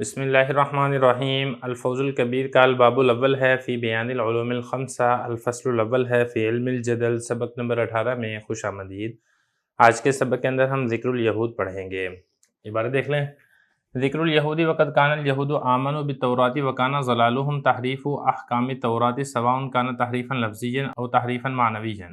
بسم اللہ الرحمن الرحیم۔ الفوز الکبیر کا الباب الاول ہے فی بیان العلوم الخمسہ، الفصل الاول ہے فی علم الجدل، سبق نمبر 18 میں خوش آمدید۔ آج کے سبق کے اندر ہم ذکر الیہود پڑھیں گے۔ عبارت دیکھ لیں۔ ذکر الیہودی وقد کان الیہود آمنوا بالتوراۃ وکان ضلالہم تحریف احکام التوراۃ سواء کان تحریفا لفظیا او تحریفا معنویا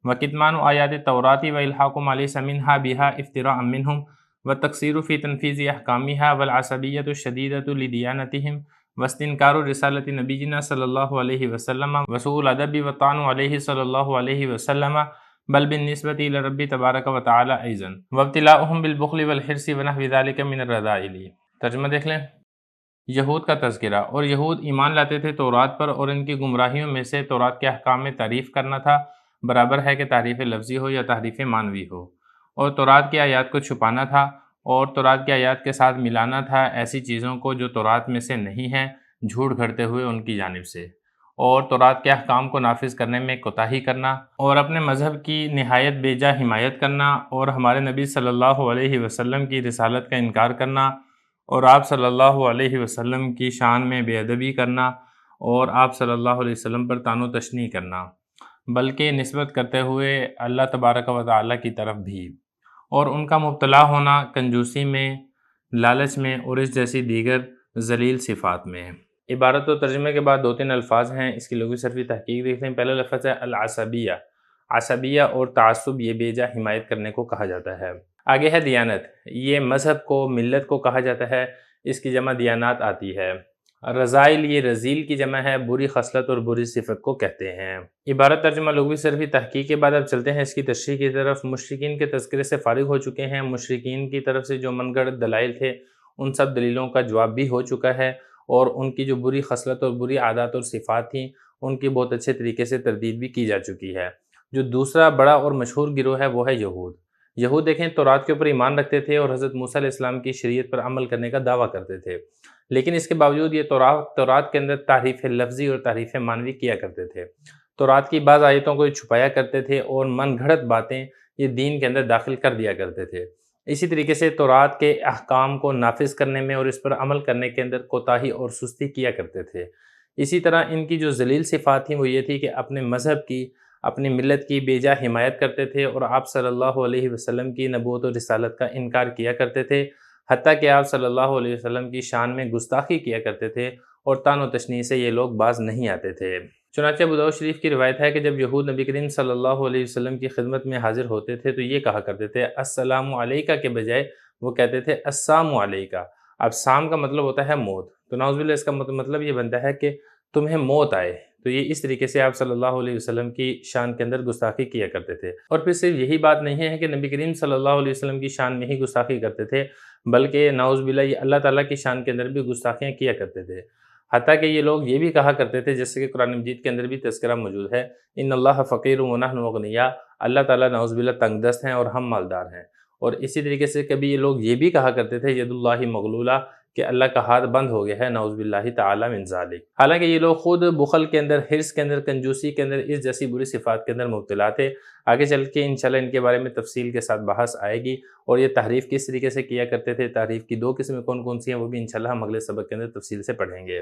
وکتمان آیات التوراۃ والحاق ما لیس منها بها افتراء منہم والتقصیر فی تنفیذ احکامها والعصبیۃ الشدیدۃ لدیانتہم واستنکار رسالۃ نبینا صلی اللہ علیہ وسلم وسوء الادب والطعن علیہ صلی اللہ علیہ وسلم بل بالنسبۃ الی رب تبارک و تعالی ایضا وابتلاؤہم بالبخل والحرص ونحو ذلک من الرذائل۔ ترجمہ دیکھ لیں۔ یہود کا تذکرہ، اور یہود ایمان لاتے تھے تورات پر، اور ان کی گمراہیوں میں سے تورات کے احکام میں تعریف کرنا تھا، برابر ہے کہ تعریف لفظی ہو یا تعریف معنوی ہو، اور تورات کی آیات کو چھپانا تھا، اور تورات کی آیات کے ساتھ ملانا تھا ایسی چیزوں کو جو تورات میں سے نہیں ہیں، جھوٹ گھڑتے ہوئے ان کی جانب سے، اور تورات کے احکام کو نافذ کرنے میں کوتاہی کرنا، اور اپنے مذہب کی نہایت بیجا حمایت کرنا، اور ہمارے نبی صلی اللہ علیہ وسلم کی رسالت کا انکار کرنا، اور آپ صلی اللہ علیہ وسلم کی شان میں بے ادبی کرنا، اور آپ صلی اللہ علیہ وسلم پر طعن و تشنیع کرنا، بلکہ نسبت کرتے ہوئے اللہ تبارک و تعالیٰ کی طرف بھی، اور ان کا مبتلا ہونا کنجوسی میں، لالچ میں، اور اس جیسی دیگر ذلیل صفات میں۔ عبارت و ترجمے کے بعد 2-3 الفاظ ہیں، اس کی لغوی صرفی تحقیق دیکھ لیں۔ پہلا لفظ ہے العصبیہ۔ عصبیہ اور تعصب، یہ بیجا حمایت کرنے کو کہا جاتا ہے۔ آگے ہے دیانت، یہ مذہب کو، ملت کو کہا جاتا ہے، اس کی جمع دیانات آتی ہے۔ رذائل، یہ رذیل کی جمع ہے، بری خصلت اور بری صفت کو کہتے ہیں۔ عبارت ترجمہ لغوی صرفی تحقیق کے بعد اب چلتے ہیں اس کی تشریح کی طرف۔ مشرکین کے تذکرے سے فارغ ہو چکے ہیں۔ مشرکین کی طرف سے جو من گھڑت دلائل تھے، ان سب دلیلوں کا جواب بھی ہو چکا ہے، اور ان کی جو بری خصلت اور بری عادات اور صفات تھیں، ان کی بہت اچھے طریقے سے تردید بھی کی جا چکی ہے۔ جو دوسرا بڑا اور مشہور گروہ ہے وہ ہے یہود۔ یہود دیکھیں تورات کے اوپر ایمان رکھتے تھے اور حضرت موسیٰ علیہ السلام کی شریعت پر عمل کرنے کا دعویٰ کرتے تھے، لیکن اس کے باوجود یہ تورات کے اندر تعریف لفظی اور تعریف معنوی کیا کرتے تھے۔ تورات کی بعض آیتوں کو یہ چھپایا کرتے تھے، اور من گھڑت باتیں یہ دین کے اندر داخل کر دیا کرتے تھے۔ اسی طریقے سے تورات کے احکام کو نافذ کرنے میں اور اس پر عمل کرنے کے اندر کوتاہی اور سستی کیا کرتے تھے۔ اسی طرح ان کی جو ذلیل صفات تھیں وہ یہ تھی کہ اپنے مذہب کی، اپنی ملت کی بیجا حمایت کرتے تھے، اور آپ صلی اللہ علیہ وسلم کی نبوت و رسالت کا انکار کیا کرتے تھے، حتیٰ کہ آپ صلی اللہ علیہ وسلم کی شان میں گستاخی کیا کرتے تھے، اور طعن و تشنیع سے یہ لوگ باز نہیں آتے تھے۔ چنانچہ ابو داؤد شریف کی روایت ہے کہ جب یہود نبی کریم صلی اللہ علیہ وسلم کی خدمت میں حاضر ہوتے تھے تو یہ کہا کرتے تھے السلام علیکہ کے بجائے وہ کہتے تھے السام علیکہ۔ اب سام کا مطلب ہوتا ہے موت، تو نعوذ باللہ اس کا مطلب یہ بنتا ہے کہ تمہیں موت آئے۔ تو یہ اس طریقے سے آپ صلی اللہ علیہ وسلم کی شان کے اندر گستاخی کیا کرتے تھے۔ اور پھر صرف یہی بات نہیں ہے کہ نبی کریم صلی اللہ علیہ وسلم کی شان میں ہی گستاخی کرتے تھے، بلکہ نعوذ باللہ یہ اللہ تعالیٰ کی شان کے اندر بھی گستاخیاں کیا کرتے تھے۔ حتیٰ کہ یہ لوگ یہ بھی کہا کرتے تھے، جیسے کہ قرآن مجید کے اندر بھی تذکرہ موجود ہے، ان اللہ فقیر ونحن اغنیاء، اللہ تعالیٰ نعوذ باللہ تنگ دست ہیں اور ہم مالدار ہیں۔ اور اسی طریقے سے کبھی یہ لوگ یہ بھی کہا کرتے تھے ید اللہ مغلولہ، کہ اللہ کا ہاتھ بند ہو گیا ہے، نعوذ باللہ تعالی من ذالک۔ حالانکہ یہ لوگ خود بخل کے اندر، حرص کے اندر، کنجوسی کے اندر، اس جیسی بری صفات کے اندر مبتلا تھے۔ آگے چل کے انشاءاللہ ان کے بارے میں تفصیل کے ساتھ بحث آئے گی، اور یہ تحریف کس طریقے سے کیا کرتے تھے، تحریف کی 2 قسمیں کون کون سی ہیں، وہ بھی انشاءاللہ ہم اگلے سبق کے اندر تفصیل سے پڑھیں گے۔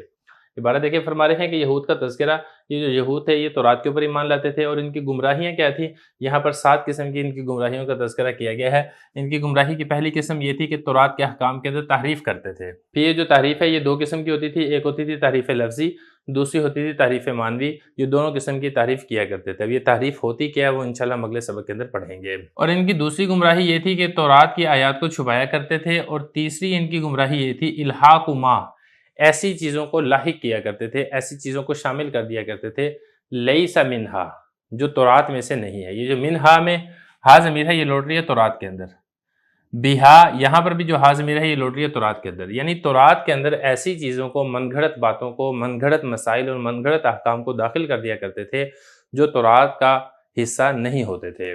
عبارت دیکھیں، فرما رہے ہیں کہ یہود کا تذکرہ، یہ جو یہود تھے یہ تورات کے اوپر ایمان لاتے تھے، اور ان کی گمراہیاں کیا تھیں، یہاں پر 7 قسم کی ان کی گمراہیوں کا تذکرہ کیا گیا ہے۔ ان کی گمراہی کی پہلی قسم یہ تھی کہ تورات کے احکام کے اندر تحریف کرتے تھے۔ پھر یہ جو تحریف ہے یہ 2 قسم کی ہوتی تھی، ایک ہوتی تھی تحریف لفظی، دوسری ہوتی تھی تحریف معنوی۔ یہ دونوں قسم کی تحریف کیا کرتے تھے۔ اب یہ تحریف ہوتی کیا ہے وہ انشاءاللہ ہم اگلے سبق کے اندر پڑھیں گے۔ اور ان کی دوسری گمراہی یہ تھی کہ تورات کی آیات کو چھپایا کرتے تھے، اور تیسری ان کی گمراہی یہ تھی الحاق ما، ایسی چیزوں کو لاحق کیا کرتے تھے، ایسی چیزوں کو شامل کر دیا کرتے تھے لیس منہا، جو تورات میں سے نہیں ہے۔ یہ جو منہا میں ہا ضمیر ہے یہ لوٹ رہی ہے تورات کے اندر، بہا یہاں پر بھی جو ہا ضمیر ہے یہ لوٹ رہی ہے تورات کے اندر، یعنی تورات کے اندر ایسی چیزوں کو، من گھڑت باتوں کو، من گھڑت مسائل اور من گھڑت احکام کو داخل کر دیا کرتے تھے جو تورات کا حصہ نہیں ہوتے تھے۔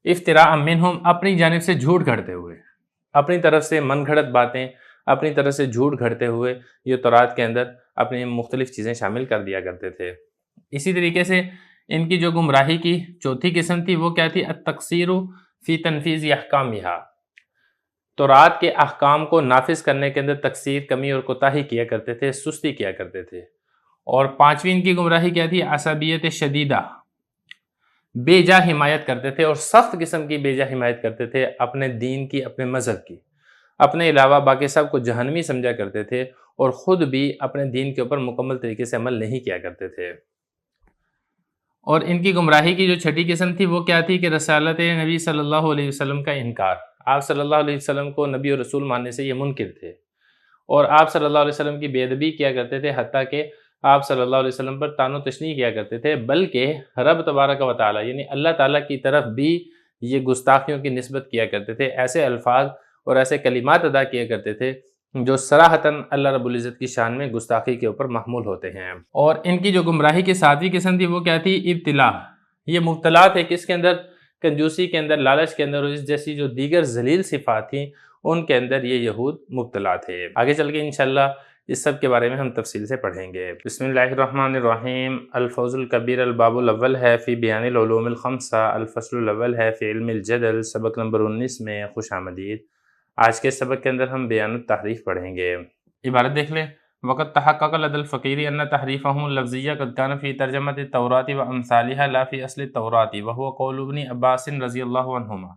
افتراء منہم، اپنی جانب سے جھوٹ گھڑتے ہوئے، اپنی طرف سے من گھڑت باتیں، اپنی طرف سے جھوٹ گھڑتے ہوئے یہ تورات کے اندر اپنی مختلف چیزیں شامل کر دیا کرتے تھے۔ اسی طریقے سے ان کی جو گمراہی کی چوتھی قسم تھی وہ کیا تھی، التقصیر فی تنفیذ احکامہا، تورات کے احکام کو نافذ کرنے کے اندر تقصیر، کمی اور کوتاہی کیا کرتے تھے، سستی کیا کرتے تھے۔ اور پانچویں ان کی گمراہی کیا تھی؟ عصبیت شدیدہ، بے جا حمایت کرتے تھے اور سخت قسم کی بے جا حمایت کرتے تھے اپنے دین کی، اپنے مذہب کی، اپنے علاوہ باقی سب کو جہنمی سمجھا کرتے تھے اور خود بھی اپنے دین کے اوپر مکمل طریقے سے عمل نہیں کیا کرتے تھے۔ اور ان کی گمراہی کی جو چھٹی قسم تھی وہ کیا تھی کہ رسالت نبی صلی اللہ علیہ وسلم کا انکار۔ آپ صلی اللہ علیہ وسلم کو نبی اور رسول ماننے سے یہ منکر تھے اور آپ صلی اللہ علیہ وسلم کی بے ادبی کیا کرتے تھے، حتیٰ کہ آپ صلی اللہ علیہ وسلم پر طعن و تشنیع کیا کرتے تھے، بلکہ رب تبارک و تعالی یعنی اللہ تعالیٰ کی طرف بھی یہ گستاخیوں کی نسبت کیا کرتے تھے، ایسے الفاظ اور ایسے کلمات ادا کیا کرتے تھے جو صراحتاً اللہ رب العزت کی شان میں گستاخی کے اوپر محمول ہوتے ہیں۔ اور ان کی جو گمراہی کی ساتویں قسم تھی وہ کیا تھی؟ ابتلا۔ یہ مبتلا تھے کس کے اندر؟ کنجوسی کے اندر، لالچ کے اندر اور اس جیسی جو دیگر ذلیل صفات تھیں ان کے اندر یہ یہود مبتلا تھے۔ آگے چل کے انشاءاللہ اس سب کے بارے میں ہم تفصیل سے پڑھیں گے۔ بسم اللہ الرحمن الرحیم۔ الفوز الکبیر الباب الاول ہے فی بیان العلوم الخمسہ، الفصل الاول ہے فی علم الجدل، سبق نمبر 19 میں خوش آمدید۔ آج کے سبق کے اندر ہم بیان التحریف پڑھیں گے۔ عبارت دیکھ لیں۔ وقت تحقق لدى الفقیر ان تحریفهم اللفظیہ قد کان فی ترجمۃ التوراۃ وامثالها لا فی اصل التوراۃ وهو قول ابن عباس رضی اللہ عنہما،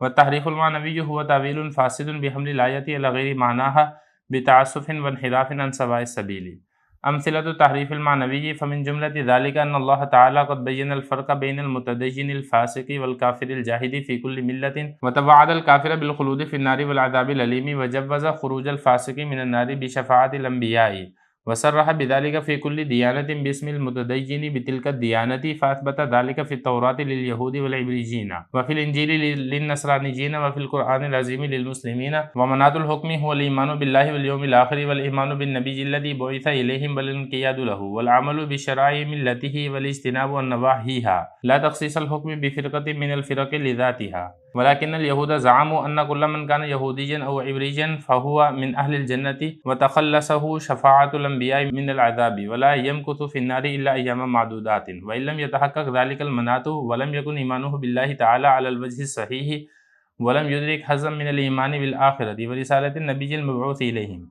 والتحریف المعنوی هو تعویل فاسد بحمل الآیۃ علی غیر معناها بتعسف وانحراف عن سواء السبیل۔ امثلۃ التحریف المعنوی فمن جملۃ ذلك ان اللہ تعالی قد بین الفرق بین المتدین الفاسق والکافر الجاحد فی کل ملۃ وتوعد الکافر بالخلود فی النار والعذاب الالیم وجوز خروج الفاسق من النار بشفاعۃ الانبیاء وصرح بذلك في كل ديانة باسم المتدين بتلك الديانة فأثبت ذلك في التوراة لليهود والعبريين وفي الإنجيل للنصرانيين وفي القرآن العظيم للمسلمين ومناط الحكم هو الإيمان بالله واليوم الآخر والإيمان بالنبي الذي بعث إليهم والانقياد له والعمل بشرائع ملته والاجتناب عن نواهيها لا تخصيص الحكم بفرقة من الفرق لذاتها ولكن اليهود زعموا أن كل من كان يهوديا أو عبريا فهو من أهل الجنة وتخلصه شفاعة الأنبياء من العذاب ولا يمكث في النار إلا أياما معدودات وإن لم يتحقق ذلك المناط ولم يكن إيمانه بالله تعالى على الوجه الصحيح ولم يدرك حظا من الإيمان بالآخرة ورسالة النبي المبعوث إليهم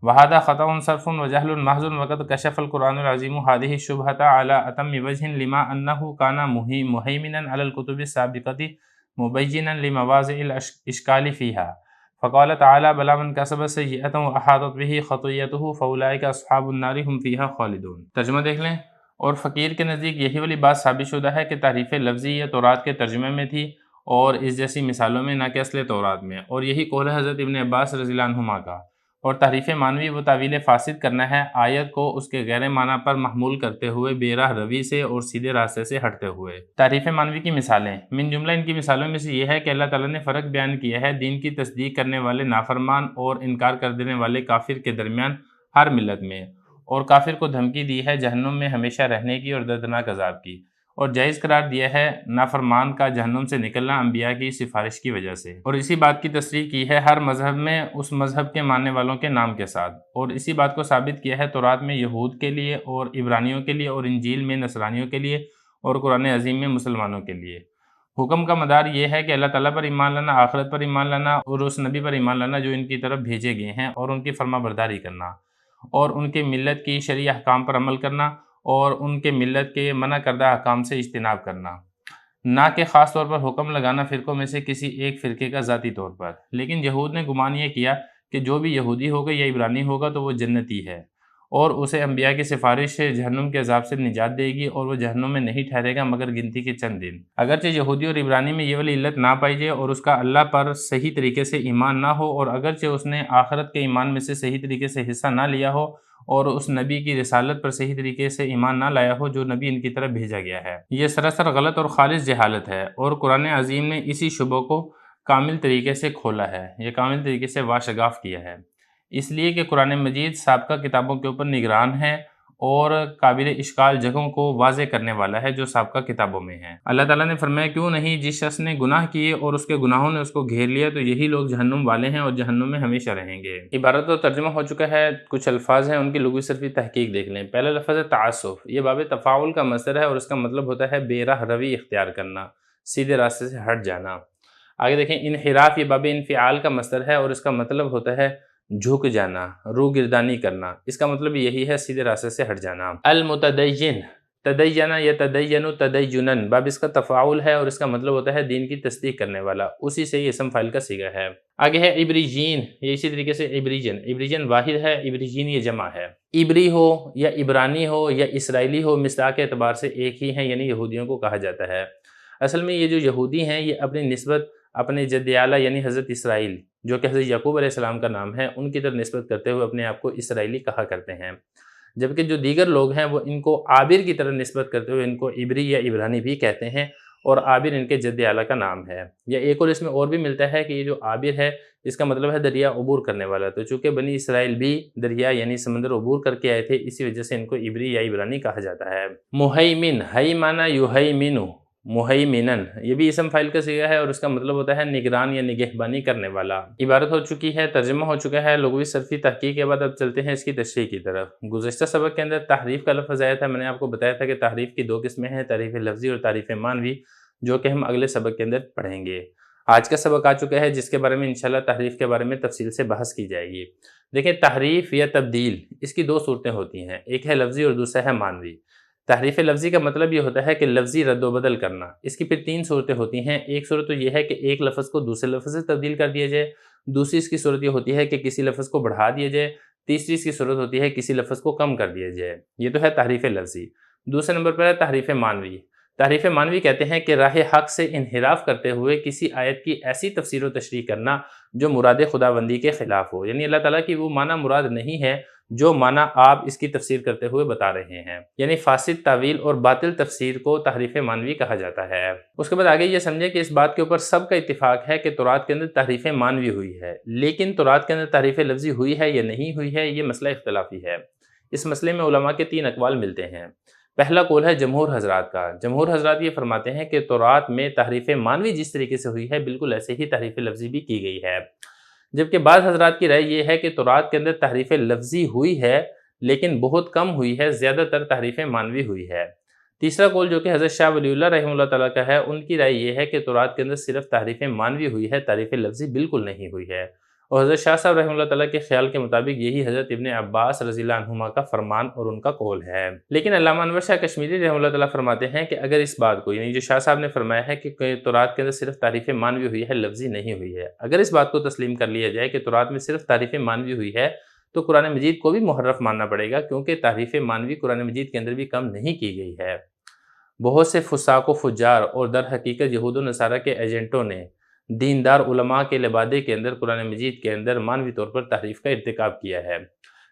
وهذا خطأ صرف وجهل محض وقد كشف القرآن العظيم هذه الشبهة على أتم وجه لما أنه كان مهيمنا على الكتب السابقة مبينا لمواضع الإشكال فيها فقال تعالى بلى من كسب سيئة وأحاطت به خطيئته فأولئك أصحاب النار هم فيها خالدون۔ ترجمہ دیکھ لیں۔ اور فقیر کے نزدیک یہی والی بات ثابت شدہ ہے کہ تحریف لفظی یا تورات کے ترجمے میں تھی اور اس جیسی مثالوں میں، نہ کہ اصل تورات میں، اور یہی قول ہے حضرت ابن عباس رضی اللہ عنہما کا۔ اور تحریف معنوی وہ تعویل فاسد کرنا ہے آیت کو اس کے غیر معنی پر محمول کرتے ہوئے بے راہ روی سے اور سیدھے راستے سے ہٹتے ہوئے۔ تحریف معنوی کی مثالیں، من جملہ ان کی مثالوں میں سے یہ ہے کہ اللہ تعالیٰ نے فرق بیان کیا ہے دین کی تصدیق کرنے والے نافرمان اور انکار کر دینے والے کافر کے درمیان ہر ملت میں، اور کافر کو دھمکی دی ہے جہنم میں ہمیشہ رہنے کی اور دردناک عذاب کی، اور جائز قرار دیا ہے نافرمان کا جہنم سے نکلنا انبیاء کی سفارش کی وجہ سے، اور اسی بات کی تصریح کی ہے ہر مذہب میں اس مذہب کے ماننے والوں کے نام کے ساتھ، اور اسی بات کو ثابت کیا ہے تورات میں یہود کے لیے اور عبرانیوں کے لیے، اور انجیل میں نصرانیوں کے لیے، اور قرآن عظیم میں مسلمانوں کے لیے۔ حکم کا مدار یہ ہے کہ اللہ تعالیٰ پر ایمان لانا، آخرت پر ایمان لانا، اور اس نبی پر ایمان لانا جو ان کی طرف بھیجے گئے ہیں، اور ان کی فرما برداری کرنا، اور ان کے ملت کی شرعی احکام پر عمل کرنا، اور ان کے ملت کے منع کردہ احکام سے اجتناب کرنا، نہ کہ خاص طور پر حکم لگانا فرقوں میں سے کسی ایک فرقے کا ذاتی طور پر۔ لیکن یہود نے گمان یہ کیا کہ جو بھی یہودی ہوگا یا عبرانی ہوگا تو وہ جنتی ہے، اور اسے انبیاء کی سفارش سے جہنم کے عذاب سے نجات دے گی، اور وہ جہنم میں نہیں ٹھہرے گا مگر گنتی کے چند دن۔ اگرچہ یہودی اور عبرانی میں یہ والی علت نہ پائی جائے اور اس کا اللہ پر صحیح طریقے سے ایمان نہ ہو، اور اگرچہ اس نے آخرت کے ایمان میں سے صحیح طریقے سے حصہ نہ لیا ہو، اور اس نبی کی رسالت پر صحیح طریقے سے ایمان نہ لایا ہو جو نبی ان کی طرف بھیجا گیا ہے، یہ سراسر غلط اور خالص جہالت ہے، اور قرآن عظیم نے اسی شبہ کو کامل طریقے سے کھولا ہے، یہ کامل طریقے سے واشگاف کیا ہے، اس لیے کہ قرآن مجید سابقہ کتابوں کے اوپر نگران ہے اور قابل اشکال جگہوں کو واضح کرنے والا ہے جو سابقہ کتابوں میں ہیں۔ اللہ تعالیٰ نے فرمایا کیوں نہیں، جس شخص نے گناہ کیے اور اس کے گناہوں نے اس کو گھیر لیا تو یہی لوگ جہنم والے ہیں اور جہنم میں ہمیشہ رہیں گے۔ عبارت و ترجمہ ہو چکا ہے، کچھ الفاظ ہیں ان کی لغوی صرفی تحقیق دیکھ لیں۔ پہلا لفظ ہے تعسف، یہ باب تفاعل کا مصدر ہے اور اس کا مطلب ہوتا ہے بے راہ روی اختیار کرنا، سیدھے راستے سے ہٹ جانا۔ آگے دیکھیں انحراف یہ باب انفعال کا مصدر ہے اور اس کا مطلب ہوتا ہے جھک جانا، روگردانی کرنا، اس کا مطلب یہی ہے سیدھے راستے سے ہٹ جانا۔ المتدین، تدین یا تدین تدینن، باب اس کا تفاعل ہے اور اس کا مطلب ہوتا ہے دین کی تصدیق کرنے والا، اسی سے یہ اسم فاعل کا صیغہ ہے۔ آگے ہے عبریجین، یہ اسی طریقے سے عبریجن، عبریجن واحد ہے، عبریجین یہ جمع ہے۔ عبری ہو یا عبرانی ہو یا اسرائیلی ہو مصداق کے اعتبار سے ایک ہی ہیں، یعنی یہودیوں کو کہا جاتا ہے۔ اصل میں یہ جو یہودی ہیں یہ اپنی نسبت اپنے جد اعلیٰ یعنی حضرت اسرائیل جو کہ حضرت یعقوب علیہ السلام کا نام ہے ان کی طرف نسبت کرتے ہوئے اپنے آپ کو اسرائیلی کہا کرتے ہیں، جبکہ جو دیگر لوگ ہیں وہ ان کو عابر کی طرف نسبت کرتے ہوئے ان کو عبری یا عبرانی بھی کہتے ہیں، اور عابر ان کے جد اعلیٰ کا نام ہے۔ یا ایک اور اس میں اور بھی ملتا ہے کہ یہ جو عابر ہے اس کا مطلب ہے دریا عبور کرنے والا، تو چونکہ بنی اسرائیل بھی دریا یعنی سمندر عبور کر کے آئے تھے اسی وجہ سے ان کو عبری یا عبرانی کہا جاتا ہے۔ مہیمن، ہی معنی یہیمن، مہیمنن، یہ بھی اسم فاعل کا صیغہ ہے اور اس کا مطلب ہوتا ہے نگران یا نگہبانی کرنے والا۔ عبارت ہو چکی ہے، ترجمہ ہو چکا ہے، لغوی صرفی تحقیق کے بعد اب چلتے ہیں اس کی تشریح کی طرف۔ گزشتہ سبق کے اندر تحریف کا لفظ آیا تھا، میں نے آپ کو بتایا تھا کہ تحریف کی دو قسمیں ہیں، تحریف لفظی اور تحریف معنوی، جو کہ ہم اگلے سبق کے اندر پڑھیں گے۔ آج کا سبق آ چکا ہے جس کے بارے میں انشاءاللہ تحریف کے بارے میں تفصیل سے بحث کی جائے گی۔ دیکھیں تحریف یا تبدیل اس کی دو صورتیں ہوتی ہیں، ایک ہے لفظی اور دوسرا ہے معنوی۔ تحریف لفظی کا مطلب یہ ہوتا ہے کہ لفظی رد و بدل کرنا، اس کی پھر تین صورتیں ہوتی ہیں۔ ایک صورت تو یہ ہے کہ ایک لفظ کو دوسرے لفظ سے تبدیل کر دیا جائے، دوسری اس کی صورت یہ ہوتی ہے کہ کسی لفظ کو بڑھا دیا جائے، تیسری اس کی صورت ہوتی ہے کسی لفظ کو کم کر دیا جائے۔ یہ تو ہے تحریف لفظی۔ دوسرے نمبر پر ہے تحریف معنوی۔ تحریف معنوی کہتے ہیں کہ راہ حق سے انحراف کرتے ہوئے کسی آیت کی ایسی تفسیر و تشریح کرنا جو مراد خداوندی کے خلاف ہو، یعنی اللہ تعالیٰ کی وہ معنی مراد نہیں ہے جو معنی آپ اس کی تفسیر کرتے ہوئے بتا رہے ہیں، یعنی فاسد تعویل اور باطل تفسیر کو تحریف معنوی کہا جاتا ہے۔ اس کے بعد آگے یہ سمجھیں کہ اس بات کے اوپر سب کا اتفاق ہے کہ تورات کے اندر تحریف معنوی ہوئی ہے، لیکن تورات کے اندر تحریف لفظی ہوئی ہے یا نہیں ہوئی ہے یہ مسئلہ اختلافی ہے۔ اس مسئلے میں علماء کے تین اقوال ملتے ہیں۔ پہلا قول ہے جمہور حضرات کا۔ جمہور حضرات یہ فرماتے ہیں کہ تورات میں تحریف معنوی جس طریقے سے ہوئی ہے بالکل ایسے ہی تحریف لفظی بھی کی گئی ہے، جبکہ بعض حضرات کی رائے یہ ہے کہ تورات کے اندر تحریف لفظی ہوئی ہے لیکن بہت کم ہوئی ہے، زیادہ تر تحریف معنوی ہوئی ہے۔ تیسرا قول جو کہ حضرت شاہ ولی اللہ رحمہ اللہ تعالیٰ کا ہے، ان کی رائے یہ ہے کہ تورات کے اندر صرف تحریف معنوی ہوئی ہے، تحریف لفظی بالکل نہیں ہوئی ہے، اور حضرت شاہ صاحب رحمہ اللہ تعالیٰ کے خیال کے مطابق یہی حضرت ابن عباس رضی اللہ عنہما کا فرمان اور ان کا قول ہے۔ لیکن علامہ انور شاہ کشمیری رحمہ اللہ تعالیٰ فرماتے ہیں کہ اگر اس بات کو، یعنی جو شاہ صاحب نے فرمایا ہے کہ تورات کے اندر صرف تحریف معنوی ہوئی ہے لفظی نہیں ہوئی ہے، اگر اس بات کو تسلیم کر لیا جائے کہ تورات میں صرف تحریف معنوی ہوئی ہے تو قرآن مجید کو بھی محرف ماننا پڑے گا، کیونکہ تحریف معنوی قرآن مجید کے اندر بھی کم نہیں کی گئی ہے۔ بہت سے فساق و فجار اور در حقیقت یہود و نصارہ کے ایجنٹوں نے دیندار علماء کے لبادے کے اندر قرآن مجید کے اندر معنوی طور پر تحریف کا ارتکاب کیا ہے۔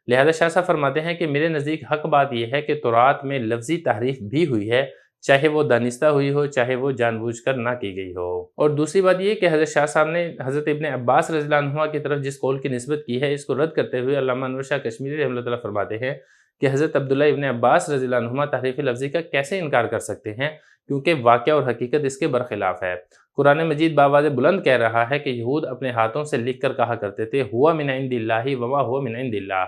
لہذا شاہ صاحب فرماتے ہیں کہ میرے نزدیک حق بات یہ ہے کہ تورات میں لفظی تحریف بھی ہوئی ہے، چاہے وہ دانستہ ہوئی ہو، چاہے وہ جان بوجھ کر نہ کی گئی ہو۔ اور دوسری بات یہ کہ حضرت شاہ صاحب نے حضرت ابن عباس رضی اللہ عنہما کی طرف جس قول کی نسبت کی ہے اس کو رد کرتے ہوئے علامہ انور شاہ کشمیری رحمہ اللہ تعالیٰ فرماتے ہیں کہ حضرت عبداللہ ابن عباس رضی اللہ عنہما تحریف لفظی کا کیسے انکار کر سکتے ہیں، کیونکہ واقعہ اور حقیقت اس کے برخلاف ہے۔ قرآن مجید بآواز بلند کہہ رہا ہے کہ یہود اپنے ہاتھوں سے لکھ کر کہا کرتے تھے ہوا من عند اللہ وما ہوا من عند اللہ،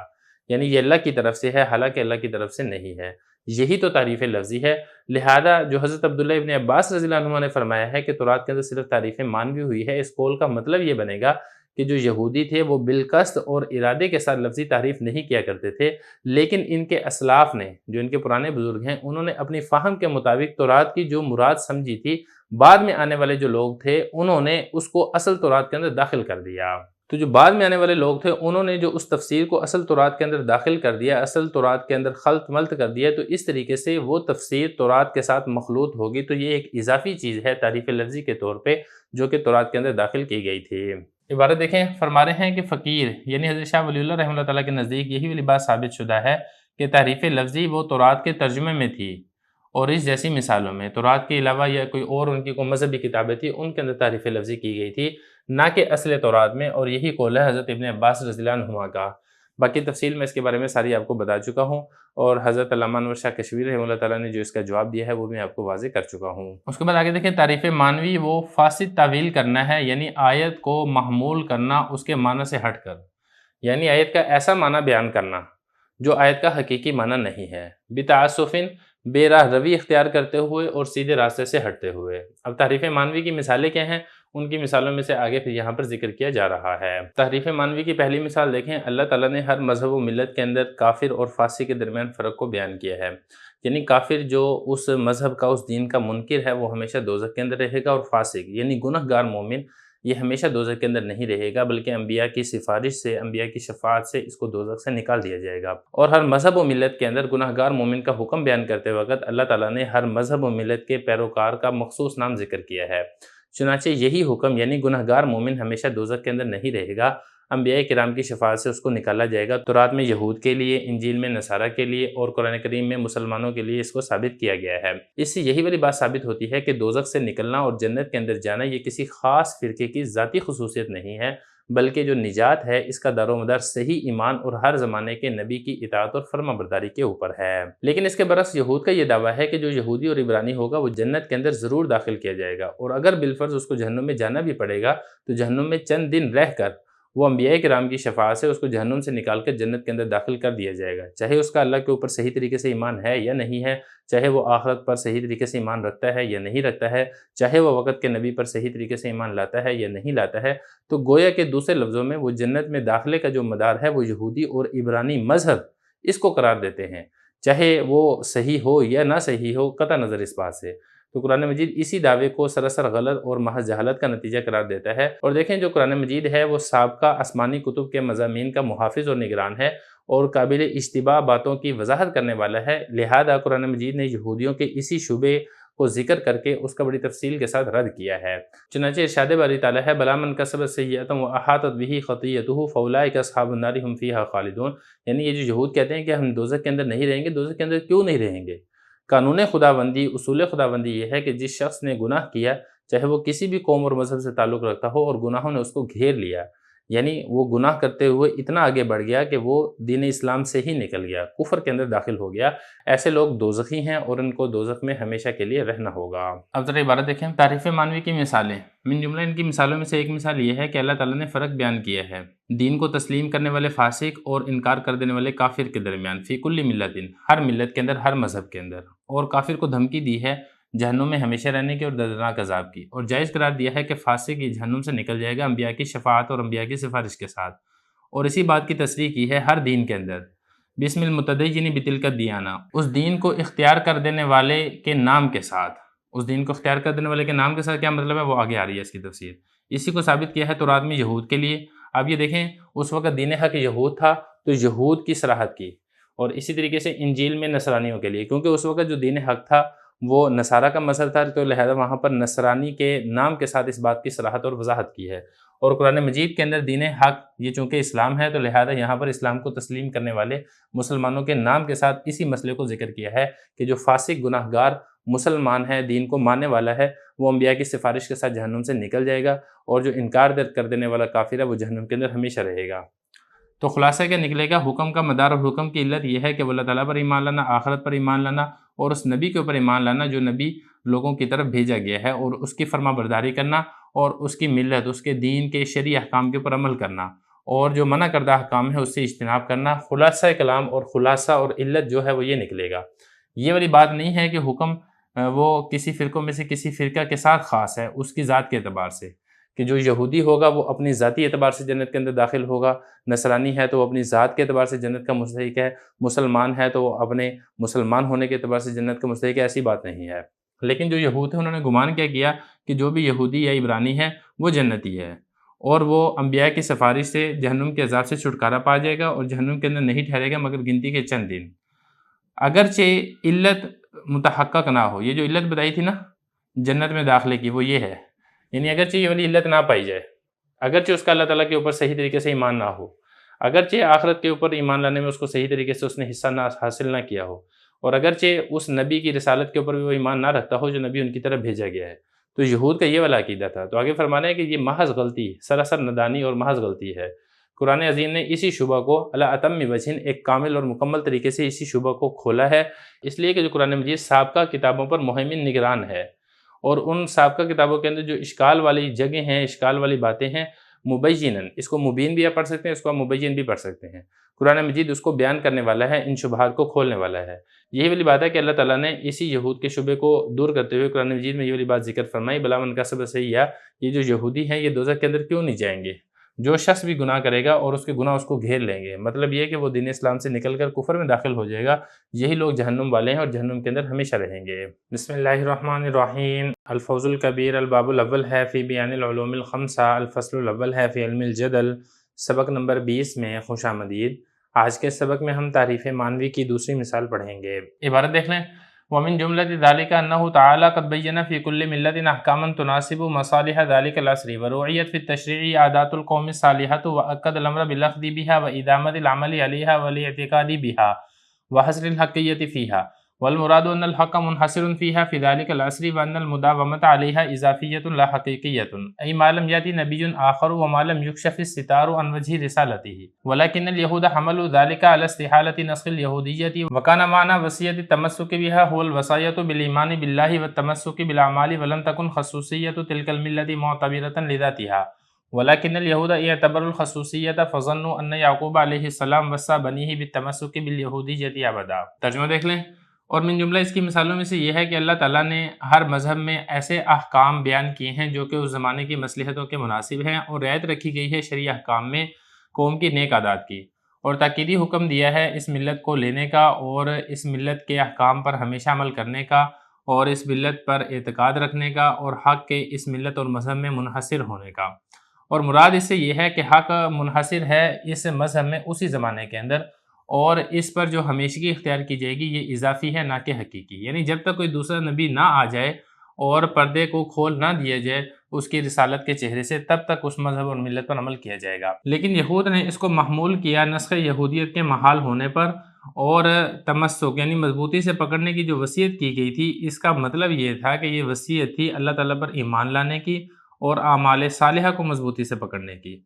یعنی یہ اللہ کی طرف سے ہے حالانکہ اللہ کی طرف سے نہیں ہے، یہی تو تعریف لفظی ہے۔ لہذا جو حضرت عبداللہ ابن عباس رضی اللہ عنہ نے فرمایا ہے کہ تورات کے اندر صرف تعریف معنوی ہوئی ہے، اس قول کا مطلب یہ بنے گا کہ جو یہودی تھے وہ بالقصد اور ارادے کے ساتھ لفظی تعریف نہیں کیا کرتے تھے، لیکن ان کے اسلاف نے، جو ان کے پرانے بزرگ ہیں، انہوں نے اپنی فہم کے مطابق تورات کی جو مراد سمجھی تھی، بعد میں آنے والے جو لوگ تھے انہوں نے اس کو اصل تورات کے اندر داخل کر دیا۔ تو جو بعد میں آنے والے لوگ تھے انہوں نے جو اس تفسیر کو اصل تورات کے اندر داخل کر دیا، اصل تورات کے اندر خلط ملط کر دیا، تو اس طریقے سے وہ تفسیر تورات کے ساتھ مخلوط ہوگی، تو یہ ایک اضافی چیز ہے تعریف لفظی کے طور پہ جو کہ تورات کے اندر داخل کی گئی تھی۔ عبارت دیکھیں، فرما رہے ہیں کہ فقیر یعنی حضرت شاہ ولی اللہ رحمہ اللہ تعالیٰ کے نزدیک یہی والی بات ثابت شدہ ہے کہ تحریف لفظی وہ تورات کے ترجمے میں تھی، اور اس جیسی مثالوں میں تورات کے علاوہ یا کوئی اور ان کی کوئی مذہبی کتابیں تھیں ان کے اندر تحریف لفظی کی گئی تھی، نہ کہ اصل تورات میں، اور یہی قول ہے حضرت ابن عباس رضی اللہ عنہما کا۔ باقی تفصیل میں اس کے بارے میں ساری آپ کو بتا چکا ہوں، اور حضرت علامہ انور شاہ کشمیری رحمہ اللہ تعالیٰ نے جو اس کا جواب دیا ہے وہ میں آپ کو واضح کر چکا ہوں۔ اس کے بعد آگے دیکھیں، تعریف معنوی وہ فاسد تعویل کرنا ہے، یعنی آیت کو محمول کرنا اس کے معنی سے ہٹ کر، یعنی آیت کا ایسا معنی بیان کرنا جو آیت کا حقیقی معنی نہیں ہے، بتعسفن، بے راہ روی اختیار کرتے ہوئے اور سیدھے راستے سے ہٹتے ہوئے۔ اب تعریف معنوی کی مثالیں کیا ہیں ان کی مثالوں میں سے آگے پھر یہاں پر ذکر کیا جا رہا ہے۔ تحریف مانوی کی پہلی مثال دیکھیں، اللہ تعالیٰ نے ہر مذہب و ملت کے اندر کافر اور فاسق کے درمیان فرق کو بیان کیا ہے۔ یعنی کافر جو اس مذہب کا، اس دین کا منکر ہے، وہ ہمیشہ دوزخ کے اندر رہے گا، اور فاسق یعنی گنہگار مومن یہ ہمیشہ دوزخ کے اندر نہیں رہے گا، بلکہ انبیاء کی سفارش سے، انبیاء کی شفاعت سے اس کو دوزخ سے نکال دیا جائے گا۔ اور ہر مذہب و ملت کے اندر گنہگار مومن کا حکم بیان کرتے وقت اللہ تعالیٰ نے ہر مذہب و ملت کے پیروکار کا مخصوص نام ذکر کیا ہے۔ چنانچہ یہی حکم یعنی گنہگار مومن ہمیشہ دوزخ کے اندر نہیں رہے گا، انبیاء کرام کی شفاعت سے اس کو نکالا جائے گا۔ تورات میں یہود کے لیے، انجیل میں نصارہ کے لیے، اور قرآن کریم میں مسلمانوں کے لیے اس کو ثابت کیا گیا ہے۔ اس سے یہی والی بات ثابت ہوتی ہے کہ دوزخ سے نکلنا اور جنت کے اندر جانا یہ کسی خاص فرقے کی ذاتی خصوصیت نہیں ہے، بلکہ جو نجات ہے اس کا دار و مدار صحیح ایمان اور ہر زمانے کے نبی کی اطاعت اور فرما برداری کے اوپر ہے۔ لیکن اس کے برعکس یہود کا یہ دعویٰ ہے کہ جو یہودی اور عبرانی ہوگا وہ جنت کے اندر ضرور داخل کیا جائے گا، اور اگر بالفرض اس کو جہنم میں جانا بھی پڑے گا تو جہنم میں چند دن رہ کر وہ انبیاء کرام کی شفاعت سے اس کو جہنم سے نکال کر جنت کے اندر داخل کر دیا جائے گا، چاہے اس کا اللہ کے اوپر صحیح طریقے سے ایمان ہے یا نہیں ہے، چاہے وہ آخرت پر صحیح طریقے سے ایمان رکھتا ہے یا نہیں رکھتا ہے، چاہے وہ وقت کے نبی پر صحیح طریقے سے ایمان لاتا ہے یا نہیں لاتا ہے۔ تو گویا کہ دوسرے لفظوں میں وہ جنت میں داخلے کا جو مدار ہے وہ یہودی اور عبرانی مذہب اس کو قرار دیتے ہیں، چاہے وہ صحیح ہو یا نہ صحیح ہو، قطع نظر اس بات سے۔ تو قرآن مجید اسی دعوے کو سراسر غلط اور محض جہالت کا نتیجہ قرار دیتا ہے۔ اور دیکھیں جو قرآن مجید ہے وہ سابقہ آسمانی کتب کے مضامین کا محافظ اور نگران ہے، اور قابل اشتباہ باتوں کی وضاحت کرنے والا ہے، لہذا قرآن مجید نے یہودیوں کے اسی شبے کو ذکر کر کے اس کا بڑی تفصیل کے ساتھ رد کیا ہے۔ چنانچہ ارشاد باری تعالیٰ ہے، بلا من کسب سیئۃ واحاطت بہ خطیئتہ فاولئک اصحاب النار هم فیہا خالدون۔ یعنی یہ جو یہود کہتے ہیں کہ ہم دوزخ کے اندر نہیں رہیں گے، دوزخ کے اندر کیوں نہیں رہیں گے؟ قانون خداوندی، اصول خداوندی یہ ہے کہ جس شخص نے گناہ کیا، چاہے وہ کسی بھی قوم اور مذہب سے تعلق رکھتا ہو، اور گناہوں نے اس کو گھیر لیا، یعنی وہ گناہ کرتے ہوئے اتنا آگے بڑھ گیا کہ وہ دین اسلام سے ہی نکل گیا، کفر کے اندر داخل ہو گیا، ایسے لوگ دوزخی ہیں اور ان کو دوزخ میں ہمیشہ کے لیے رہنا ہوگا۔ اب ذرا عبارت دیکھیں، تعریف مانوی کی مثالیں۔ من جملہ ان کی مثالوں میں سے ایک مثال یہ ہے کہ اللہ تعالیٰ نے فرق بیان کیا ہے دین کو تسلیم کرنے والے فاسق اور انکار کر دینے والے کافر کے درمیان، فی کل ملت، ہر ملت کے اندر، ہر مذہب کے اندر، اور کافر کو دھمکی دی ہے جہنم میں ہمیشہ رہنے کی اور دردناک عذاب کی، اور جائز قرار دیا ہے کہ فاسق یہ جہنم سے نکل جائے گا انبیاء کی شفاعت اور انبیاء کی سفارش کے ساتھ، اور اسی بات کی تصریح کی ہے ہر دین کے اندر، بسم المتدین بتلک الدیانہ، اس دین کو اختیار کر دینے والے کے نام کے ساتھ۔ اس دین کو اختیار کر دینے والے کے نام کے ساتھ کیا مطلب ہے وہ آگے آ رہی ہے اس کی تفسیر۔ اسی کو ثابت کیا ہے تورات میں یہود کے لیے۔ اب یہ دیکھیں اس وقت دین حق یہود تھا تو یہود کی صراحت کی، اور اسی طریقے سے انجیل میں نصرانیوں کے لیے، کیونکہ اس وقت جو دین حق تھا وہ نصارہ کا مذہب تھا، تو لہذا وہاں پر نصرانی کے نام کے ساتھ اس بات کی صراحت اور وضاحت کی ہے۔ اور قرآن مجید کے اندر دین حق یہ چونکہ اسلام ہے تو لہذا یہاں پر اسلام کو تسلیم کرنے والے مسلمانوں کے نام کے ساتھ اسی مسئلے کو ذکر کیا ہے کہ جو فاسق گناہ گار مسلمان ہے، دین کو ماننے والا ہے، وہ انبیاء کی سفارش کے ساتھ جہنم سے نکل جائے گا، اور جو انکار کر دینے والا کافر ہے وہ جہنم کے اندر ہمیشہ رہے گا۔ تو خلاصہ کیا نکلے گا؟ حکم کا مدار اور حکم کی علت یہ ہے کہ وہ اللہ تعالیٰ پر ایمان لانا، آخرت پر ایمان لانا، اور اس نبی کے اوپر ایمان لانا جو نبی لوگوں کی طرف بھیجا گیا ہے، اور اس کی فرما برداری کرنا، اور اس کی ملت، اس کے دین کے شرعی احکام کے اوپر عمل کرنا، اور جو منع کردہ احکام ہے اس سے اجتناب کرنا۔ خلاصہ کلام اور خلاصہ اور علت جو ہے وہ یہ نکلے گا۔ یہ والی بات نہیں ہے کہ حکم وہ کسی فرقوں میں سے کسی فرقہ کے ساتھ خاص ہے اس کی ذات کے اعتبار سے، کہ جو یہودی ہوگا وہ اپنی ذاتی اعتبار سے جنت کے اندر داخل ہوگا، نصرانی ہے تو وہ اپنی ذات کے اعتبار سے جنت کا مستحق ہے، مسلمان ہے تو وہ اپنے مسلمان ہونے کے اعتبار سے جنت کا مستحق ہے، ایسی بات نہیں ہے۔ لیکن جو یہود ہیں انہوں نے گمان کیا کیا کہ جو بھی یہودی یا عبرانی ہے وہ جنتی ہے، اور وہ انبیاء کی سفارش سے جہنم کے عذاب سے چھٹکارا پا جائے گا اور جہنم کے اندر نہیں ٹھہرے گا مگر گنتی کے چند دن، اگرچہ علت متحقق نہ ہو۔ یہ جو علت بتائی تھی نا جنت میں داخلے کی، وہ یہ ہے، یعنی اگرچہ یہ والی علت نہ پائی جائے، اگرچہ اس کا اللہ تعالیٰ کے اوپر صحیح طریقے سے ایمان نہ ہو، اگرچہ آخرت کے اوپر ایمان لانے میں اس کو صحیح طریقے سے اس نے حصہ نہ حاصل نہ کیا ہو، اور اگرچہ اس نبی کی رسالت کے اوپر بھی وہ ایمان نہ رکھتا ہو جو نبی ان کی طرف بھیجا گیا ہے، تو یہود کا یہ والا عقیدہ تھا۔ تو آگے فرمانا ہے کہ یہ محض غلطی، سراسر نادانی اور محض غلطی ہے۔ قرآن عظیم نے اسی شبہ کو علی اتم وجہ ایک کامل اور مکمل طریقے سے اسی شبہ کو کھولا ہے، اس لیے کہ جو قرآن مجید سابقہ کتابوں پر مہیمن نگران ہے، اور ان سابقہ کتابوں کے اندر جو اشکال والی جگہیں ہیں، اشکال والی باتیں ہیں، مبینن، اس کو مبین بھی آپ پڑھ سکتے ہیں، اس کو آپ مبین بھی پڑھ سکتے ہیں۔ قرآن مجید اس کو بیان کرنے والا ہے، ان شبہات کو کھولنے والا ہے۔ یہی والی بات ہے کہ اللہ تعالیٰ نے اسی یہود کے شبے کو دور کرتے ہوئے قرآن مجید میں یہ والی بات ذکر فرمائی، بلا من کسب سیئۃ، یہ جو یہودی ہیں یہ دوزخ کے اندر کیوں نہیں جائیں گے؟ جو شخص بھی گناہ کرے گا اور اس کے گناہ اس کو گھیر لیں گے، مطلب یہ کہ وہ دین اسلام سے نکل کر کفر میں داخل ہو جائے گا، یہی لوگ جہنم والے ہیں اور جہنم کے اندر ہمیشہ رہیں گے۔ بسم اللہ الرحمن الرحیم۔ الفوز الکبیر الباب الاول ہے فی بیان العلوم الخمسہ، الفصل الاول ہے فی علم الجدل، سبق نمبر 20 میں خوش آمدید۔ آج کے سبق میں ہم تعریف معنوی کی دوسری مثال پڑھیں گے۔ عبارت دیکھ لیں، وَمِن جُمْلَةِ ذَلِكَ أَنَّهُ تَعَالَى قَدْ بَيَّنَ فِي كُلِّ مِلَّةٍ أَحْكَامًا تُنَاسِبُ مَصَالِحَ ذَلِكَ الْعَصْرِ وَرُعِيَتْ فِي التَّشْرِيعِ عَادَاتُ الْقَوْمِ الصَّالِحَةُ وَأَكَّدَ الْأَمْرَ بِالْأَخْذِ بِهَا وَإِدَامَةِ الْعَمَلِ عَلَيْهَا وَالِاعْتِقَادِ بِهَا وَحَصْرِ الْحَقِّيَّةِ فِيهَا، والمراد أن الحق منحصر فيها في ذلك العصر وأن المداومة عليها إضافية لا حقيقية، أي ما لم يأتي نبي آخر وما لم يكشف الستار عن وجه رسالته، ولكن اليهود حملوا ذلك على استحالة نسخ اليهودية، وكان معنى وصية التمسك بها هو الوصية بالإيمان بالله والتمسك بالأعمال، ولم تكن خصوصية تلك الملة معتبرة لذاتها، ولكن اليهود اعتبروا الخصوصیت فظنوا ان یعقوب علیہ السلام وصى بنیہ بالتمسک بالیہودیۃ ابدا۔ ترجمہ دیکھ لیں، اور من جملہ اس کی مثالوں میں سے یہ ہے کہ اللہ تعالیٰ نے ہر مذہب میں ایسے احکام بیان کیے ہیں جو کہ اس زمانے کی مصلحتوں کے مناسب ہیں، اور رعایت رکھی گئی ہے شرعی احکام میں قوم کی نیک عادات کی، اور تاکیدی حکم دیا ہے اس ملت کو لینے کا اور اس ملت کے احکام پر ہمیشہ عمل کرنے کا، اور اس ملت پر اعتقاد رکھنے کا، اور حق کے اس ملت اور مذہب میں منحصر ہونے کا۔ اور مراد اس سے یہ ہے کہ حق منحصر ہے اس مذہب میں اسی زمانے کے اندر، اور اس پر جو ہمیشگی اختیار کی جائے گی یہ اضافی ہے نہ کہ حقیقی، یعنی جب تک کوئی دوسرا نبی نہ آ جائے اور پردے کو کھول نہ دیا جائے اس کی رسالت کے چہرے سے، تب تک اس مذہب اور ملت پر عمل کیا جائے گا۔ لیکن یہود نے اس کو محمول کیا نسخ یہودیت کے محال ہونے پر، اور تمسک یعنی مضبوطی سے پکڑنے کی جو وصیت کی گئی تھی، اس کا مطلب یہ تھا کہ یہ وصیت تھی اللہ تعالیٰ پر ایمان لانے کی اور اعمال صالحہ کو مضبوطی سے پکڑنے کی،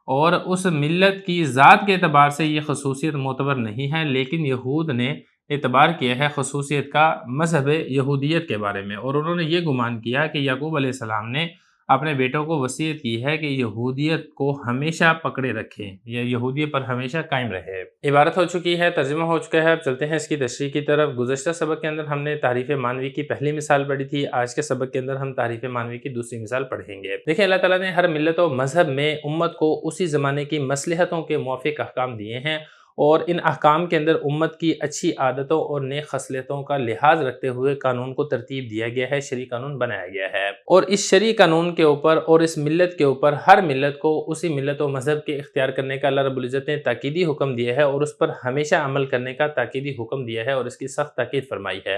اور اس ملت کی ذات کے اعتبار سے یہ خصوصیت معتبر نہیں ہے، لیکن یہود نے اعتبار کیا ہے خصوصیت کا مذہب یہودیت کے بارے میں، اور انہوں نے یہ گمان کیا کہ یعقوب علیہ السلام نے اپنے بیٹوں کو وصیت کی ہے کہ یہودیت کو ہمیشہ پکڑے رکھیں یا یہودیت پر ہمیشہ قائم رہے۔ عبارت ہو چکی ہے، ترجمہ ہو چکا ہے، اب چلتے ہیں اس کی تشریح کی طرف۔ گزشتہ سبق کے اندر ہم نے تعریف معنوی کی پہلی مثال پڑھی تھی، آج کے سبق کے اندر ہم تعریف معنوی کی دوسری مثال پڑھیں گے۔ دیکھیں، اللہ تعالیٰ نے ہر ملت و مذہب میں امت کو اسی زمانے کی مصلحتوں کے موافق احکام دیے ہیں، اور ان احکام کے اندر امت کی اچھی عادتوں اور نیک خصلتوں کا لحاظ رکھتے ہوئے قانون کو ترتیب دیا گیا ہے، شرعی قانون بنایا گیا ہے، اور اس شرعی قانون کے اوپر اور اس ملت کے اوپر ہر ملت کو اسی ملت و مذہب کے اختیار کرنے کا اللہ رب العزت نے تاکیدی حکم دیا ہے، اور اس پر ہمیشہ عمل کرنے کا تاکیدی حکم دیا ہے، اور اس کی سخت تاکید فرمائی ہے،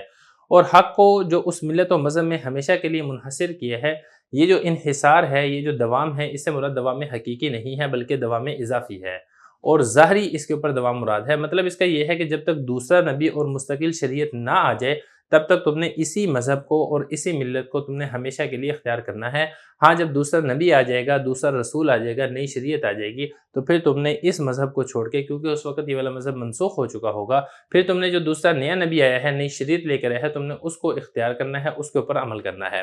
اور حق کو جو اس ملت و مذہب میں ہمیشہ کے لیے منحصر کیا ہے، یہ جو انحصار ہے، یہ جو دوام ہے، اس سے مراد دوام حقیقی نہیں ہے بلکہ دوام اضافی ہے، اور ظاہری اس کے اوپر دوام مراد ہے۔ مطلب اس کا یہ ہے کہ جب تک دوسرا نبی اور مستقل شریعت نہ آ جائے تب تک تم نے اسی مذہب کو اور اسی ملت کو تم نے ہمیشہ کے لیے اختیار کرنا ہے۔ ہاں، جب دوسرا نبی آ جائے گا، دوسرا رسول آ جائے گا، نئی شریعت آ جائے گی، تو پھر تم نے اس مذہب کو چھوڑ کے، کیونکہ اس وقت یہ والا مذہب منسوخ ہو چکا ہوگا، پھر تم نے جو دوسرا نیا نبی آیا ہے، نئی شریعت لے کر آیا ہے، تم نے اس کو اختیار کرنا ہے، اس کے اوپر عمل کرنا ہے۔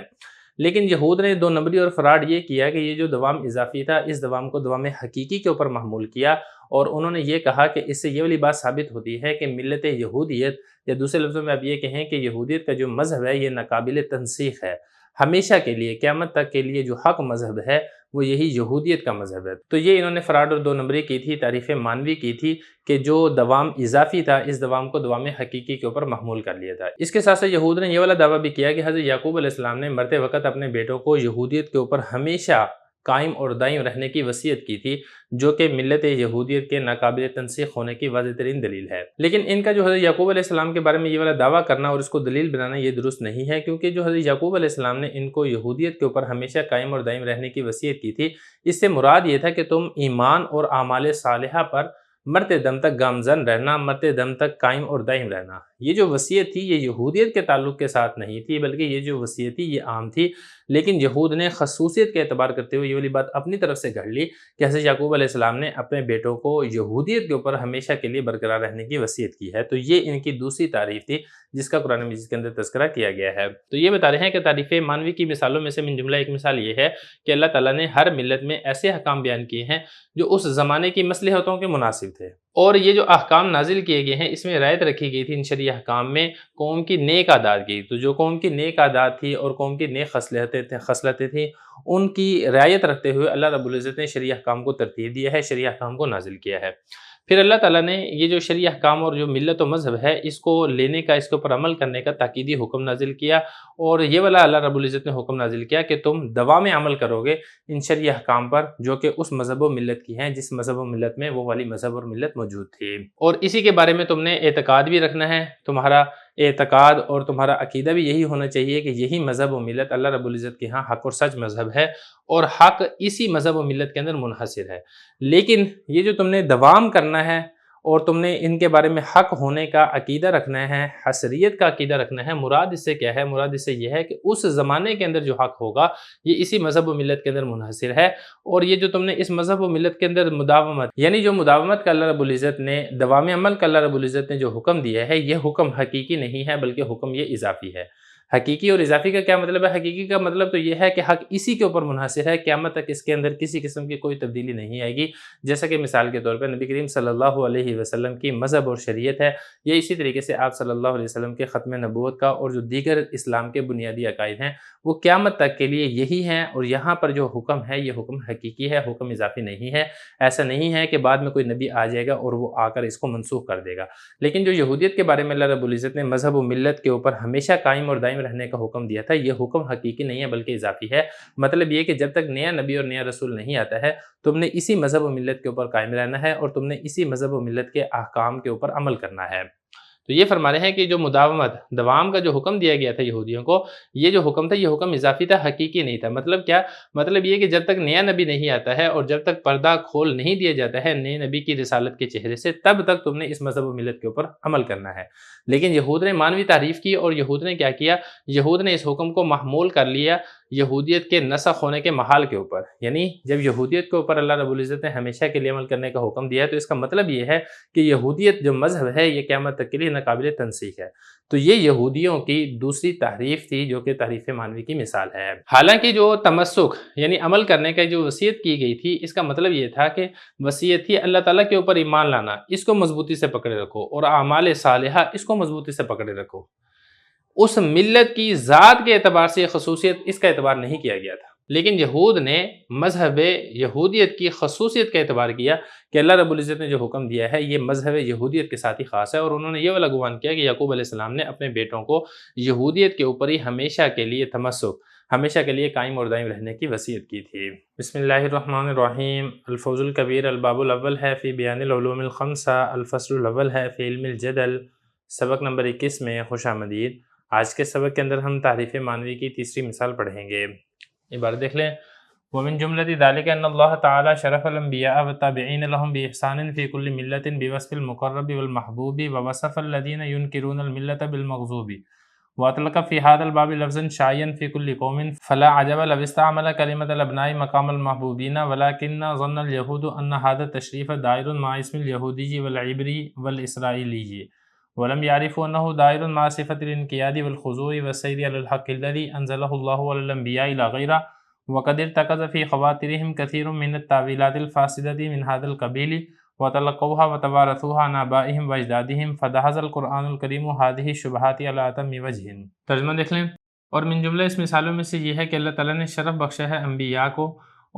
لیکن یہود نے دو نمبری اور فراڈ یہ کیا کہ یہ جو دوام اضافی تھا، اس دوام کو دوام حقیقی کے اوپر محمول کیا، اور انہوں نے یہ کہا کہ اس سے یہ والی بات ثابت ہوتی ہے کہ ملت یہودیت، یا دوسرے لفظوں میں آپ یہ کہیں کہ یہودیت کا جو مذہب ہے یہ ناقابل تنسیخ ہے، ہمیشہ کے لیے قیامت تک کے لیے جو حق مذہب ہے وہ یہی یہودیت کا مذہب ہے۔ تو یہ انہوں نے فراڈ اور دو نمبری کی تھی، تعریف معنوی کی تھی کہ جو دوام اضافی تھا اس دوام کو دوام حقیقی کے اوپر محمول کر لیا تھا۔ اس کے ساتھ ساتھ یہود نے یہ والا دعویٰ بھی کیا کہ حضرت یعقوب علیہ السلام نے مرتے وقت اپنے بیٹوں کو یہودیت کے اوپر ہمیشہ قائم اور دائم رہنے کی وصیت کی تھی، جو کہ ملت یہودیت کے ناقابل تنسیخ ہونے کی واضح ترین دلیل ہے۔ لیکن ان کا جو حضرت یعقوب علیہ السلام کے بارے میں یہ والا دعویٰ کرنا اور اس کو دلیل بنانا یہ درست نہیں ہے، کیونکہ جو حضرت یعقوب علیہ السلام نے ان کو یہودیت کے اوپر ہمیشہ قائم اور دائم رہنے کی وصیت کی تھی، اس سے مراد یہ تھا کہ تم ایمان اور اعمال صالحہ پر مرتے دم تک گامزن رہنا، مرتے دم تک قائم اور دائم رہنا۔ یہ جو وصیت تھی یہ یہودیت کے تعلق کے ساتھ نہیں تھی، بلکہ یہ جو وصیت تھی یہ عام تھی، لیکن یہود نے خصوصیت کے اعتبار کرتے ہوئے یہ والی بات اپنی طرف سے گھڑ لی کہ حضرت یعقوب علیہ السلام نے اپنے بیٹوں کو یہودیت کے اوپر ہمیشہ کے لیے برقرار رہنے کی وصیت کی ہے۔ تو یہ ان کی دوسری تعریف تھی جس کا قرآن مجید کے اندر تذکرہ کیا گیا ہے۔ تو یہ بتا رہے ہیں کہ تعریف مانوی کی مثالوں میں سے من جملہ ایک مثال یہ ہے کہ اللہ تعالیٰ نے ہر ملت میں ایسے احکام بیان کیے ہیں جو اس زمانے کی مصلحتوں کے مناسب تھے، اور یہ جو احکام نازل کیے گئے ہیں اس میں رعایت رکھی گئی تھی ان شرعی احکام میں قوم کی نیک عادات کی۔ تو جو قوم کی نیک عادات تھی اور قوم کی نیک خصلتیں تھیں ان کی رعایت رکھتے ہوئے اللہ رب العزت نے شرعی احکام کو ترتیب دیا ہے، شرعی احکام کو نازل کیا ہے۔ پھر اللہ تعالیٰ نے یہ جو شرعی احکام اور جو ملت و مذہب ہے اس کو لینے کا، اس کے اوپر عمل کرنے کا تاکیدی حکم نازل کیا، اور یہ والا اللہ رب العزت نے حکم نازل کیا کہ تم دوام عمل کرو گے ان شرعی احکام پر جو کہ اس مذہب و ملت کی ہیں جس مذہب و ملت میں وہ والی مذہب اور ملت موجود تھی، اور اسی کے بارے میں تم نے اعتقاد بھی رکھنا ہے۔ تمہارا اعتقاد اور تمہارا عقیدہ بھی یہی ہونا چاہیے کہ یہی مذہب و ملت اللہ رب العزت کے ہاں حق اور سچ مذہب ہے، اور حق اسی مذہب و ملت کے اندر منحصر ہے۔ لیکن یہ جو تم نے دوام کرنا ہے اور تم نے ان کے بارے میں حق ہونے کا عقیدہ رکھنا ہے، حصریت کا عقیدہ رکھنا ہے، مراد اس سے کیا ہے؟ مراد اس سے یہ ہے کہ اس زمانے کے اندر جو حق ہوگا یہ اسی مذہب و ملت کے اندر منحصر ہے، اور یہ جو تم نے اس مذہب و ملت کے اندر مداومت، یعنی جو مداومت کا اللہ رب العزت نے، دوام عمل کا اللہ رب العزت نے جو حکم دیا ہے یہ حکم حقیقی نہیں ہے بلکہ حکم یہ اضافی ہے۔ حقیقی اور اضافی کا کیا مطلب ہے؟ حقیقی کا مطلب تو یہ ہے کہ حق اسی کے اوپر منحصر ہے، قیامت تک اس کے اندر کسی قسم کی کوئی تبدیلی نہیں آئے گی، جیسا کہ مثال کے طور پر نبی کریم صلی اللہ علیہ وسلم کی مذہب اور شریعت ہے، یہ اسی طریقے سے آپ صلی اللہ علیہ وسلم کے ختم نبوت کا اور جو دیگر اسلام کے بنیادی عقائد ہیں وہ قیامت تک کے لیے یہی ہیں، اور یہاں پر جو حکم ہے یہ حکم حقیقی ہے، حکم اضافی نہیں ہے۔ ایسا نہیں ہے کہ بعد میں کوئی نبی آ جائے گا اور وہ آ کر اس کو منسوخ کر دے گا۔ لیکن جو یہودیت کے بارے میں اللہ رب العزت نے مذہب و ملت کے اوپر ہمیشہ قائم اور دائم رہنے کا حکم دیا تھا، یہ حکم حقیقی نہیں ہے بلکہ اضافی ہے۔ مطلب یہ کہ جب تک نیا نبی اور نیا رسول نہیں آتا ہے تم نے اسی مذہب و ملت کے اوپر قائم رہنا ہے، اور تم نے اسی مذہب و ملت کے احکام کے اوپر عمل کرنا ہے۔ تو یہ فرما رہے ہیں کہ جو مداومت، دوام کا جو حکم دیا گیا تھا یہودیوں کو، یہ جو حکم تھا یہ حکم اضافی تھا، حقیقی نہیں تھا۔ مطلب کیا؟ مطلب یہ کہ جب تک نیا نبی نہیں آتا ہے اور جب تک پردہ کھول نہیں دیا جاتا ہے نئے نبی کی رسالت کے چہرے سے، تب تک تم نے اس مذہب و ملت کے اوپر عمل کرنا ہے۔ لیکن یہود نے مانوی تعریف کی، اور یہود نے کیا کیا؟ یہود نے اس حکم کو محمول کر لیا یہودیت کے نسخ ہونے کے محال کے اوپر، یعنی جب یہودیت کے اوپر اللہ رب العزت نے ہمیشہ کے لیے عمل کرنے کا حکم دیا ہے تو اس کا مطلب یہ ہے کہ یہودیت جو مذہب ہے یہ قیامت تک کے لیے ناقابل تنسیخ ہے۔ تو یہ یہودیوں کی دوسری تحریف تھی جو کہ تحریف مانوی کی مثال ہے۔ حالانکہ جو تمسک یعنی عمل کرنے کا جو وصیت کی گئی تھی اس کا مطلب یہ تھا کہ وصیت تھی اللہ تعالیٰ کے اوپر ایمان لانا، اس کو مضبوطی سے پکڑے رکھو، اور اعمال صالحہ اس کو مضبوطی سے پکڑے رکھو۔ اس ملت کی ذات کے اعتبار سے خصوصیت اس کا اعتبار نہیں کیا گیا تھا، لیکن یہود نے مذہب یہودیت کی خصوصیت کا اعتبار کیا کہ اللہ رب العزت نے جو حکم دیا ہے یہ مذہب یہودیت کے ساتھ ہی خاص ہے، اور انہوں نے یہ والا گمان کیا کہ یعقوب علیہ السلام نے اپنے بیٹوں کو یہودیت کے اوپر ہی ہمیشہ کے لیے تمسک، ہمیشہ کے لیے قائم اور دائم رہنے کی وصیت کی تھی۔ بسم اللہ الرحمن الرحیم۔ الفوز الکبیر الباب الاول ہے فی بیان العلوم الخمسہ، الفصل الاول ہے فی علم الجدل، سبق نمبر 21 میں خوش آمدید۔ آج کے سبق کے اندر ہم تعریف مانوی کی تیسری مثال پڑھیں گے۔ عبارت دیکھ لیں۔ ومن جملة ذلك أن الله تعالى شرف الأنبياء والتابعين لهم بإحسان في كل ملة بوصف المقرب والمحبوب، ووصف الذين ينكرون الملة بالمغضوب، وأطلق في هذا الباب لفظا شائعا في كل قوم، فلا عجب لو استعمل كلمة الأبناء مقام المحبوبين، ولكن ظن اليهود أن هذا التشريف دائر مع اسم اليهودي والعبري والإسرائيلي، ولم يعرفوا أنه دائر مع صفة الانقياد والخضوع والسير على الحق الذي أنزله الله على الأنبياء إلى غيره، وقد ارتكز في خواطرهم كثير من التاويلات الفاسدة من هذا القبيل، وتلقوها وتوارثوها عن آبائهم وأجدادهم، فدحض القرآن الكريم هذه الشبهات على أتم وجه۔ ترجمہ دیکھ لیں۔ اور من جملہ اس مثالوں میں سے یہ ہے کہ اللہ تعالیٰ نے شرف بخشا ہے انبیاء کو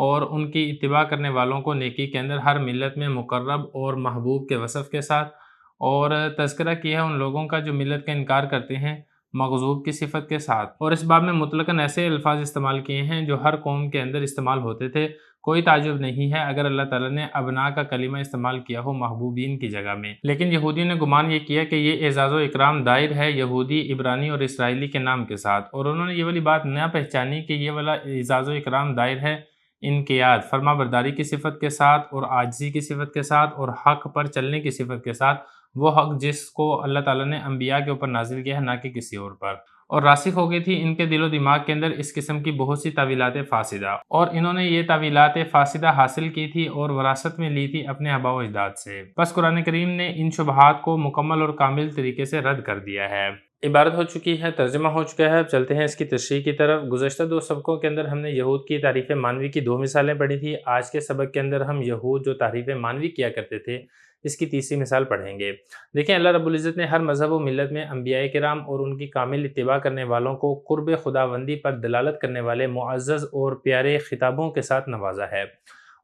اور ان کی اتباع کرنے والوں کو نیکی کے اندر ہر ملت میں مقرب اور محبوب کے وصف کے ساتھ، اور تذکرہ کیا ہے ان لوگوں کا جو ملت کا انکار کرتے ہیں مغضوب کی صفت کے ساتھ، اور اس باب میں مطلقاً ایسے الفاظ استعمال کیے ہیں جو ہر قوم کے اندر استعمال ہوتے تھے۔ کوئی تعجب نہیں ہے اگر اللہ تعالیٰ نے ابنا کا کلمہ استعمال کیا ہو محبوبین کی جگہ میں، لیکن یہودیوں نے گمان یہ کیا کہ یہ اعزاز و اکرام دائر ہے یہودی، عبرانی اور اسرائیلی کے نام کے ساتھ، اور انہوں نے یہ والی بات نہ پہچانی کہ یہ والا اعزاز و اکرام دائر ہے انقیاد فرما برداری کی صفت کے ساتھ اور عاجزی کی صفت کے ساتھ اور حق پر چلنے کی صفت کے ساتھ، وہ حق جس کو اللہ تعالیٰ نے انبیاء کے اوپر نازل کیا ہے، نہ کہ کسی اور پر، اور راسخ ہو گئی تھی ان کے دل و دماغ کے اندر اس قسم کی بہت سی تعویلات فاسدہ، اور انہوں نے یہ تعویلات فاسدہ حاصل کی تھی اور وراثت میں لی تھی اپنے آباء و اجداد سے۔ بس قرآن کریم نے ان شبہات کو مکمل اور کامل طریقے سے رد کر دیا ہے۔ عبارت ہو چکی ہے، ترجمہ ہو چکا ہے، اب چلتے ہیں اس کی تشریح کی طرف۔ گزشتہ دو سبقوں کے اندر ہم نے یہود کی تعریف معنوی کی دو مثالیں پڑھی تھی۔ آج کے سبق کے اندر ہم یہود جو تعریف معنوی کیا کرتے تھے اس کی تیسری مثال پڑھیں گے۔ دیکھیں، اللہ رب العزت نے ہر مذہب و ملت میں انبیاء کرام اور ان کی کامل اتباع کرنے والوں کو قرب خداوندی پر دلالت کرنے والے معزز اور پیارے خطابوں کے ساتھ نوازا ہے،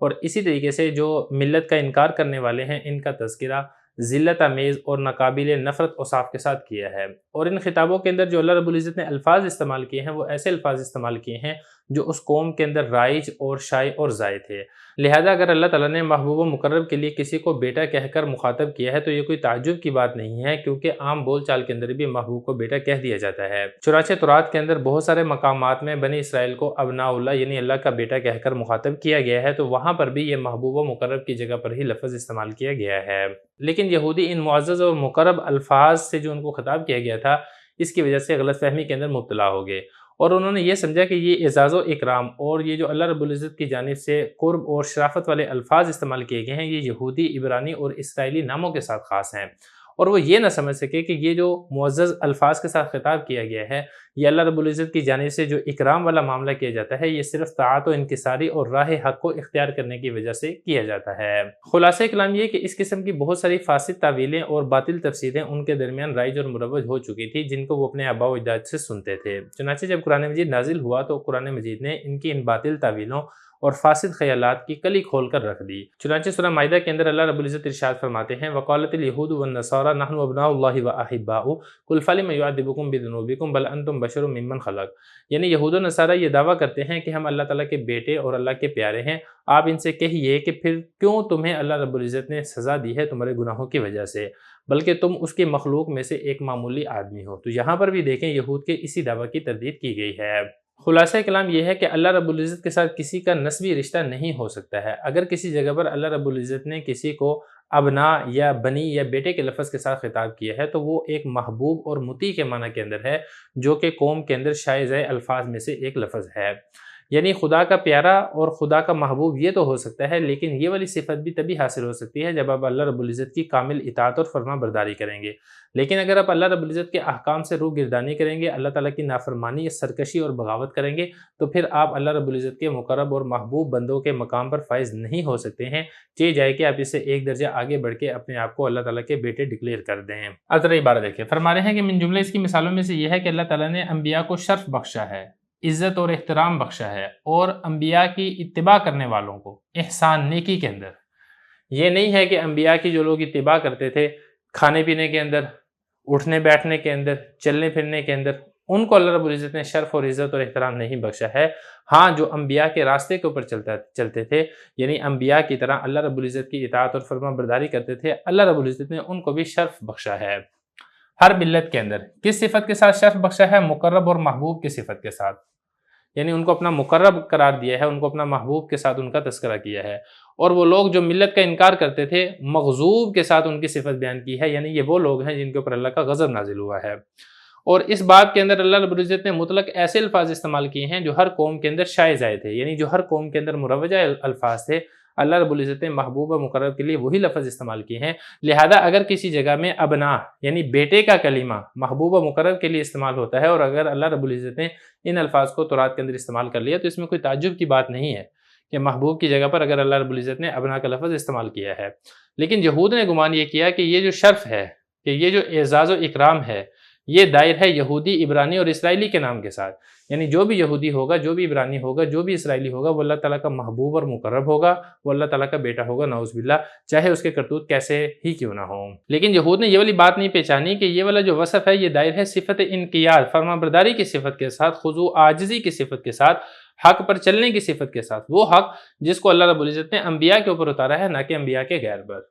اور اسی طریقے سے جو ملت کا انکار کرنے والے ہیں ان کا تذکرہ ذلت آمیز اور ناقابل نفرت اوصاف کے ساتھ کیا ہے۔ اور ان خطابوں کے اندر جو اللہ رب العزت نے الفاظ استعمال کیے ہیں وہ ایسے الفاظ استعمال کیے ہیں جو اس قوم کے اندر رائج اور شائع اور زائد تھے۔ لہذا اگر اللہ تعالیٰ نے محبوب و مقرب کے لیے کسی کو بیٹا کہہ کر مخاطب کیا ہے تو یہ کوئی تعجب کی بات نہیں ہے، کیونکہ عام بول چال کے اندر بھی محبوب کو بیٹا کہہ دیا جاتا ہے۔ چنانچہ تورات کے اندر بہت سارے مقامات میں بنی اسرائیل کو ابناء اللہ یعنی اللہ کا بیٹا کہہ کر مخاطب کیا گیا ہے، تو وہاں پر بھی یہ محبوب و مقرب کی جگہ پر ہی لفظ استعمال کیا گیا ہے۔ لیکن یہودی ان معزز اور مقرب الفاظ سے جو ان کو خطاب کیا گیا تھا اس کی وجہ سے غلط فہمی کے اندر مبتلا ہو گئے، اور انہوں نے یہ سمجھا کہ یہ اعزاز و اکرام اور یہ جو اللہ رب العزت کی جانب سے قرب اور شرافت والے الفاظ استعمال کیے گئے ہیں یہ یہودی، عبرانی اور اسرائیلی ناموں کے ساتھ خاص ہیں، اور وہ یہ نہ سمجھ سکے کہ یہ جو معزز الفاظ کے ساتھ خطاب کیا گیا ہے یہ اللہ رب العزت کی جانب سے جو اکرام والا معاملہ کیا جاتا ہے یہ صرف طاعت و انکساری اور راہ حق کو اختیار کرنے کی وجہ سے کیا جاتا ہے۔ خلاصہ کلام یہ کہ اس قسم کی بہت ساری فاسد تعویلیں اور باطل تفسیریں ان کے درمیان رائج اور مروج ہو چکی تھی جن کو وہ اپنے آباء و اجداد سے سنتے تھے۔ چنانچہ جب قرآن مجید نازل ہوا تو قرآن مجید نے ان کی ان باطل تعویلوں اور فاسد خیالات کی کلی کھول کر رکھ دی۔ چنانچہ سورہ مائدہ کے اندر اللہ رب العزت ارشاد فرماتے ہیں وَقَالَتِ الْيَهُودُ وَالنَّصَارَىٰ نَحْنُ أَبْنَاءُ اللَّهِ وَأَحِبَّاؤُهُ قُلْ فَلِمَ يُعَذِّبُكُم بِذُنُوبِكُم بَلْ أَنتُم بَشَرٌ مِّمَّنْ خَلَقَ، یعنی یہود و نصارہ یہ دعویٰ کرتے ہیں کہ ہم اللہ تعالیٰ کے بیٹے اور اللہ کے پیارے ہیں۔ آپ ان سے کہیے کہ پھر کیوں تمہیں اللہ رب العزت نے سزا دی ہے تمہارے گناہوں کی وجہ سے، بلکہ تم اس کے مخلوق میں سے ایک معمولی آدمی ہو۔ تو یہاں پر بھی دیکھیں یہود کے اسی دعویٰ کی تردید کی گئی ہے۔ خلاصہ کلام یہ ہے کہ اللہ رب العزت کے ساتھ کسی کا نسبی رشتہ نہیں ہو سکتا ہے۔ اگر کسی جگہ پر اللہ رب العزت نے کسی کو ابنا یا بنی یا بیٹے کے لفظ کے ساتھ خطاب کیا ہے تو وہ ایک محبوب اور مطیع کے معنی کے اندر ہے، جو کہ قوم کے اندر شائع الفاظ میں سے ایک لفظ ہے۔ یعنی خدا کا پیارا اور خدا کا محبوب یہ تو ہو سکتا ہے، لیکن یہ والی صفت بھی تبھی حاصل ہو سکتی ہے جب آپ اللہ رب العزت کی کامل اطاعت اور فرما برداری کریں گے۔ لیکن اگر آپ اللہ رب العزت کے احکام سے روگردانی کریں گے، اللہ تعالیٰ کی نافرمانی یا سرکشی اور بغاوت کریں گے، تو پھر آپ اللہ رب العزت کے مقرب اور محبوب بندوں کے مقام پر فائز نہیں ہو سکتے ہیں، چاہے جائے کہ آپ اس سے ایک درجہ آگے بڑھ کے اپنے آپ کو اللہ تعالیٰ کے بیٹے ڈکلیئر کر دیں۔ اب ذرا عبارت دیکھیں، فرما رہے ہیں کہ من جملہ اس کی مثالوں میں سے یہ ہے کہ اللہ تعالیٰ نے انبیاء کو شرف بخشا ہے، عزت اور احترام بخشا ہے، اور انبیاء کی اتباع کرنے والوں کو احسان نیکی کے اندر۔ یہ نہیں ہے کہ انبیاء کی جو لوگ اتباع کرتے تھے کھانے پینے کے اندر، اٹھنے بیٹھنے کے اندر، چلنے پھرنے کے اندر، ان کو اللہ رب العزت نے شرف اور عزت اور احترام نہیں بخشا ہے۔ ہاں، جو انبیاء کے راستے کے اوپر چلتے تھے، یعنی انبیاء کی طرح اللہ رب العزت کی اطاعت اور فرما برداری کرتے تھے، اللہ رب العزت نے ان کو بھی شرف بخشا ہے۔ ہر ملت کے اندر کس صفت کے ساتھ شرف بخشا ہے؟ مقرب اور محبوب کی صفت کے ساتھ، یعنی ان کو اپنا مقرب قرار دیا ہے، ان کو اپنا محبوب کے ساتھ ان کا تذکرہ کیا ہے۔ اور وہ لوگ جو ملت کا انکار کرتے تھے مغضوب کے ساتھ ان کی صفت بیان کی ہے، یعنی یہ وہ لوگ ہیں جن کے اوپر اللہ کا غضب نازل ہوا ہے۔ اور اس بات کے اندر اللہ رب العزت نے مطلق ایسے الفاظ استعمال کیے ہیں جو ہر قوم کے اندر شائع تھے، یعنی جو ہر قوم کے اندر مروجہ الفاظ تھے، اللہ رب العزت نے محبوب و مقرب کے لیے وہی لفظ استعمال کیے ہیں۔ لہذا اگر کسی جگہ میں ابنا یعنی بیٹے کا کلمہ محبوب و مقرب کے لیے استعمال ہوتا ہے، اور اگر اللہ رب العزت نے ان الفاظ کو تورات کے اندر استعمال کر لیا تو اس میں کوئی تعجب کی بات نہیں ہے کہ محبوب کی جگہ پر اگر اللہ رب العزت نے ابنا کا لفظ استعمال کیا ہے۔ لیکن یہود نے گمان یہ کیا کہ یہ جو شرف ہے، کہ یہ جو اعزاز و اکرام ہے، یہ دائر ہے یہودی، عبرانی اور اسرائیلی کے نام کے ساتھ، یعنی جو بھی یہودی ہوگا، جو بھی عبرانی ہوگا، جو بھی اسرائیلی ہوگا، وہ اللہ تعالیٰ کا محبوب اور مقرب ہوگا، وہ اللہ تعالیٰ کا بیٹا ہوگا، نعوذ باللہ، چاہے اس کے کرتوت کیسے ہی کیوں نہ ہوں۔ لیکن یہود نے یہ والی بات نہیں پہچانی کہ یہ والا جو وصف ہے یہ دائر ہے صفت انقیاد، فرما برداری کی صفت کے ساتھ، خضوع عاجزی کی صفت کے ساتھ، حق پر چلنے کی صفت کے ساتھ، وہ حق جس کو اللہ رب العزت نے انبیاء کے اوپر اتارا ہے، نہ کہ انبیاء کے غیر پر۔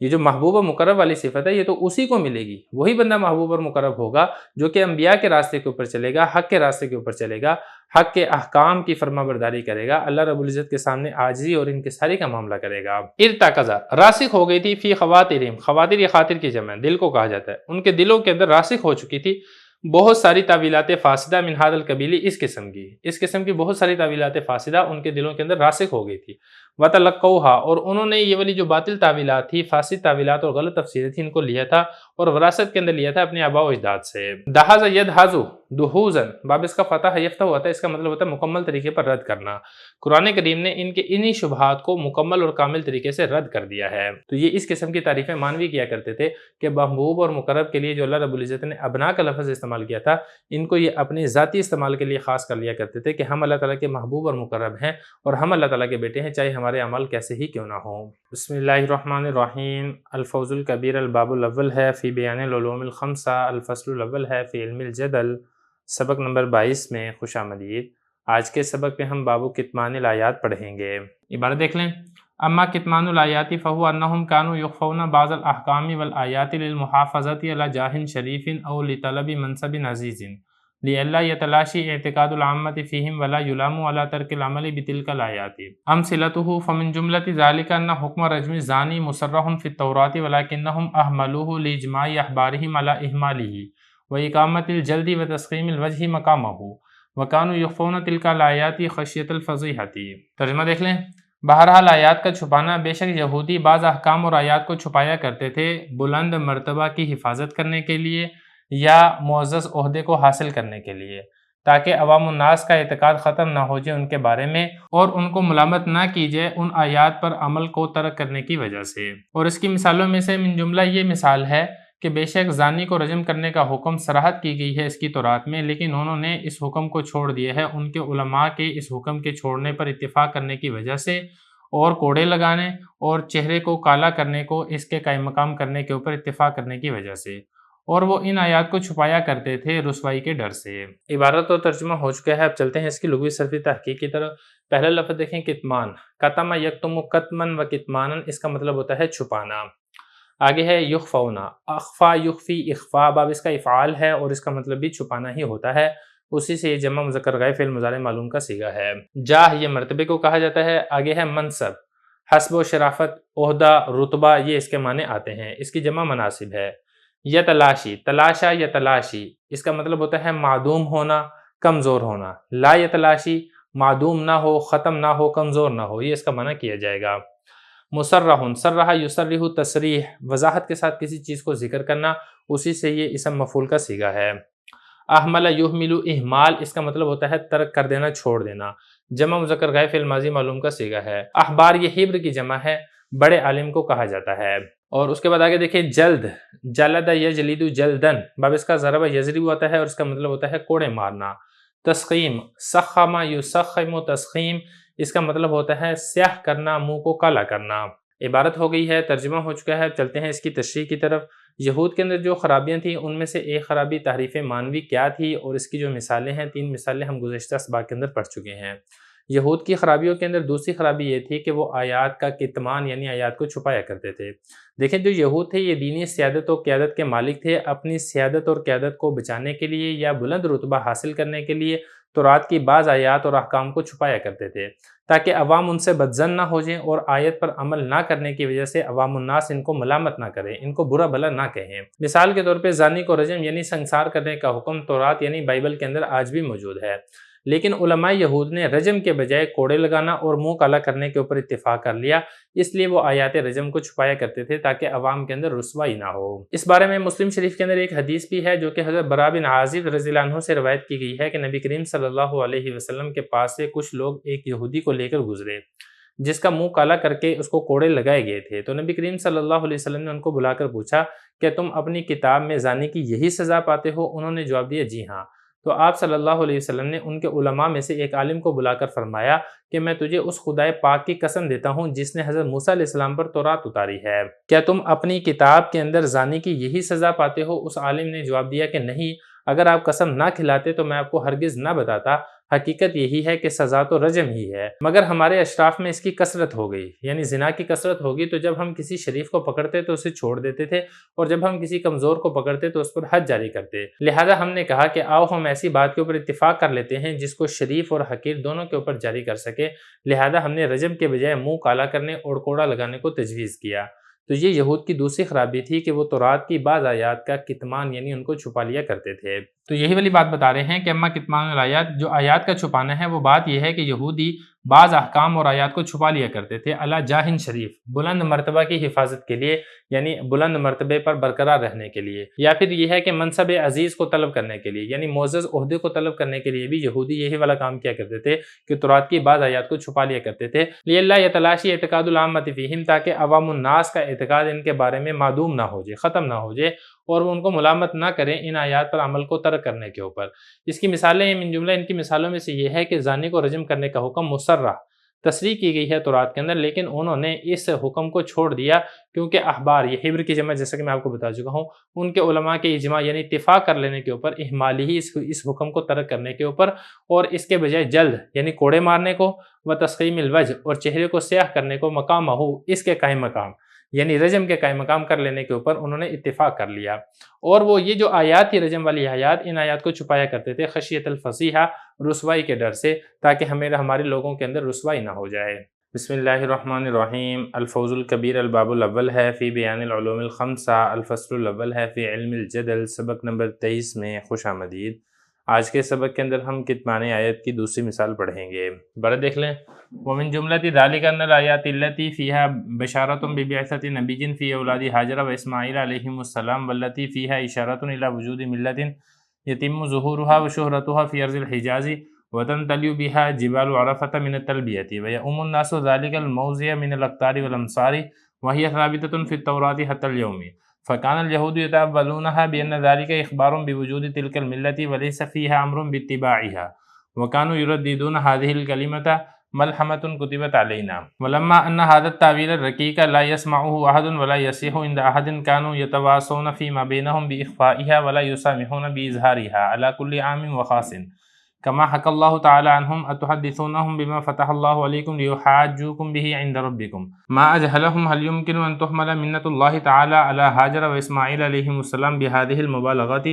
یہ جو محبوب اور مقرب والی صفت ہے یہ تو اسی کو ملے گی، وہی بندہ محبوب اور مقرب ہوگا جو کہ انبیاء کے راستے کے اوپر چلے گا، حق کے راستے کے اوپر چلے گا، حق کے احکام کی فرما برداری کرے گا، اللہ رب العزت کے سامنے عاجزی اور انکساری کا معاملہ کرے گا۔ ارتکزا راسخ ہو گئی تھی فی خواترہم، خواتر یہ خاطر کی جمع ہے، دل کو کہا جاتا ہے، ان کے دلوں کے اندر راسخ ہو چکی تھی بہت ساری تعویلات فاسدہ من ھذا القبیل، اس قسم کی بہت ساری تعویلات فاسدہ ان کے دلوں کے اندر راسخ ہو گئی تھی۔ وَتَلَقَّوْهَا اور انہوں نے یہ والی جو باطل تعویلات تھی، فاسد تعویلات اور غلط تفسیریں تھیں، ان کو لیا تھا اور وراثت کے اندر لیا تھا اپنے آباء و اجداد سے۔ دحض یدحض دحوزا، باب اس کا فتح یفتح ہوتا ہے، اس کا مطلب ہوتا ہے مکمل طریقے پر رد کرنا۔ قرآن کریم نے ان کے انہی شبہات کو مکمل اور کامل طریقے سے رد کر دیا ہے۔ تو یہ اس قسم کی تعریفیں مانوی کیا کرتے تھے کہ محبوب اور مقرب کے لیے جو اللہ رب العزت نے ابنا کا لفظ استعمال کیا تھا، ان کو یہ اپنی ذاتی استعمال کے لیے خاص کر لیا کرتے تھے کہ ہم اللہ تعالیٰ کے محبوب اور مقرب ہیں اور ہم اللہ تعالیٰ کے بیٹے ہیں، چاہے ہمارے اعمال کیسے ہی کیوں نہ ہوں۔ بسم اللہ الرحمن الرحیم۔ الفوز الکبیر الباب الاول ہے فی بیان العلوم الخمسہ، الفصل الاول ہے فی علم الجدل، سبق نمبر 22 میں خوش آمدید۔ آج کے سبق میں ہم باب کتمان الآیات پڑھیں گے۔ عبارت دیکھ لیں۔ اما کتمان الآیات فہو انہم کانوا یخفون بعض الاحکام والآیات للمحافظۃ علی جاہ شریف او لطلب منصب عزیز لئلا یتلاشی اعتقاد العامۃ فیہم ولا یلام علی ترک العمل بتلک الآیات۔ امثلتہ فمن جملۃ ذلک ان حکم رجم الزانی مصرح فی التوراۃ ولکنہم اہملوہ لاجماع اخبارہم علی اہمالہ واقامۃ الجلد وتسقیم الوجہ مقامہ وکانوا یخفون تلک الآیات خشیۃ الفضیحۃ۔ ترجمہ دیکھ لیں۔ بہرحال آیات کا چھپانا، بے شک یہودی بعض احکام اور آیات کو چھپایا کرتے تھے بلند مرتبہ کی حفاظت کرنے کے لیے یا معزز عہدے کو حاصل کرنے کے لیے، تاکہ عوام الناس کا اعتقاد ختم نہ ہو جائے ان کے بارے میں اور ان کو ملامت نہ کی جائے ان آیات پر عمل کو ترک کرنے کی وجہ سے۔ اور اس کی مثالوں میں سے من جملہ یہ مثال ہے کہ بے شک زانی کو رجم کرنے کا حکم صراحت کی گئی ہے اس کی تورات میں، لیکن انہوں نے اس حکم کو چھوڑ دیا ہے ان کے علماء کے اس حکم کے چھوڑنے پر اتفاق کرنے کی وجہ سے اور کوڑے لگانے اور چہرے کو کالا کرنے کو اس کے قائم مقام کرنے کے اوپر اتفاق کرنے کی وجہ سے، اور وہ ان آیات کو چھپایا کرتے تھے رسوائی کے ڈر سے۔ عبارت اور ترجمہ ہو چکا ہے، اب چلتے ہیں اس کی لغوی صرفی تحقیق کی طرف۔ پہلا لفظ دیکھیں کتمان، کتم یکتم کتمن و کتمانن، اس کا مطلب ہوتا ہے چھپانا۔ آگے ہے یخفونا، اخفا یخفی اخفا، باب اس کا افعال ہے اور اس کا مطلب بھی چھپانا ہی ہوتا ہے، اسی سے یہ جمع مذکر غائب فعل مضارع معلوم کا صیغہ ہے۔ جاہ یہ مرتبے کو کہا جاتا ہے۔ آگے ہے منصب، حسب و شرافت، عہدہ، رتبہ، یہ اس کے معنی آتے ہیں، اس کی جمع مناصب ہے۔ یتلاشی، تلاشا یتلاشی، اس کا مطلب ہوتا ہے معدوم ہونا، کمزور ہونا۔ لا یتلاشی، معدوم نہ ہو، ختم نہ ہو، کمزور نہ ہو، یہ اس کا معنی کیا جائے گا۔ مصرح، صرح یصرح تصریح، وضاحت کے ساتھ کسی چیز کو ذکر کرنا، اسی سے یہ اسم مفعول کا صیغہ ہے۔ احمل یحمل اہمال، اس کا مطلب ہوتا ہے ترک کر دینا، چھوڑ دینا، جمع مذکر غائب فعل ماضی معلوم کا صیغہ ہے۔ احبار یہ حبر کی جمع ہے، بڑے عالم کو کہا جاتا ہے۔ اور اس کے بعد آگے دیکھیں جلد، جلد یجلد جلدن، باب اس کا ضرب یضرب ہوتا ہے اور اس کا مطلب ہوتا ہے کوڑے مارنا۔ تسخیم، سخم یسخم تسخیم، اس کا مطلب ہوتا ہے سیاہ کرنا، منہ کو کالا کرنا۔ عبارت ہو گئی ہے، ترجمہ ہو چکا ہے، چلتے ہیں اس کی تشریح کی طرف۔ یہود کے اندر جو خرابیاں تھیں ان میں سے ایک خرابی تحریف مانوی کیا تھی، اور اس کی جو مثالیں ہیں، 3 مثالیں ہم گزشتہ اسباق کے اندر پڑھ چکے ہیں۔ یہود کی خرابیوں کے اندر دوسری خرابی یہ تھی کہ وہ آیات کا کتمان یعنی آیات کو چھپایا کرتے تھے۔ دیکھیں جو یہود تھے یہ دینی سیادت و قیادت کے مالک تھے، اپنی سیادت اور قیادت کو بچانے کے لیے یا بلند رتبہ حاصل کرنے کے لیے تورات کی بعض آیات اور احکام کو چھپایا کرتے تھے تاکہ عوام ان سے بدظن نہ ہو جائیں اور آیت پر عمل نہ کرنے کی وجہ سے عوام الناس ان کو ملامت نہ کریں، ان کو برا بھلا نہ کہیں۔ مثال کے طور پہ زانی کو رجم یعنی سنگسار کرنے کا حکم تورات یعنی بائبل کے اندر آج بھی موجود ہے، لیکن علماء یہود نے رجم کے بجائے کوڑے لگانا اور منہ کالا کرنے کے اوپر اتفاق کر لیا، اس لیے وہ آیات رجم کو چھپایا کرتے تھے تاکہ عوام کے اندر رسوائی نہ ہو۔ اس بارے میں مسلم شریف کے اندر ایک حدیث بھی ہے جو کہ حضرت براء بن عازب رضی اللہ عنہ سے روایت کی گئی ہے کہ نبی کریم صلی اللہ علیہ وسلم کے پاس سے کچھ لوگ ایک یہودی کو لے کر گزرے جس کا منہ کالا کر کے اس کو کوڑے لگائے گئے تھے، تو نبی کریم صلی اللہ علیہ وسلم نے ان کو بلا کر پوچھا کہ تم اپنی کتاب میں زانی کی یہی سزا پاتے ہو؟ انہوں نے جواب دیا جی ہاں۔ تو آپ صلی اللہ علیہ وسلم نے ان کے علماء میں سے ایک عالم کو بلا کر فرمایا کہ میں تجھے اس خدائے پاک کی قسم دیتا ہوں جس نے حضرت موسیٰ علیہ السلام پر تورات اتاری ہے، کیا تم اپنی کتاب کے اندر زانی کی یہی سزا پاتے ہو؟ اس عالم نے جواب دیا کہ نہیں، اگر آپ قسم نہ کھلاتے تو میں آپ کو ہرگز نہ بتاتا، حقیقت یہی ہے کہ سزا تو رجم ہی ہے، مگر ہمارے اشراف میں اس کی کثرت ہو گئی، یعنی زنا کی کثرت ہوگی تو جب ہم کسی شریف کو پکڑتے تو اسے چھوڑ دیتے تھے، اور جب ہم کسی کمزور کو پکڑتے تو اس پر حد جاری کرتے۔ لہذا ہم نے کہا کہ آؤ ہم ایسی بات کے اوپر اتفاق کر لیتے ہیں جس کو شریف اور حقیر دونوں کے اوپر جاری کر سکے، لہذا ہم نے رجم کے بجائے منہ کالا کرنے اور کوڑا لگانے کو تجویز کیا۔ تو یہ یہود کی دوسری خرابی تھی کہ وہ تورات کی بعض آیات کا کتمان یعنی ان کو چھپا لیا کرتے تھے۔ تو یہی والی بات بتا رہے ہیں کہ اما کتمان الآیات، جو آیات کا چھپانا ہے وہ بات یہ ہے کہ یہودی بعض احکام اور آیات کو چھپا لیا کرتے تھے علی جاہن شریف، بلند مرتبہ کی حفاظت کے لیے، یعنی بلند مرتبے پر برقرار رہنے کے لیے، یا پھر یہ ہے کہ منصب عزیز کو طلب کرنے کے لیے، یعنی معزز عہدے کو طلب کرنے کے لیے بھی یہودی یہی والا کام کیا کرتے تھے کہ تورات کی بعض آیات کو چھپا لیا کرتے تھے، لئلا یتلاشی اعتقاد العامۃ فیہم، تاکہ عوام الناس کا اعتقاد ان کے بارے میں معدوم نہ ہو جائے، ختم نہ ہو جائے، اور وہ ان کو ملامت نہ کریں ان آیات پر عمل کو ترک کرنے کے اوپر۔ اس کی مثالیں من جملہ ان کی مثالوں میں سے یہ ہے کہ زانی کو رجم کرنے کا حکم مصرح تصریح کی گئی ہے تورات کے اندر، لیکن انہوں نے اس حکم کو چھوڑ دیا کیونکہ احبار، یہ حبر کی جمع جیسا کہ میں آپ کو بتا چکا ہوں، ان کے علماء کے اجماع یعنی اتفاق کر لینے کے اوپر، اہمالی ہی اس حکم کو ترک کرنے کے اوپر، اور اس کے بجائے جلد یعنی کوڑے مارنے کو، و تسخیم الوجہ، اور چہرے کو سیاہ کرنے کو، مقام ہو اس کے قائم مقام یعنی رجم کے قائم مقام کر لینے کے اوپر انہوں نے اتفاق کر لیا۔ اور وہ یہ جو آیات تھی رجم والی آیات، ان آیات کو چھپایا کرتے تھے خشیت الفصیحہ، رسوائی کے ڈر سے، تاکہ ہمارے لوگوں کے اندر رسوائی نہ ہو جائے۔ بسم اللہ الرحمن الرحیم۔ الفوز الکبیر الباب الاول ہے فی بیان العلوم الخمسہ، الفصل الاول ہے فی علم الجدل، سبق نمبر 23 میں خوش آمدید۔ آج کے سبق کے اندر ہم کتمان آیت کی دوسری مثال پڑھیں گے، بڑا دیکھ لیں۔ ومن جملۃ ذالک ان الآیات التی فیہا بشارۃ ببعثۃ نبی فی اولاد ہاجر و اسماعیل علیہم السلام، والتی فیہا اشارۃ الی وجود ملت یتم ظہورها وشہرتها فی ارض الحجاز وتنتلی بها جبال عرفۃ من التلبیۃ ویؤم الناس ذالک الموضع من الاقطار والامصار وہی ثابتۃ فی التوراۃ حتی اليوم، فکان اليہود یتأولونها بأن ذلك اخبار بوجود تلك الملة وليس فيها امر باتباعها، وكانوا يرددون هذه الكلمة ملحمة كتبت علينا، ولما ان هذا التأويل الرقيق لا يسمعه احد ولا يصح عند احد كانوا يتواصون فيما بينهم بإخفائها ولا يسامحون بإظهارها على كل عام وخاص، كما حكى الله تعالى عنهم أتحدثونهم بما فتح الله عليكم ليحاجوكم به عند ربكم ما أجهلهم، هل يمكن أن تحمل منة الله تعالى على هاجر وإسماعيل عليهم السلام بهذه المبالغات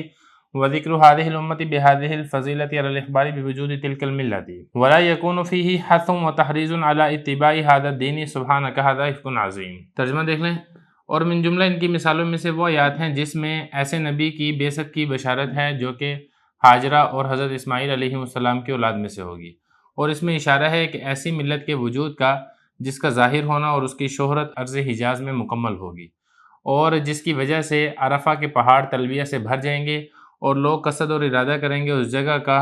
وذكر هذه الأمة بهذه الفضيلة على الإخبار بوجود تلك الملة، ولا يكون فيه حث وتحريض على اتباع هذا الدين، سبحانك هذا إفك عظيم۔ ترجمہ دیکھ لیں۔ اور من جملہ ان کی مثالوں میں سے وہ آیات ہیں جس میں ایسے نبی کی بعثت کی بشارت ہے جو کہ ہاجرہ اور حضرت اسماعیل علیہ السلام کی اولاد میں سے ہوگی، اور اس میں اشارہ ہے کہ ایسی ملت کے وجود کا جس کا ظاہر ہونا اور اس کی شہرت عرض حجاز میں مکمل ہوگی، اور جس کی وجہ سے عرفہ کے پہاڑ تلبیہ سے بھر جائیں گے، اور لوگ قصد اور ارادہ کریں گے اس جگہ کا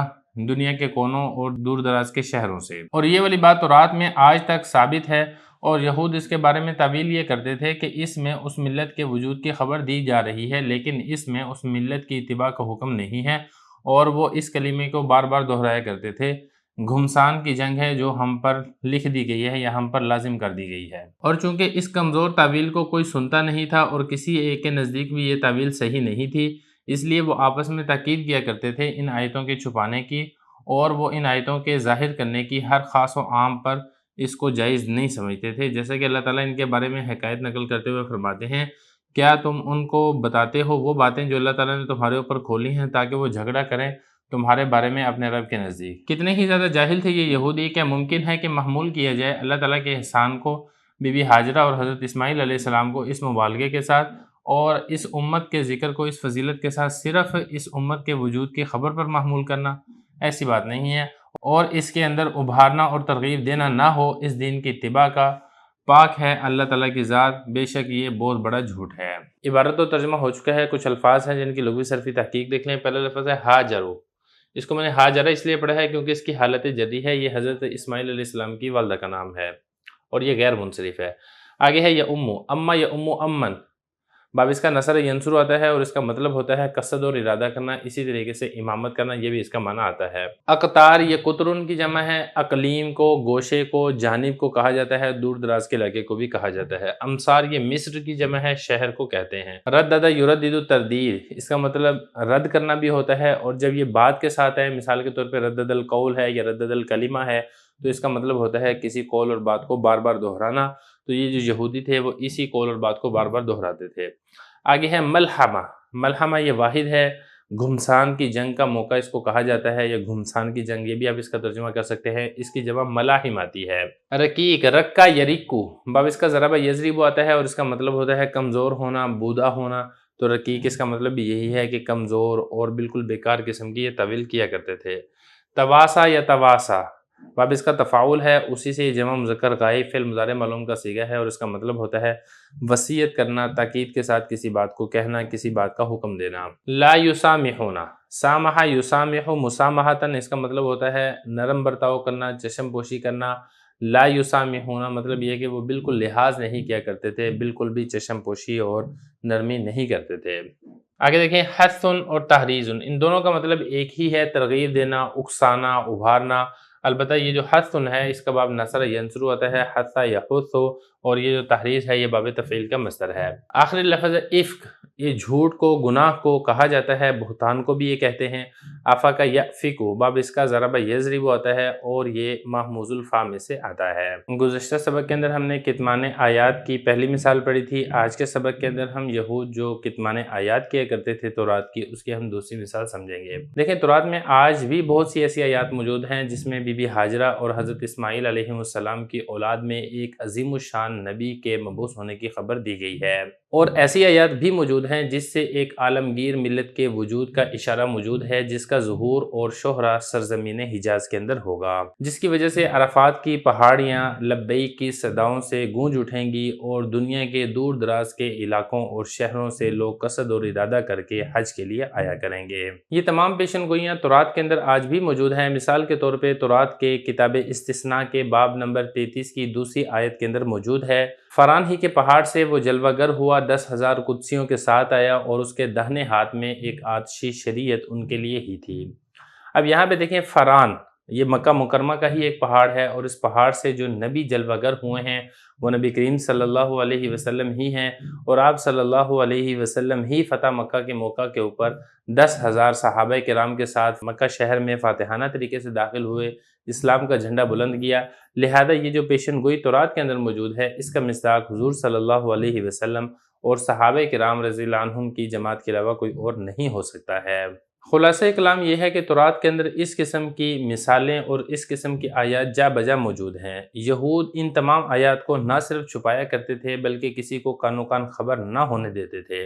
دنیا کے کونوں اور دور دراز کے شہروں سے۔ اور یہ والی بات تورات میں آج تک ثابت ہے، اور یہود اس کے بارے میں تعویل یہ کرتے تھے کہ اس میں اس ملت کے وجود کی خبر دی جا رہی ہے، لیکن اس میں اس ملت کی اتباع کا حکم نہیں ہے، اور وہ اس کلمے کو بار بار دہرایا کرتے تھے، گھمسان کی جنگ ہے جو ہم پر لکھ دی گئی ہے یا ہم پر لازم کر دی گئی ہے۔ اور چونکہ اس کمزور تعویل کو کوئی سنتا نہیں تھا اور کسی ایک کے نزدیک بھی یہ تعویل صحیح نہیں تھی، اس لیے وہ آپس میں تاکید کیا کرتے تھے ان آیتوں کے چھپانے کی، اور وہ ان آیتوں کے ظاہر کرنے کی ہر خاص و عام پر اس کو جائز نہیں سمجھتے تھے، جیسا کہ اللہ تعالیٰ ان کے بارے میں حکایت نقل کرتے ہوئے فرماتے ہیں، کیا تم ان کو بتاتے ہو وہ باتیں جو اللہ تعالیٰ نے تمہارے اوپر کھولی ہیں تاکہ وہ جھگڑا کریں تمہارے بارے میں اپنے رب کے نزدیک۔ کتنے ہی زیادہ جاہل تھے یہ یہودی، کیا ممکن ہے کہ محمول کیا جائے اللہ تعالیٰ کے احسان کو بی بی ہاجرہ اور حضرت اسماعیل علیہ السلام کو اس مبالغے کے ساتھ اور اس امت کے ذکر کو اس فضیلت کے ساتھ صرف اس امت کے وجود کی خبر پر محمول کرنا؟ ایسی بات نہیں ہے، اور اس کے اندر ابھارنا اور ترغیب دینا نہ ہو اس دین کی اتباع کا، پاک ہے اللہ تعالیٰ کی ذات، بے شک یہ بہت بڑا جھوٹ ہے۔ عبارت و ترجمہ ہو چکا ہے، کچھ الفاظ ہیں جن کی لغوی صرفی تحقیق دیکھ لیں۔ پہلا لفظ ہے ہاجرو، اس کو میں نے ہاجرہ اس لیے پڑھا ہے کیونکہ اس کی حالت جری ہے، یہ حضرت اسماعیل علیہ السلام کی والدہ کا نام ہے اور یہ غیر منصرف ہے۔ آگے ہے یا امو، اما یا امو امن، باب اس کا نصر ینصر آتا ہے اور اس کا مطلب ہوتا ہے قصد اور ارادہ کرنا، اسی طریقے سے امامت کرنا، یہ بھی اس کا معنی آتا ہے۔ اقطار یہ قطرن کی جمع ہے، اقلیم کو، گوشے کو، جانب کو کہا جاتا ہے، دور دراز کے علاقے کو بھی کہا جاتا ہے۔ امصار یہ مصر کی جمع ہے، شہر کو کہتے ہیں۔ ردد یردد تردید اس کا مطلب رد کرنا بھی ہوتا ہے، اور جب یہ بات کے ساتھ ہے، مثال کے طور پہ ردد القول ہے یا ردد الکلمہ ہے، تو اس کا مطلب ہوتا ہے کسی قول اور بات کو بار بار دہرانا۔ تو یہ جو یہودی تھے وہ اسی قول اور بات کو بار بار دہراتے تھے۔ آگے ہے ملحمہ۔ ملحمہ یہ واحد ہے، گھمسان کی جنگ کا موقع اس کو کہا جاتا ہے، یا گھمسان کی جنگ، یہ بھی آپ اس کا ترجمہ کر سکتے ہیں۔ اس کی جمع ملاحم آتی ہے۔ رقیق رکا یریکو، باب اس کا ضرب یضرب آتا ہے اور اس کا مطلب ہوتا ہے کمزور ہونا، بودا ہونا۔ تو رقیق اس کا مطلب بھی یہی ہے کہ کمزور اور بالکل بیکار قسم کی یہ طویل کیا کرتے تھے۔ تواسا یا تواسا، باب اس کا تفاعل ہے، اسی سے جمع مذکر غائب فعل مضارع معلوم کا صیغہ ہے، اور اس کا مطلب ہوتا ہے وصیت کرنا، تاکید کے ساتھ کسی بات کو کہنا، کسی بات کا حکم دینا۔ لا یسامحونا، سامحہ یسامح مسامحتاً، اس کا مطلب ہوتا ہے نرم برتاؤ کرنا، چشم پوشی کرنا۔ لا یسامحونا مطلب یہ ہے کہ وہ بالکل لحاظ نہیں کیا کرتے تھے، بالکل بھی چشم پوشی اور نرمی نہیں کرتے تھے۔ آگے دیکھیں حثن اور تحریضن، ان دونوں کا مطلب ایک ہی ہے، ترغیب دینا، اکسانا، ابھارنا۔ البتہ یہ جو حثن ہے اس کا باب نصر ینصر آتا ہے، حث یحث، اور یہ جو تحریض ہے یہ باب تفعیل کا مصدر ہے۔ آخری لفظ افک، یہ جھوٹ کو، گناہ کو کہا جاتا ہے، بہتان کو بھی یہ کہتے ہیں۔ افک یأفک، باب اس کا ضرب یضرب آتا ہے اور یہ محموز الفاء میں سے آتا ہے۔ گزشتہ سبق کے اندر ہم نے کتمان آیات کی پہلی مثال پڑھی تھی، آج کے سبق کے اندر ہم یہود جو کتمان آیات کیا کرتے تھے تورات کی، اس کی ہم دوسری مثال سمجھیں گے۔ دیکھیں تورات میں آج بھی بہت سی ایسی آیات موجود ہیں جس میں بی بی ہاجرہ اور حضرت اسماعیل علیہ السلام کی اولاد میں ایک عظیم الشان نبی کے مبعوث ہونے کی خبر دی گئی ہے، اور ایسی آیات بھی موجود ہیں جس سے ایک عالمگیر ملت کے وجود کا اشارہ موجود ہے، جس کا ظہور اور شہرہ سرزمین حجاز کے اندر ہوگا، جس کی وجہ سے عرفات کی پہاڑیاں لبیک کی صداؤں سے گونج اٹھیں گی، اور دنیا کے دور دراز کے علاقوں اور شہروں سے لوگ قصد اور ارادہ کر کے حج کے لیے آیا کریں گے۔ یہ تمام پیشن گوئیاں تورات کے اندر آج بھی موجود ہیں۔ مثال کے طور پہ تورات کے کتاب استثناء کے باب نمبر 33 کی دوسری آیت کے اندر موجود ہے، فران ہی کے پہاڑ سے وہ جلوہ گر ہوا، 10,000 قدسیوں کے ساتھ آیا، اور اس کے دہنے ہاتھ میں ایک آتشی شریعت ان کے لیے ہی تھی۔ اب یہاں پہ دیکھیں فران یہ مکہ مکرمہ کا ہی ایک پہاڑ ہے، اور اس پہاڑ سے جو نبی جلوہ گر ہوئے ہیں وہ نبی کریم صلی اللہ علیہ وسلم ہی ہیں، اور آپ صلی اللہ علیہ وسلم ہی فتح مکہ کے موقع کے اوپر 10,000 صحابہ کرام کے ساتھ مکہ شہر میں فاتحانہ طریقے سے داخل ہوئے، اسلام کا جھنڈا بلند کیا۔ لہذا یہ جو پیشن گوئی تورات کے اندر موجود ہے، اس کا مصداق حضور صلی اللہ علیہ وسلم اور صحابہ کرام رضی اللہ عنہم کی جماعت کے علاوہ کوئی اور نہیں ہو سکتا ہے۔ خلاصہ کلام یہ ہے کہ تورات کے اندر اس قسم کی مثالیں اور اس قسم کی آیات جا بجا موجود ہیں۔ یہود ان تمام آیات کو نہ صرف چھپایا کرتے تھے بلکہ کسی کو کانو کان خبر نہ ہونے دیتے تھے،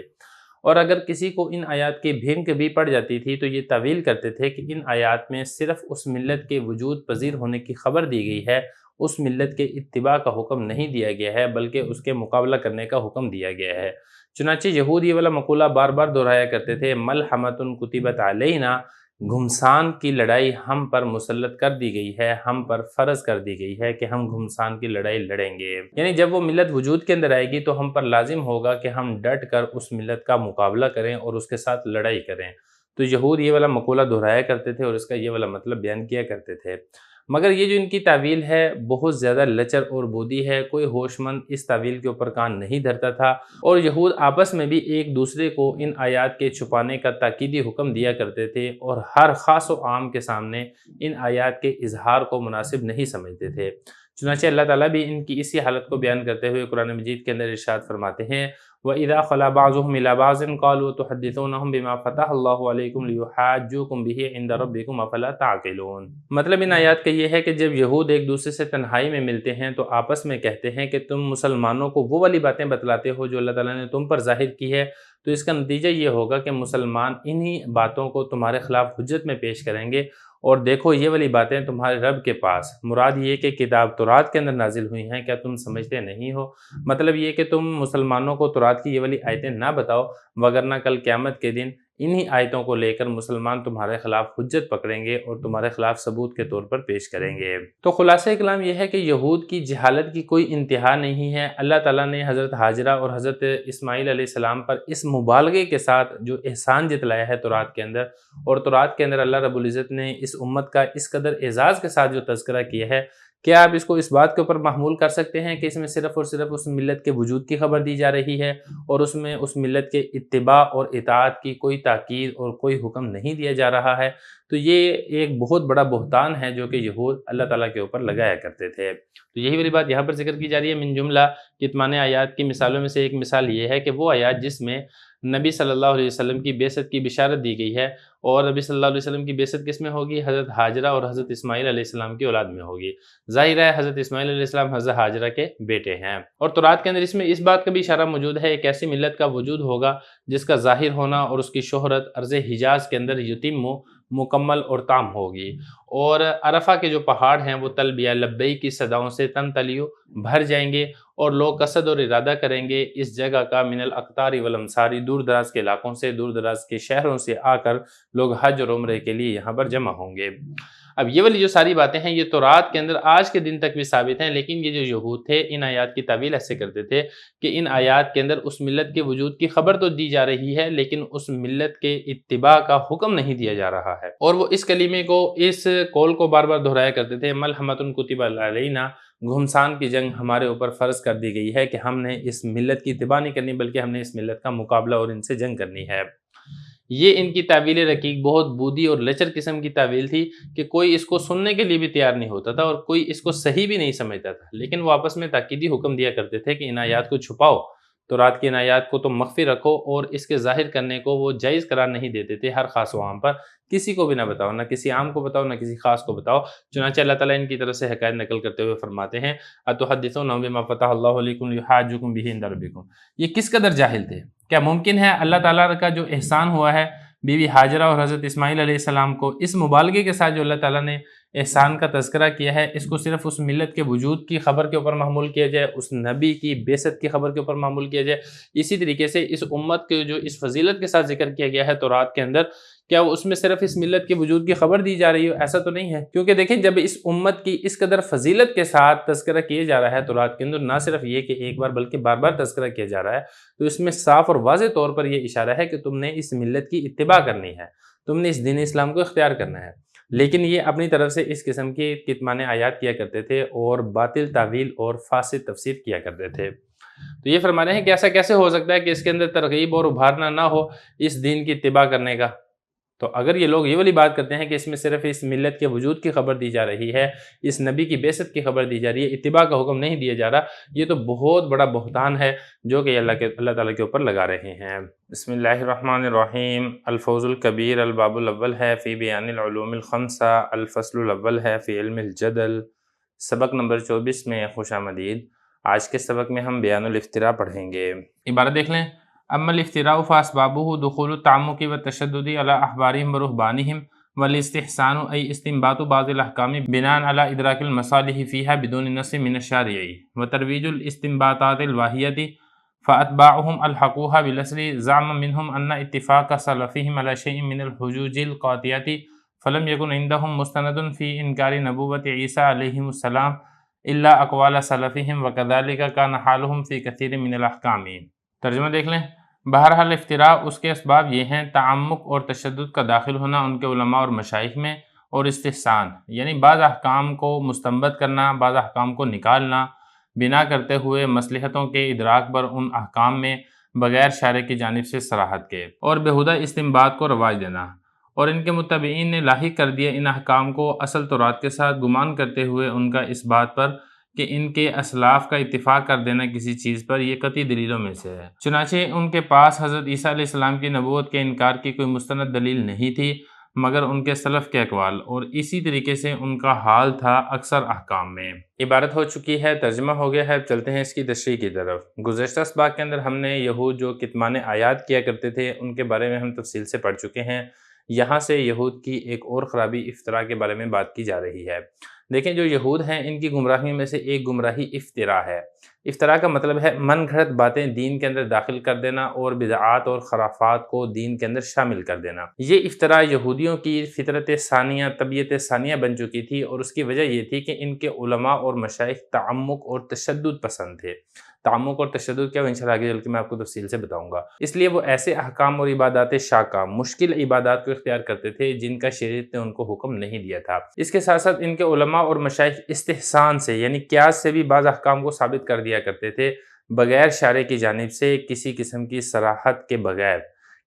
اور اگر کسی کو ان آیات کی بھنک بھی پڑ جاتی تھی تو یہ تعویل کرتے تھے کہ ان آیات میں صرف اس ملت کے وجود پذیر ہونے کی خبر دی گئی ہے، اس ملت کے اتباع کا حکم نہیں دیا گیا ہے، بلکہ اس کے مقابلہ کرنے کا حکم دیا گیا ہے۔ چنانچہ یہود یہ والا مقولہ بار بار دہرایا کرتے تھے، ملحمۃ کتبت علینا، گھمسان کی لڑائی ہم پر مسلط کر دی گئی ہے، ہم پر فرض کر دی گئی ہے کہ ہم گھمسان کی لڑائی لڑیں گے، یعنی جب وہ ملت وجود کے اندر آئے گی تو ہم پر لازم ہوگا کہ ہم ڈٹ کر اس ملت کا مقابلہ کریں اور اس کے ساتھ لڑائی کریں۔ تو یہود یہ والا مقولہ دہرایا کرتے تھے اور اس کا یہ والا مطلب بیان کیا کرتے تھے، مگر یہ جو ان کی تعویل ہے بہت زیادہ لچر اور بودی ہے، کوئی ہوش مند اس تعویل کے اوپر کان نہیں دھرتا تھا، اور یہود آپس میں بھی ایک دوسرے کو ان آیات کے چھپانے کا تاکیدی حکم دیا کرتے تھے، اور ہر خاص و عام کے سامنے ان آیات کے اظہار کو مناسب نہیں سمجھتے تھے۔ چنانچہ اللہ تعالیٰ بھی ان کی اسی حالت کو بیان کرتے ہوئے قرآن مجید کے اندر ارشاد فرماتے ہیں، وَإِذَا خَلَا بَعْضُهُمْ إِلَىٰ بَعْضٍ قَالُوا تُحَدِّثُونَهُمْ بِمَا فَتَحَ اللَّهُ عَلَيْكُمْ لِيُحَاجُّوكُمْ بِهِ عِندَ رَبِّكُمْ أَفَلَا تَعْقِلُونَ۔ مطلب ان آیات کا یہ ہے کہ جب یہود ایک دوسرے سے تنہائی میں ملتے ہیں تو آپس میں کہتے ہیں کہ تم مسلمانوں کو وہ والی باتیں بتلاتے ہو جو اللہ تعالیٰ نے تم پر ظاہر کی ہے، تو اس کا نتیجہ یہ ہوگا کہ مسلمان انہی باتوں کو تمہارے خلاف حجت میں پیش کریں گے، اور دیکھو یہ والی باتیں تمہارے رب کے پاس، مراد یہ کہ کتاب تورات کے اندر نازل ہوئی ہیں، کیا تم سمجھتے نہیں ہو؟ مطلب یہ کہ تم مسلمانوں کو تورات کی یہ والی آیتیں نہ بتاؤ، وگرنہ کل قیامت کے دن انہی آیتوں کو لے کر مسلمان تمہارے خلاف حجت پکڑیں گے اور تمہارے خلاف ثبوت کے طور پر پیش کریں گے۔ تو خلاصہ کلام یہ ہے کہ یہود کی جہالت کی کوئی انتہا نہیں ہے۔ اللہ تعالیٰ نے حضرت ہاجرہ اور حضرت اسماعیل علیہ السلام پر اس مبالغے کے ساتھ جو احسان جتلایا ہے تورات کے اندر، اور تورات کے اندر اللہ رب العزت نے اس امت کا اس قدر اعزاز کے ساتھ جو تذکرہ کیا ہے، کیا آپ اس کو اس بات کے اوپر محمول کر سکتے ہیں کہ اس میں صرف اور صرف اس ملت کے وجود کی خبر دی جا رہی ہے اور اس میں اس ملت کے اتباع اور اطاعت کی کوئی تاکید اور کوئی حکم نہیں دیا جا رہا ہے؟ تو یہ ایک بہت بڑا بہتان ہے جو کہ یہود اللہ تعالیٰ کے اوپر لگایا کرتے تھے۔ تو یہی والی بات یہاں پر ذکر کی جا رہی ہے۔ من جملہ کتمان آیات کی مثالوں میں سے ایک مثال یہ ہے کہ وہ آیات جس میں نبی صلی اللہ علیہ وسلم کی بعثت کی بشارت دی گئی ہے، اور نبی صلی اللہ علیہ وسلم کی بعثت کس میں ہوگی؟ حضرت ہاجرہ اور حضرت اسماعیل علیہ السلام کی اولاد میں ہوگی۔ ظاہر ہے حضرت اسماعیل علیہ السلام حضرت ہاجرہ کے بیٹے ہیں، اور تورات کے اندر اس میں اس بات کا بھی اشارہ موجود ہے، ایک ایسی ملت کا وجود ہوگا جس کا ظاہر ہونا اور اس کی شہرت عرض حجاز کے اندر یتیم مکمل اور تام ہوگی، اور عرفہ کے جو پہاڑ ہیں وہ تلبیہ لبیک کی صداؤں سے تن تلیو بھر جائیں گے، اور لوگ قصد اور ارادہ کریں گے اس جگہ کا، من الاقطار والامصار، دور دراز کے علاقوں سے، دور دراز کے شہروں سے آ کر لوگ حج اور عمرے کے لیے یہاں پر جمع ہوں گے۔ اب یہ والی جو ساری باتیں ہیں یہ تورات کے اندر آج کے دن تک بھی ثابت ہیں، لیکن یہ جو یہود تھے ان آیات کی تعویل ایسے کرتے تھے کہ ان آیات کے اندر اس ملت کے وجود کی خبر تو دی جا رہی ہے لیکن اس ملت کے اتباع کا حکم نہیں دیا جا رہا ہے، اور وہ اس کلمے کو، اس قول کو بار بار دہرایا کرتے تھے، ملحمۃ کتب علینا، گھمسان کی جنگ ہمارے اوپر فرض کر دی گئی ہے کہ ہم نے اس ملت کی اتباع نہیں کرنی بلکہ ہم نے اس ملت کا مقابلہ اور ان سے جنگ کرنی ہے۔ یہ ان کی تعویل رقیق بہت بودی اور لچر قسم کی تعویل تھی کہ کوئی اس کو سننے کے لیے بھی تیار نہیں ہوتا تھا اور کوئی اس کو صحیح بھی نہیں سمجھتا تھا، لیکن وہ آپس میں تاکیدی حکم دیا کرتے تھے کہ ان آیات کو چھپاؤ، تورات کی ان آیات کو تم مخفی رکھو، اور اس کے ظاہر کرنے کو وہ جائز قرار نہیں دیتے تھے ہر خاص و عام پر، کسی کو بھی نہ بتاؤ، نہ کسی عام کو بتاؤ، نہ کسی خاص کو بتاؤ۔ چنانچہ اللہ تعالیٰ ان کی طرف سے حکایت نقل کرتے ہوئے فرماتے ہیں اتحدثون بما فتح اللہ علیکم لیحاجوکم بہ عند ربکم، یہ کس قدر جاہل تھے۔ کیا ممکن ہے اللہ تعالیٰ کا جو احسان ہوا ہے بی بی ہاجرہ اور حضرت اسماعیل علیہ السلام کو، اس مبالغے کے ساتھ جو اللہ تعالیٰ نے احسان کا تذکرہ کیا ہے، اس کو صرف اس ملت کے وجود کی خبر کے اوپر محمول کیا جائے، اس نبی کی بعثت کی خبر کے اوپر محمول کیا جائے؟ اسی طریقے سے اس امت کے جو اس فضیلت کے ساتھ ذکر کیا گیا ہے تورات کے اندر، کیا وہ اس میں صرف اس ملت کے وجود کی خبر دی جا رہی ہو؟ ایسا تو نہیں ہے، کیونکہ دیکھیں جب اس امت کی اس قدر فضیلت کے ساتھ تذکرہ کیا جا رہا ہے تورات کے اندر، نہ صرف یہ کہ ایک بار بلکہ بار بار تذکرہ کیا جا رہا ہے، تو اس میں صاف اور واضح طور پر یہ اشارہ ہے کہ تم نے اس ملت کی اتباع کرنی ہے، تم نے اس دین اسلام کو اختیار کرنا ہے۔ لیکن یہ اپنی طرف سے اس قسم کی کتمان آیات کیا کرتے تھے اور باطل تعویل اور فاسد تفسیر کیا کرتے تھے۔ تو یہ فرما رہے ہیں کہ ایسا کیسے ہو سکتا ہے کہ اس کے اندر ترغیب اور ابھارنا نہ ہو اس دین کی اتباع کرنے کا؟ تو اگر یہ لوگ یہ والی بات کرتے ہیں کہ اس میں صرف اس ملت کے وجود کی خبر دی جا رہی ہے، اس نبی کی بعثت کی خبر دی جا رہی ہے، اتباع کا حکم نہیں دیا جا رہا، یہ تو بہت بڑا بہتان ہے جو کہ اللہ تعالیٰ کے اوپر لگا رہے ہیں۔ بسم اللہ الرحمن الرحیم۔ الفوز الکبیر الباب الاول ہے فی بیان العلوم الخمسہ، الفصل الاول ہے فی علم الجدل، سبق نمبر 24 میں خوش آمدید۔ آج کے سبق میں ہم بیان الافتراء پڑھیں گے۔ عبارت دیکھ لیں۔ اما الافتراء فاسبابه دخول التعمق والتشدد على احبارهم ورهبانهم والاستحسان اي استنباط بعض الاحکام بناء على ادراک المصالح فيها بدون نص من الشارع وترويج الاستنباطات الواهية فاتباعهم الحقوها بالاصل زعما منهم ان اتفاق سلفهم على شيء من الحجوج القاطعة فلم يكن عندهم مستند في انکار نبوة عیسیٰ علیہ السلام الا اقوال سلفهم وكذلك كان حالهم في كثير من الاحکام۔ ترجمہ دیکھ لیں۔ بہرحال افتراء اس کے اسباب یہ ہیں تعمق اور تشدد کا داخل ہونا ان کے علماء اور مشائخ میں، اور استحسان یعنی بعض احکام کو مستنبط کرنا، بعض احکام کو نکالنا بنا کرتے ہوئے مصلحتوں کے ادراک پر ان احکام میں بغیر شارع کی جانب سے صراحت کے، اور بہودہ استنباط کو رواج دینا، اور ان کے متبعین نے لاحق کر دیا ان احکام کو اصل تورات کے ساتھ گمان کرتے ہوئے ان کا اس بات پر کہ ان کے اسلاف کا اتفاق کر دینا کسی چیز پر یہ قطعی دلیلوں میں سے ہے۔ چنانچہ ان کے پاس حضرت عیسیٰ علیہ السلام کی نبوت کے انکار کی کوئی مستند دلیل نہیں تھی مگر ان کے سلف کے اقوال، اور اسی طریقے سے ان کا حال تھا اکثر احکام میں۔ عبارت ہو چکی ہے، ترجمہ ہو گیا ہے، چلتے ہیں اس کی تشریح کی طرف۔ گزشتہ اسباق کے اندر ہم نے یہود جو کتمان آیات کیا کرتے تھے ان کے بارے میں ہم تفصیل سے پڑھ چکے ہیں۔ یہاں سے یہود کی ایک اور خرابی افتراء کے بارے میں بات کی جا رہی ہے۔ دیکھیں جو یہود ہیں ان کی گمراہیوں میں سے ایک گمراہی افتراء ہے۔ افتراء کا مطلب ہے من گھڑت باتیں دین کے اندر داخل کر دینا اور بدعات اور خرافات کو دین کے اندر شامل کر دینا۔ یہ افتراء یہودیوں کی فطرت ثانیہ، طبیعت ثانیہ بن چکی تھی، اور اس کی وجہ یہ تھی کہ ان کے علماء اور مشائخ تعمق اور تشدد پسند تھے۔ تعمق اور تشدد کیا، وہ انشاءاللہ آگے چل کے میں آپ کو تفصیل سے بتاؤں گا۔ اس لیے وہ ایسے احکام اور عبادات شاقہ، مشکل عبادات کو اختیار کرتے تھے جن کا شریعت نے ان کو حکم نہیں دیا تھا۔ اس کے ساتھ ساتھ ان کے علماء اور مشائخ استحسان سے یعنی قیاس سے بھی بعض احکام کو ثابت کر دیا کرتے تھے، بغیر شارع کی جانب سے، کسی قسم کی صراحت کے بغیر،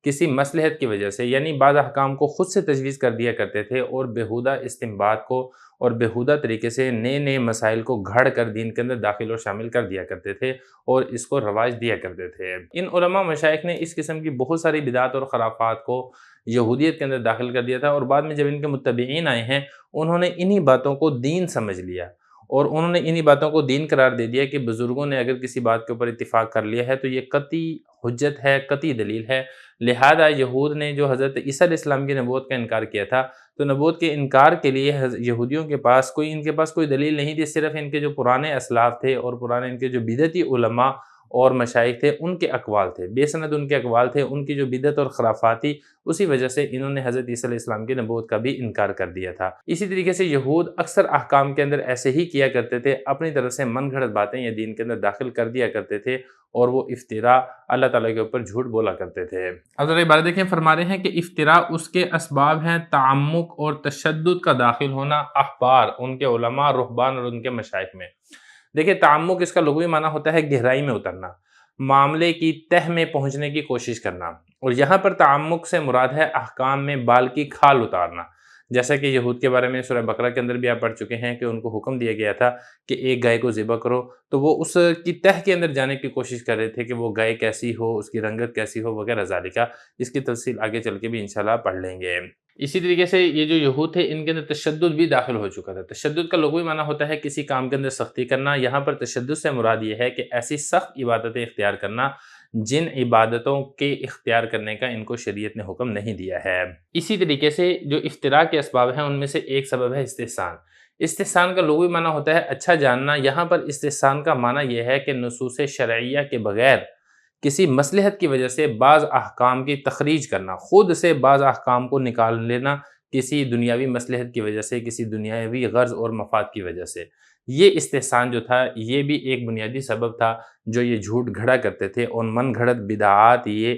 کسی مصلحت کی وجہ سے، یعنی بعض احکام کو خود سے تجویز کر دیا کرتے تھے اور بیہودہ استنباط کو اور بیہودہ طریقے سے نئے نئے مسائل کو گھڑ کر دین کے اندر داخل اور شامل کر دیا کرتے تھے اور اس کو رواج دیا کرتے تھے۔ ان علماء مشائخ نے اس قسم کی بہت ساری بدعات اور خرافات کو یہودیت کے اندر داخل کر دیا تھا، اور بعد میں جب ان کے متبعین آئے ہیں انہوں نے انہی باتوں کو دین سمجھ لیا اور انہوں نے انہی باتوں کو دین قرار دے دیا کہ بزرگوں نے اگر کسی بات کے اوپر اتفاق کر لیا ہے تو یہ قطعی حجت ہے، قطعی دلیل ہے۔ لہذا یہود نے جو حضرت عیسیٰ علیہ السلام کی نبوت کا انکار کیا تھا، تو نبوت کے انکار کے لیے یہودیوں کے پاس ان کے پاس کوئی دلیل نہیں تھی، صرف ان کے جو پرانے اسلاف تھے اور پرانے ان کے جو بدعتی علماء اور مشائخ تھے ان کے اقوال تھے، بے سند ان کے اقوال تھے، ان کی جو بدعت اور خرافات تھی، اسی وجہ سے انہوں نے حضرت عیسیٰ علیہ السلام کی نبوت کا بھی انکار کر دیا تھا۔ اسی طریقے سے یہود اکثر احکام کے اندر ایسے ہی کیا کرتے تھے، اپنی طرف سے من گھڑت باتیں یہ دین کے اندر داخل کر دیا کرتے تھے اور وہ افتراء اللہ تعالیٰ کے اوپر جھوٹ بولا کرتے تھے۔ اب ذرا عبارت دیکھیں، فرما رہے ہیں کہ افتراء اس کے اسباب ہیں تعمق اور تشدد کا داخل ہونا احبار، ان کے علماء، رہبان اور ان کے مشائخ میں۔ دیکھیں تعمق اس کا لغوی معنی ہوتا ہے گہرائی میں اترنا، معاملے کی تہ میں پہنچنے کی کوشش کرنا، اور یہاں پر تعمق سے مراد ہے احکام میں بال کی کھال اتارنا۔ جیسا کہ یہود کے بارے میں سورہ بقرہ کے اندر بھی آپ پڑھ چکے ہیں کہ ان کو حکم دیا گیا تھا کہ ایک گائے کو ذبح کرو، تو وہ اس کی تہ کے اندر جانے کی کوشش کر رہے تھے کہ وہ گائے کیسی ہو، اس کی رنگت کیسی ہو وغیرہ ذالکہ۔ اس کی تفصیل آگے چل کے بھی انشاءاللہ پڑھ لیں گے۔ اسی طریقے سے یہ جو یہود تھے ان کے اندر تشدد بھی داخل ہو چکا تھا۔ تشدد کا لغوی معنی ہوتا ہے کسی کام کے اندر سختی کرنا، یہاں پر تشدد سے مراد یہ ہے کہ ایسی سخت عبادتیں اختیار کرنا جن عبادتوں کے اختیار کرنے کا ان کو شریعت نے حکم نہیں دیا ہے۔ اسی طریقے سے جو افتراء کے اسباب ہیں ان میں سے ایک سبب ہے استحسان۔ استحسان کا لغوی معنی ہوتا ہے اچھا جاننا، یہاں پر استحسان کا معنی یہ ہے کہ نصوص شرعیہ کے بغیر کسی مصلحت کی وجہ سے بعض احکام کی تخریج کرنا، خود سے بعض احکام کو نکال لینا کسی دنیاوی مصلحت کی وجہ سے، کسی دنیاوی غرض اور مفاد کی وجہ سے۔ یہ استحسان جو تھا یہ بھی ایک بنیادی سبب تھا جو یہ جھوٹ گھڑا کرتے تھے اور من گھڑت بدعات یہ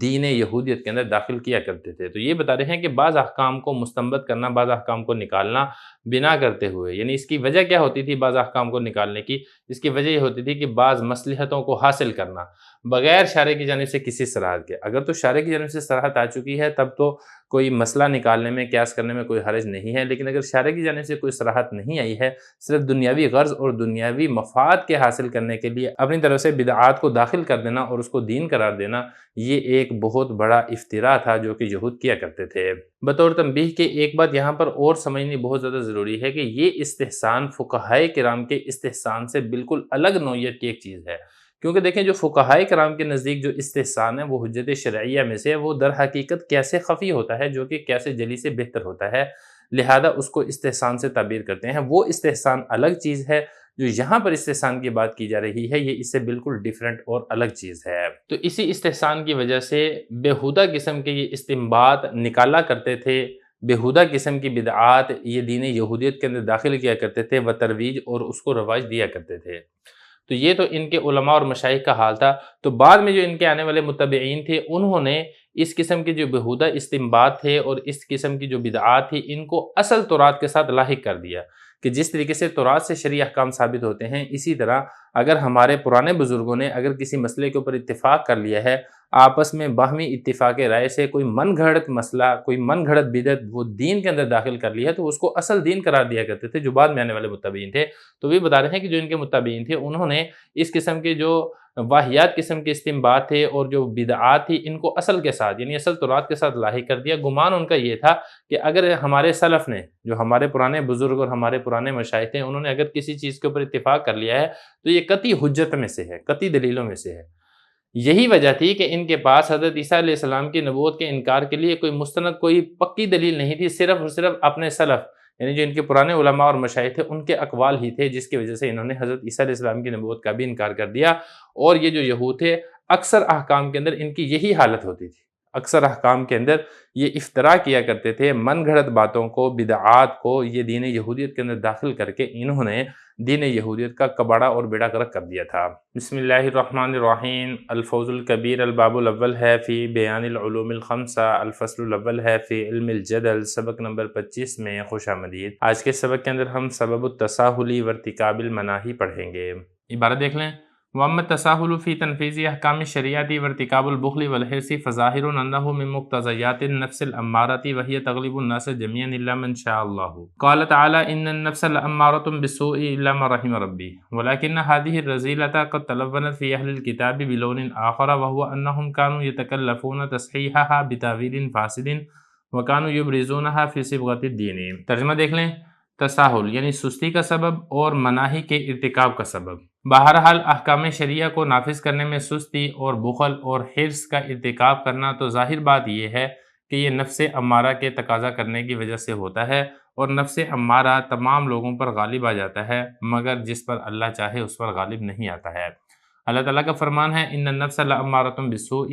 دین یہودیت کے اندر داخل کیا کرتے تھے۔ تو یہ بتا رہے ہیں کہ بعض احکام کو مستنبط کرنا، بعض احکام کو نکالنا بنا کرتے ہوئے، یعنی اس کی وجہ کیا ہوتی تھی بعض احکام کو نکالنے کی؟ اس کی وجہ یہ ہوتی تھی کہ بعض مصلحتوں کو حاصل کرنا بغیر شارع کی جانب سے کسی صراحت کے۔ اگر تو شارع کی جانب سے صراحت آ چکی ہے تب تو کوئی مسئلہ نکالنے میں، قیاس کرنے میں کوئی حرج نہیں ہے، لیکن اگر شارع کی جانب سے کوئی صراحت نہیں آئی ہے، صرف دنیاوی غرض اور دنیاوی مفاد کے حاصل کرنے کے لیے اپنی طرف سے بدعات کو داخل کر دینا اور اس کو دین قرار دینا، یہ ایک بہت بڑا افتراء تھا جو کہ یہود کیا کرتے تھے۔ بطور تنبیہ کے ایک بات یہاں پر اور سمجھنی بہت زیادہ ضروری ہے کہ یہ استحسان فقہائے کرام کے استحسان سے بالکل الگ نوعیت کی ایک چیز ہے، کیونکہ دیکھیں جو فقہائے کرام کے نزدیک جو استحسان ہے وہ حجت شرعیہ میں سے، وہ در حقیقت کیسے خفی ہوتا ہے جو کہ کیسے جلی سے بہتر ہوتا ہے، لہذا اس کو استحسان سے تعبیر کرتے ہیں۔ وہ استحسان الگ چیز ہے، جو یہاں پر استحسان کی بات کی جا رہی ہے یہ اس سے بالکل ڈیفرنٹ اور الگ چیز ہے۔ تو اسی استحسان کی وجہ سے بیہودہ قسم کے یہ استنباط نکالا کرتے تھے، بیہودہ قسم کی بدعات یہ دین یہودیت کے اندر داخل کیا کرتے تھے و ترویج اور اس کو رواج دیا کرتے تھے۔ تو یہ تو ان کے علماء اور مشائخ کا حال تھا۔ تو بعد میں جو ان کے آنے والے متبعین تھے انہوں نے اس قسم کے جو بیہودہ استنباط تھے اور اس قسم کی جو بدعات تھی ان کو اصل تورات کے ساتھ لاحق کر دیا، کہ جس طریقے سے تورات سے شرعی احکام ثابت ہوتے ہیں، اسی طرح اگر ہمارے پرانے بزرگوں نے اگر کسی مسئلے کے اوپر اتفاق کر لیا ہے، آپس میں باہمی اتفاق رائے سے کوئی من گھڑت مسئلہ، کوئی من گھڑت بدعت وہ دین کے اندر داخل کر لیا ہے، تو اس کو اصل دین قرار دیا کرتے تھے جو بعد میں آنے والے متبعین تھے۔ تو وہ بتا رہے ہیں کہ جو ان کے متبعین تھے انہوں نے اس قسم کے جو واہیات قسم کے استنباط تھے اور جو بدعات تھی ان کو اصل کے ساتھ یعنی اصل تورات کے ساتھ لاحق کر دیا۔ گمان ان کا یہ تھا کہ اگر ہمارے سلف نے، جو ہمارے پرانے بزرگ اور ہمارے پرانے مشائخ تھے، انہوں نے اگر کسی چیز کے اوپر اتفاق کر لیا ہے تو یہ قطعی حجت میں سے ہے، قطعی دلیلوں میں سے ہے۔ یہی وجہ تھی کہ ان کے پاس حضرت عیسیٰ علیہ السلام کی نبوت کے انکار کے لیے کوئی مستند کوئی پکی دلیل نہیں تھی، صرف اور صرف اپنے سلف یعنی جو ان کے پرانے علماء اور مشائخ تھے ان کے اقوال ہی تھے، جس کی وجہ سے انہوں نے حضرت عیسیٰ علیہ السلام کی نبوت کا بھی انکار کر دیا۔ اور یہ جو یہود تھے اکثر احکام کے اندر ان کی یہی حالت ہوتی تھی، اکثر احکام کے اندر یہ افتراء کیا کرتے تھے، من گھڑت باتوں کو، بدعات کو یہ دین یہودیت کے اندر داخل کر کے انہوں نے دین یہودیت کا کباڑا اور بیڑا غرق کر دیا تھا۔ بسم اللہ الرحمن الرحیم۔ الفوز الکبیر الباب الاول ہے فی بیان العلوم الخمسہ، الفصل الاول ہے فی علم الجدل، سبق نمبر 25 میں خوش آمدید۔ آج کے سبق کے اندر ہم سبب التساہل وارتکاب المناہی پڑھیں گے۔ عبارت دیکھ لیں۔ وَأَمَّا التَّسَاهُلُ فِي تَنْفِيذِ أَحْكَامِ الشَّرِيعَةِ وَارْتِكَابُ الْبُخْلِ وَالْحِرْصِ فَظَاهِرٌ أَنَّهُ مِن مُقْتَضَيَّاتِ النَّفْسِ الْأَمَّارَةِ وَهِيَ تَغْلِبُ النَّاسَ جَمِيعًا إِلَّا مَن شَاءَ اللَّهُ قَالَ تَعَالَى إِنَّ النَّفْسَ لَأَمَّارَةٌ بِالسُّوءِ إِلَّا مَا رَحِمَ رَبِّي وَلَكِنَّ هَذِهِ الرَّذِيلَةَ قَدْ تَلَوَّنَتْ فِي أَهْلِ الْكِتَابِ بِلَوْنٍ آخَرَ وَهُوَ أَنَّهُمْ كَانُوا يَتَكَلَّفُونَ تَصْحِيحَهَا بِتَأْوِيلٍ فَاسِدٍ وَكَانُوا يُبْرِزُونَهَا فِي صِبْغَةِ الدِّينِ۔ ترجمہ دیکھ لیں۔ تساہل یعنی سستی کا سبب اور مناہی کے ارتکاب کا سبب۔ بہرحال احکام شریعہ کو نافذ کرنے میں سستی اور بخل اور حرص کا ارتکاب کرنا تو ظاہر بات یہ ہے کہ یہ نفس امارہ کے تقاضا کرنے کی وجہ سے ہوتا ہے، اور نفس امارہ تمام لوگوں پر غالب آ جاتا ہے، مگر جس پر اللہ چاہے اس پر غالب نہیں آتا ہے۔ اللہ تعالیٰ کا فرمان ہے ان النفس لامارۃ بالسوء،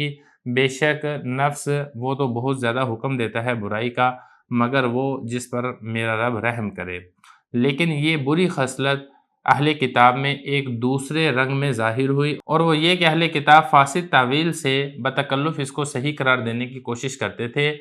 بے شک نفس وہ تو بہت زیادہ حکم دیتا ہے برائی کا، مگر وہ جس پر میرا رب رحم کرے۔ لیکن یہ بری خصلت اہل کتاب میں ایک دوسرے رنگ میں ظاہر ہوئی، اور وہ یہ کہ اہل کتاب فاسد تعویل سے بتکلف اس کو صحیح قرار دینے کی کوشش کرتے تھے،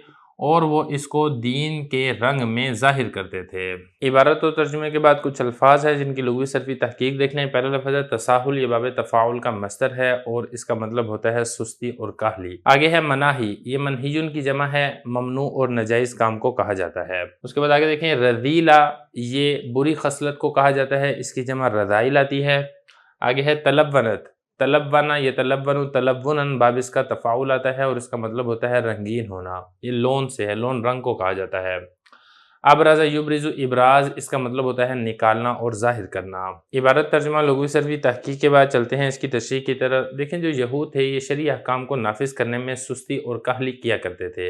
اور وہ اس کو دین کے رنگ میں ظاہر کرتے تھے۔ عبارت و ترجمے کے بعد کچھ الفاظ ہیں جن کی لغوی صرفی تحقیق دیکھ لیں۔ پہلا لفظ ہے تساہل، یہ باب تفاعل کا مصدر ہے اور اس کا مطلب ہوتا ہے سستی اور کاہلی۔ آگے ہے مناہی، یہ منہیون کی جمع ہے، ممنوع اور ناجائز کام کو کہا جاتا ہے۔ اس کے بعد آگے دیکھیں رذیلہ، یہ بری خصلت کو کہا جاتا ہے، اس کی جمع رذائل آتی ہے۔ آگے ہے تلونت، تلونہ یہ تلون تلونن، باب اس کا تفاعل آتا ہے اور اس کا مطلب ہوتا ہے رنگین ہونا، یہ لون سے ہے، لون رنگ کو کہا جاتا ہے۔ ابرز یبرز، ابراز اس کا مطلب ہوتا ہے نکالنا اور ظاہر کرنا۔ عبارت ترجمہ لغوی صرفی تحقیق کے بعد چلتے ہیں اس کی تشریح کی طرف۔ دیکھیں جو یہود تھے یہ شرعی احکام کو نافذ کرنے میں سستی اور کاہلی کیا کرتے تھے،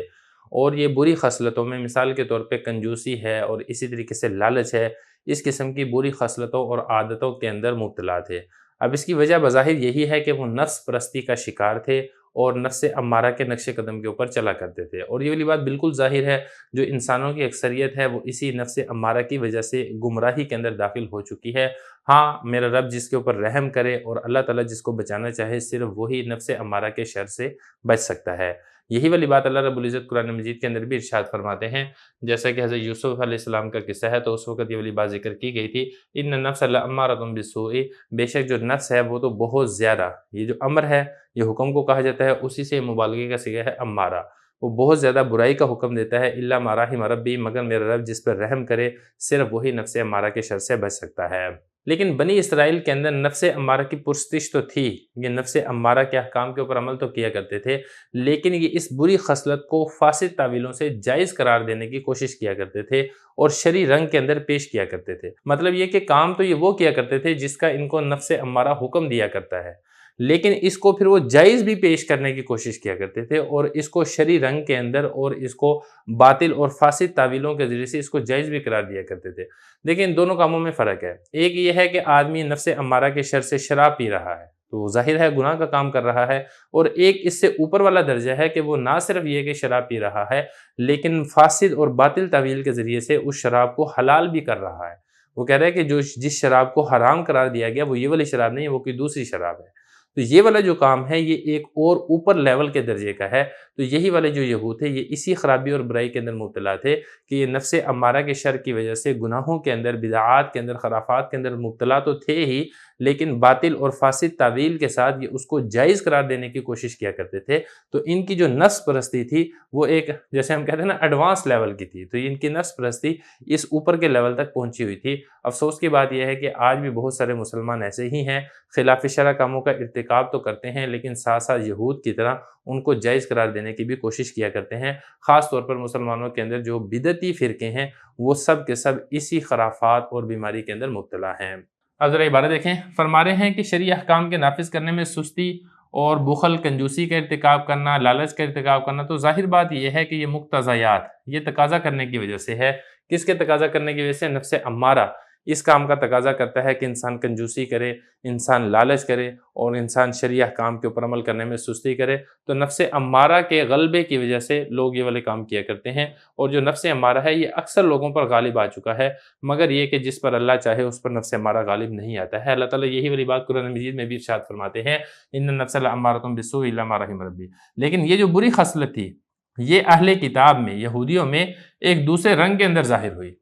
اور یہ بری خصلتوں میں مثال کے طور پہ کنجوسی ہے اور اسی طریقے سے لالچ ہے، اس قسم کی بری خصلتوں اور عادتوں کے اندر مبتلا تھے۔ اب اس کی وجہ بظاہر یہی ہے کہ وہ نفس پرستی کا شکار تھے اور نفس امارہ کے نقش قدم کے اوپر چلا کرتے تھے، اور یہ والی بات بالکل ظاہر ہے، جو انسانوں کی اکثریت ہے وہ اسی نفس امارہ کی وجہ سے گمراہی کے اندر داخل ہو چکی ہے۔ ہاں میرا رب جس کے اوپر رحم کرے اور اللہ تعالیٰ جس کو بچانا چاہے، صرف وہی نفس امارہ کے شر سے بچ سکتا ہے۔ یہی والی بات اللہ رب العزت قرآن مجید کے اندر بھی ارشاد فرماتے ہیں، جیسا کہ حضرت یوسف علیہ السلام کا قصہ ہے تو اس وقت یہ والی بات ذکر کی گئی تھی، ان النفس لامارۃ بالسوء، بے شک جو نفس ہے وہ تو بہت زیادہ، یہ جو امر ہے یہ حکم کو کہا جاتا ہے، اسی سے مبالغے کا صیغہ ہے امارہ، وہ بہت زیادہ برائی کا حکم دیتا ہے، الا ما رحم ربی، مگر میرا رب جس پر رحم کرے، صرف وہی نفس امارہ کے شر سے بچ سکتا ہے۔ لیکن بنی اسرائیل کے اندر نفس امارہ کی پرستش تو تھی، یہ نفس امارہ کے احکام کے اوپر عمل تو کیا کرتے تھے، لیکن یہ اس بری خصلت کو فاسد تعویلوں سے جائز قرار دینے کی کوشش کیا کرتے تھے اور شرعی رنگ کے اندر پیش کیا کرتے تھے۔ مطلب یہ کہ کام تو یہ وہ کیا کرتے تھے جس کا ان کو نفس امارہ حکم دیا کرتا ہے، لیکن اس کو پھر وہ جائز بھی پیش کرنے کی کوشش کیا کرتے تھے، اور اس کو شرعی رنگ کے اندر اور اس کو باطل اور فاسد تعویلوں کے ذریعے سے اس کو جائز بھی قرار دیا کرتے تھے۔ دیکھیں ان دونوں کاموں میں فرق ہے، ایک یہ ہے کہ آدمی نفس امارہ کے شر سے شراب پی رہا ہے تو وہ ظاہر ہے گناہ کا کام کر رہا ہے، اور ایک اس سے اوپر والا درجہ ہے کہ وہ نہ صرف یہ کہ شراب پی رہا ہے لیکن فاسد اور باطل تعویل کے ذریعے سے اس شراب کو حلال بھی کر رہا ہے۔ وہ کہہ رہا ہے کہ جس شراب کو حرام قرار دیا گیا وہ یہ والی شراب نہیں ہے، وہ کوئی دوسری شراب ہے۔ تو یہ والا جو کام ہے یہ ایک اور اوپر لیول کے درجے کا ہے۔ تو یہی والے جو یہود تھے یہ اسی خرابی اور برائی کے اندر مبتلا تھے کہ یہ نفس امارہ کے شر کی وجہ سے گناہوں کے اندر، بدعات کے اندر، خرافات کے اندر مبتلا تو تھے ہی، لیکن باطل اور فاسد تعویل کے ساتھ یہ اس کو جائز قرار دینے کی کوشش کیا کرتے تھے۔ تو ان کی جو نفس پرستی تھی وہ ایک جیسے ہم کہتے ہیں نا ایڈوانس لیول کی تھی، تو ان کی نفس پرستی اس اوپر کے لیول تک پہنچی ہوئی تھی۔ افسوس کی بات یہ ہے کہ آج بھی بہت سارے مسلمان ایسے ہی ہیں، خلاف شرع کاموں کا ارتکاب تو کرتے ہیں لیکن ساتھ ساتھ یہود کی طرح ان کو جائز قرار دینے کی بھی کوشش کیا کرتے ہیں۔ خاص طور پر مسلمانوں کے اندر جو بدعتی فرقے ہیں وہ سب کے سب اسی خرافات اور بیماری کے اندر مبتلا ہیں۔ اب ذرا عبارت دیکھیں، فرما رہے ہیں کہ شرعی احکام کے نافذ کرنے میں سستی اور بخل کنجوسی کا ارتکاب کرنا، لالچ کا ارتکاب کرنا، تو ظاہر بات یہ ہے کہ یہ مقتضیات یہ تقاضا کرنے کی وجہ سے ہے۔ کس کے تقاضا کرنے کی وجہ سے؟ نفس امارہ اس کام کا تقاضا کرتا ہے کہ انسان کنجوسی کرے، انسان لالچ کرے اور انسان شرعی احکام کے اوپر عمل کرنے میں سستی کرے۔ تو نفس امارہ کے غلبے کی وجہ سے لوگ یہ والے کام کیا کرتے ہیں، اور جو نفس امارہ ہے یہ اکثر لوگوں پر غالب آ چکا ہے، مگر یہ کہ جس پر اللہ چاہے اس پر نفس امارہ غالب نہیں آتا ہے۔ اللہ تعالیٰ یہی والی بات قرآن مجید میں بھی ارشاد فرماتے ہیں، ان النفس لامارۃ بالسوء الا ما رحم ربی۔ لیکن یہ جو بری خصلت تھی یہ اہل کتاب میں، یہودیوں میں ایک دوسرے رنگ کے اندر ظاہر ہوئی۔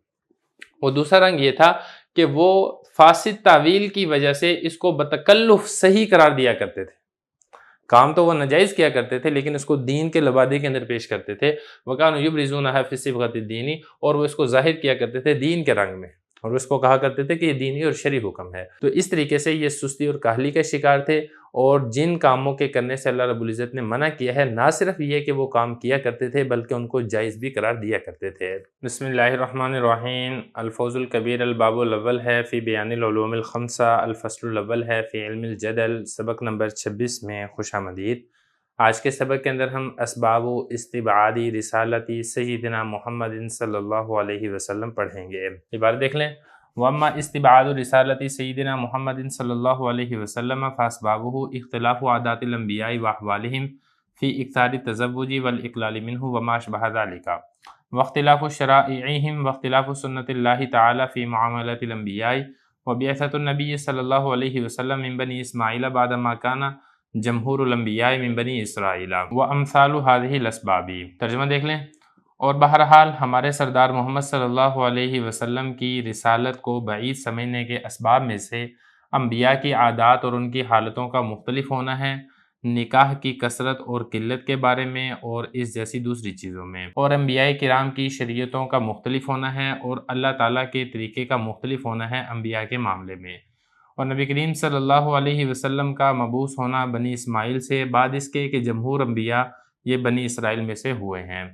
وہ دوسرا رنگ یہ تھا کہ وہ فاسد تعویل کی وجہ سے اس کو بتکلف صحیح قرار دیا کرتے تھے۔ کام تو وہ ناجائز کیا کرتے تھے لیکن اس کو دین کے لبادے کے اندر پیش کرتے تھے۔ وَكَانُوا يُبْرِزُونَهَا فِي صِبْغَةِ الدِّينِ، اور وہ اس کو ظاہر کیا کرتے تھے دین کے رنگ میں، اور اس کو کہا کرتے تھے کہ یہ دینی اور شرعی حکم ہے۔ تو اس طریقے سے یہ سستی اور کاہلی کا شکار تھے، اور جن کاموں کے کرنے سے اللہ رب العزت نے منع کیا ہے، نہ صرف یہ کہ وہ کام کیا کرتے تھے بلکہ ان کو جائز بھی قرار دیا کرتے تھے۔ بسم اللہ الرحمن الرحیم۔ الفوز الکبیر الباب الاول ہے فی بیان العلوم الخمسہ، الفصل الاول ہے فی علم الجدل، سبق نمبر 26 میں خوش آمدید۔ آج کے سبق کے اندر ہم اسباب و استبعادی رسالتی سیدنا محمد صلی اللہ علیہ وسلم پڑھیں گے۔ عبارت دیکھ لیں، وَأَمَّا اسْتِبْعَادُ رِسَالَةِ سَيِّدِنَا مُحَمَّدٍ صلی اللہ علیہ وسلم فَأَسْبَابُهُ اخْتِلَافُ عَادَاتِ الْأَنْبِيَاءِ وَأَحْوَالِهِمْ فِي إِكْثَارِ التَّزَوُّجِ وَالْإِقْلَالِ مِنْهُ وَمَا أَشْبَهَ ذَلِكَ، وَاخْتِلَافُ شَرَائِعِهِمْ وَاخْتِلَافُ سُنَّةِ اللَّهِ تَعَالَى فِي مُعَامَلَةِ الْأَنْبِيَاءِ وَبِعْثَةُ النَّبِيِّ صلی اللہ علیہ وسلم من بني إسماعيل بعدما كان جمہور الانبیاء من بنی اسرائیل وامثال هذه الاسباب۔ ترجمہ دیکھ لیں، اور بہرحال ہمارے سردار محمد صلی اللہ علیہ وسلم کی رسالت کو بعید سمجھنے کے اسباب میں سے انبیاء کی عادات اور ان کی حالتوں کا مختلف ہونا ہے، نکاح کی کثرت اور قلت کے بارے میں اور اس جیسی دوسری چیزوں میں، اور انبیاء کرام کی شریعتوں کا مختلف ہونا ہے، اور اللہ تعالیٰ کے طریقے کا مختلف ہونا ہے انبیاء کے معاملے میں، اور نبی کریم صلی اللہ علیہ وسلم کا مبعوث ہونا بنی اسماعیل سے بعد اس کے کہ جمہور انبیاء یہ بنی اسرائیل میں سے ہوئے ہیں،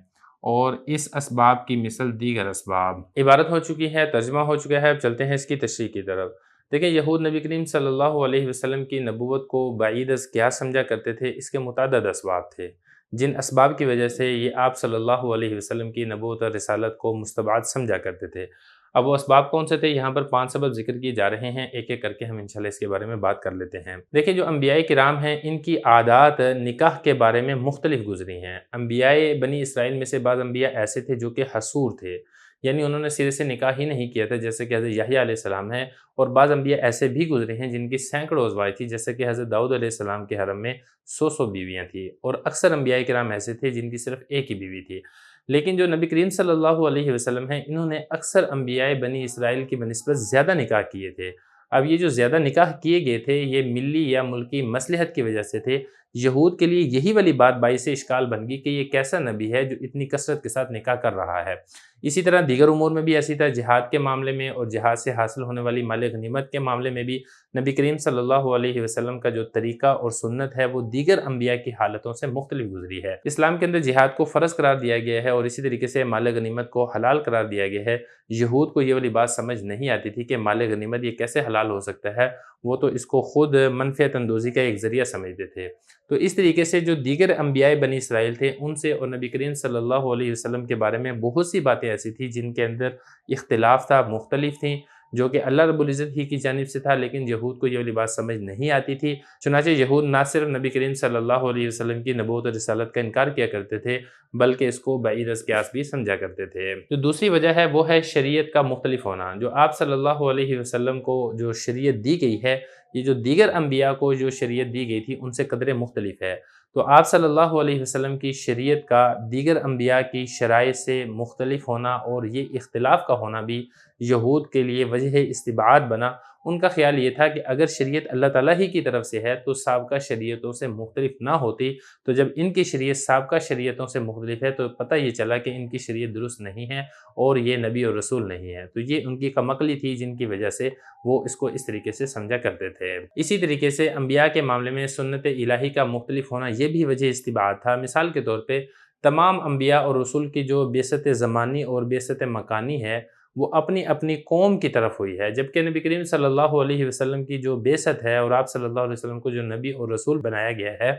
اور اس اسباب کی مثل دیگر اسباب۔ عبارت ہو چکی ہے، ترجمہ ہو چکا ہے، اب چلتے ہیں اس کی تشریح کی طرف۔ دیکھیں، یہود نبی کریم صلی اللہ علیہ وسلم کی نبوت کو بعید از کیا سمجھا کرتے تھے؟ اس کے متعدد اسباب تھے، جن اسباب کی وجہ سے یہ آپ صلی اللہ علیہ وسلم کی نبوت اور رسالت کو مستبعد سمجھا کرتے تھے۔ اب وہ اسباب کون سے تھے؟ یہاں پر 5 سبب ذکر کیے جا رہے ہیں، ایک ایک کر کے ہم انشاءاللہ اس کے بارے میں بات کر لیتے ہیں۔ دیکھیں، جو انبیاء کرام ہیں ان کی عادات نکاح کے بارے میں مختلف گزری ہیں۔ انبیاء بنی اسرائیل میں سے بعض انبیاء ایسے تھے جو کہ حصور تھے، یعنی انہوں نے سرے سے نکاح ہی نہیں کیا تھا، جیسے کہ حضرت یحییٰ علیہ السلام ہیں، اور بعض انبیاء ایسے بھی گزرے ہیں جن کی سینکڑوں ازواج تھی، جیسے کہ حضرت داؤد علیہ السلام کے حرم میں 100 بیویاں تھیں، اور اکثر انبیاء کرام ایسے تھے جن کی صرف ایک ہی بیوی تھی۔ لیکن جو نبی کریم صلی اللہ علیہ وسلم ہیں انہوں نے اکثر انبیاء بنی اسرائیل کی بنسبت زیادہ نکاح کیے تھے۔ اب یہ جو زیادہ نکاح کیے گئے تھے یہ ملی یا ملکی مصلحت کی وجہ سے تھے۔ یہود کے لیے یہی والی بات باعث اشکال بن گئی کہ یہ کیسا نبی ہے جو اتنی کثرت کے ساتھ نکاح کر رہا ہے۔ اسی طرح دیگر امور میں بھی ایسی طرح جہاد کے معاملے میں اور جہاد سے حاصل ہونے والی مال غنیمت کے معاملے میں بھی نبی کریم صلی اللہ علیہ وسلم کا جو طریقہ اور سنت ہے وہ دیگر انبیاء کی حالتوں سے مختلف گزری ہے۔ اسلام کے اندر جہاد کو فرض قرار دیا گیا ہے اور اسی طریقے سے مال غنیمت کو حلال قرار دیا گیا ہے۔ یہود کو یہ والی بات سمجھ نہیں آتی تھی کہ مال غنیمت یہ کیسے حلال ہو سکتا ہے، وہ تو اس کو خود منفعت اندوزی کا ایک ذریعہ سمجھتے تھے۔ تو اس طریقے سے جو دیگر انبیاء بنی اسرائیل تھے ان سے اور نبی کریم صلی اللہ علیہ وسلم کے بارے میں بہت سی باتیں ایسی تھیں جن کے اندر اختلاف تھا، مختلف تھیں، جو کہ اللہ رب العزت ہی کی جانب سے تھا، لیکن یہود کو یہ والی بات سمجھ نہیں آتی تھی۔ چنانچہ یہود نہ صرف نبی کریم صلی اللہ علیہ وسلم کی نبوت اور رسالت کا انکار کیا کرتے تھے بلکہ اس کو بعید از قیاس بھی سمجھا کرتے تھے۔ جو دوسری وجہ ہے وہ ہے شریعت کا مختلف ہونا۔ جو آپ صلی اللہ علیہ وسلم کو جو شریعت دی گئی ہے، یہ جو دیگر انبیاء کو جو شریعت دی گئی تھی ان سے قدرے مختلف ہے۔ تو آپ صلی اللہ علیہ وسلم کی شریعت کا دیگر انبیاء کی شرائط سے مختلف ہونا اور یہ اختلاف کا ہونا بھی یہود کے لیے وجہ استبعاد بنا۔ ان کا خیال یہ تھا کہ اگر شریعت اللہ تعالیٰ ہی کی طرف سے ہے تو سابقہ شریعتوں سے مختلف نہ ہوتی، تو جب ان کی شریعت سابقہ شریعتوں سے مختلف ہے تو پتہ یہ چلا کہ ان کی شریعت درست نہیں ہے اور یہ نبی اور رسول نہیں ہے۔ تو یہ ان کی کم عقلی تھی جن کی وجہ سے وہ اس کو اس طریقے سے سمجھا کرتے تھے۔ اسی طریقے سے انبیاء کے معاملے میں سنت الہی کا مختلف ہونا یہ بھی وجہ استبعاد تھا۔ مثال کے طور پہ تمام انبیاء اور رسول کی جو بعثت زمانی اور بعثت مکانی ہے وہ اپنی اپنی قوم کی طرف ہوئی ہے، جبکہ نبی کریم صلی اللہ علیہ وسلم کی جو بعثت ہے اور آپ صلی اللہ علیہ وسلم کو جو نبی اور رسول بنایا گیا ہے،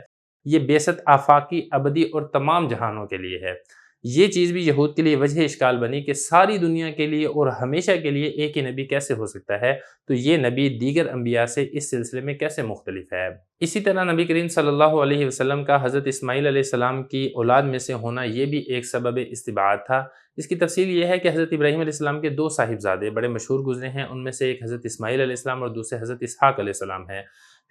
یہ بعثت آفاقی، ابدی اور تمام جہانوں کے لیے ہے۔ یہ چیز بھی یہود کے لیے وجہ اشکال بنی کہ ساری دنیا کے لیے اور ہمیشہ کے لیے ایک ہی نبی کیسے ہو سکتا ہے، تو یہ نبی دیگر انبیاء سے اس سلسلے میں کیسے مختلف ہے۔ اسی طرح نبی کریم صلی اللہ علیہ وسلم کا حضرت اسماعیل علیہ السلام کی اولاد میں سے ہونا یہ بھی ایک سبب استبعاد تھا۔ اس کی تفصیل یہ ہے کہ حضرت ابراہیم علیہ السلام کے دو صاحبزادے بڑے مشہور گزرے ہیں، ان میں سے ایک حضرت اسماعیل علیہ السلام اور دوسرے حضرت اسحاق علیہ السلام ہیں۔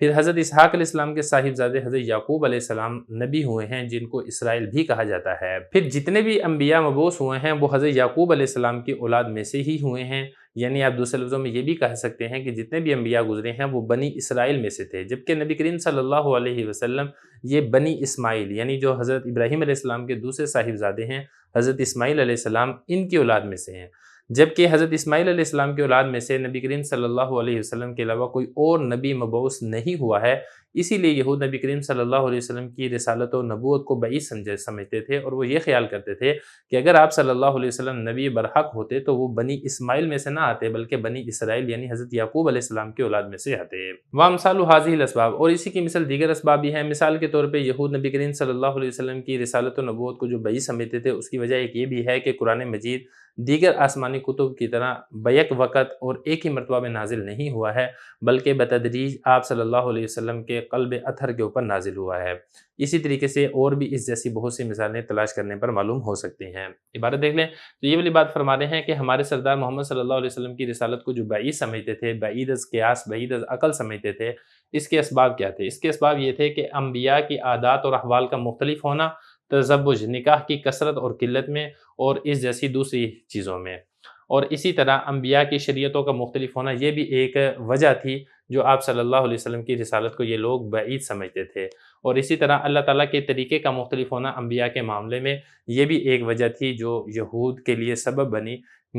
پھر حضرت اسحاق علیہ السلام کے صاحبزادے حضرت یعقوب علیہ السلام نبی ہوئے ہیں، جن کو اسرائیل بھی کہا جاتا ہے۔ پھر جتنے بھی انبیاء مبعوث ہوئے ہیں وہ حضرت یعقوب علیہ السلام کی اولاد میں سے ہی ہوئے ہیں، یعنی آپ دوسرے لفظوں میں یہ بھی کہہ سکتے ہیں کہ جتنے بھی انبیاء گزرے ہیں وہ بنی اسرائیل میں سے تھے، جبکہ نبی کریم صلی اللہ علیہ وسلم یہ بنی اسماعیل یعنی جو حضرت ابراہیم علیہ السلام کے دوسرے صاحبزادے ہیں حضرت اسماعیل علیہ السلام، ان کی اولاد میں سے ہیں۔ جبکہ حضرت اسماعیل علیہ السلام کی اولاد میں سے نبی کریم صلی اللہ علیہ وسلم کے علاوہ کوئی اور نبی مبعوث نہیں ہوا ہے، اسی لیے یہود نبی کریم صلی اللہ علیہ وسلم کی رسالت و نبوت کو بعید سمجھتے تھے، اور وہ یہ خیال کرتے تھے کہ اگر آپ صلی اللہ علیہ وسلم نبی برحق ہوتے تو وہ بنی اسماعیل میں سے نہ آتے بلکہ بنی اسرائیل یعنی حضرت یعقوب علیہ السلام کی اولاد میں سے آتے۔ وامثال هذه الاسباب، اور اسی کی مثال دیگر اسباب بھی ہیں۔ مثال کے طور پہ یہود نبی کریم صلی اللہ علیہ وسلم کی رسالت و نبوت کو جو بعید سمجھتے تھے، اس کی وجہ ایک یہ بھی ہے کہ قرآن مجید دیگر آسمانی کتب کی طرح بیک وقت اور ایک ہی مرتبہ میں نازل نہیں ہوا ہے، بلکہ بتدریج آپ صلی اللہ علیہ وسلم کے قلب اطہر کے اوپر نازل ہوا ہے۔ اسی طریقے سے اور بھی اس جیسی بہت سی مثالیں تلاش کرنے پر معلوم ہو سکتی ہیں۔ عبارت دیکھ لیں تو یہ والی بات فرما رہے ہیں کہ ہمارے سردار محمد صلی اللہ علیہ وسلم کی رسالت کو جو بعید سمجھتے تھے، بعید از قیاس، بعید از عقل سمجھتے تھے، اس کے اسباب کیا تھے؟ اس کے اسباب یہ تھے کہ انبیاء کی عادات اور احوال کا مختلف ہونا، تزوج، نکاح کی کثرت اور قلت میں، اور اس جیسی دوسری چیزوں میں، اور اسی طرح انبیاء کی شریعتوں کا مختلف ہونا یہ بھی ایک وجہ تھی جو آپ صلی اللہ علیہ وسلم کی رسالت کو یہ لوگ بعید سمجھتے تھے، اور اسی طرح اللہ تعالیٰ کے طریقے کا مختلف ہونا انبیاء کے معاملے میں یہ بھی ایک وجہ تھی جو یہود کے لیے سبب بنی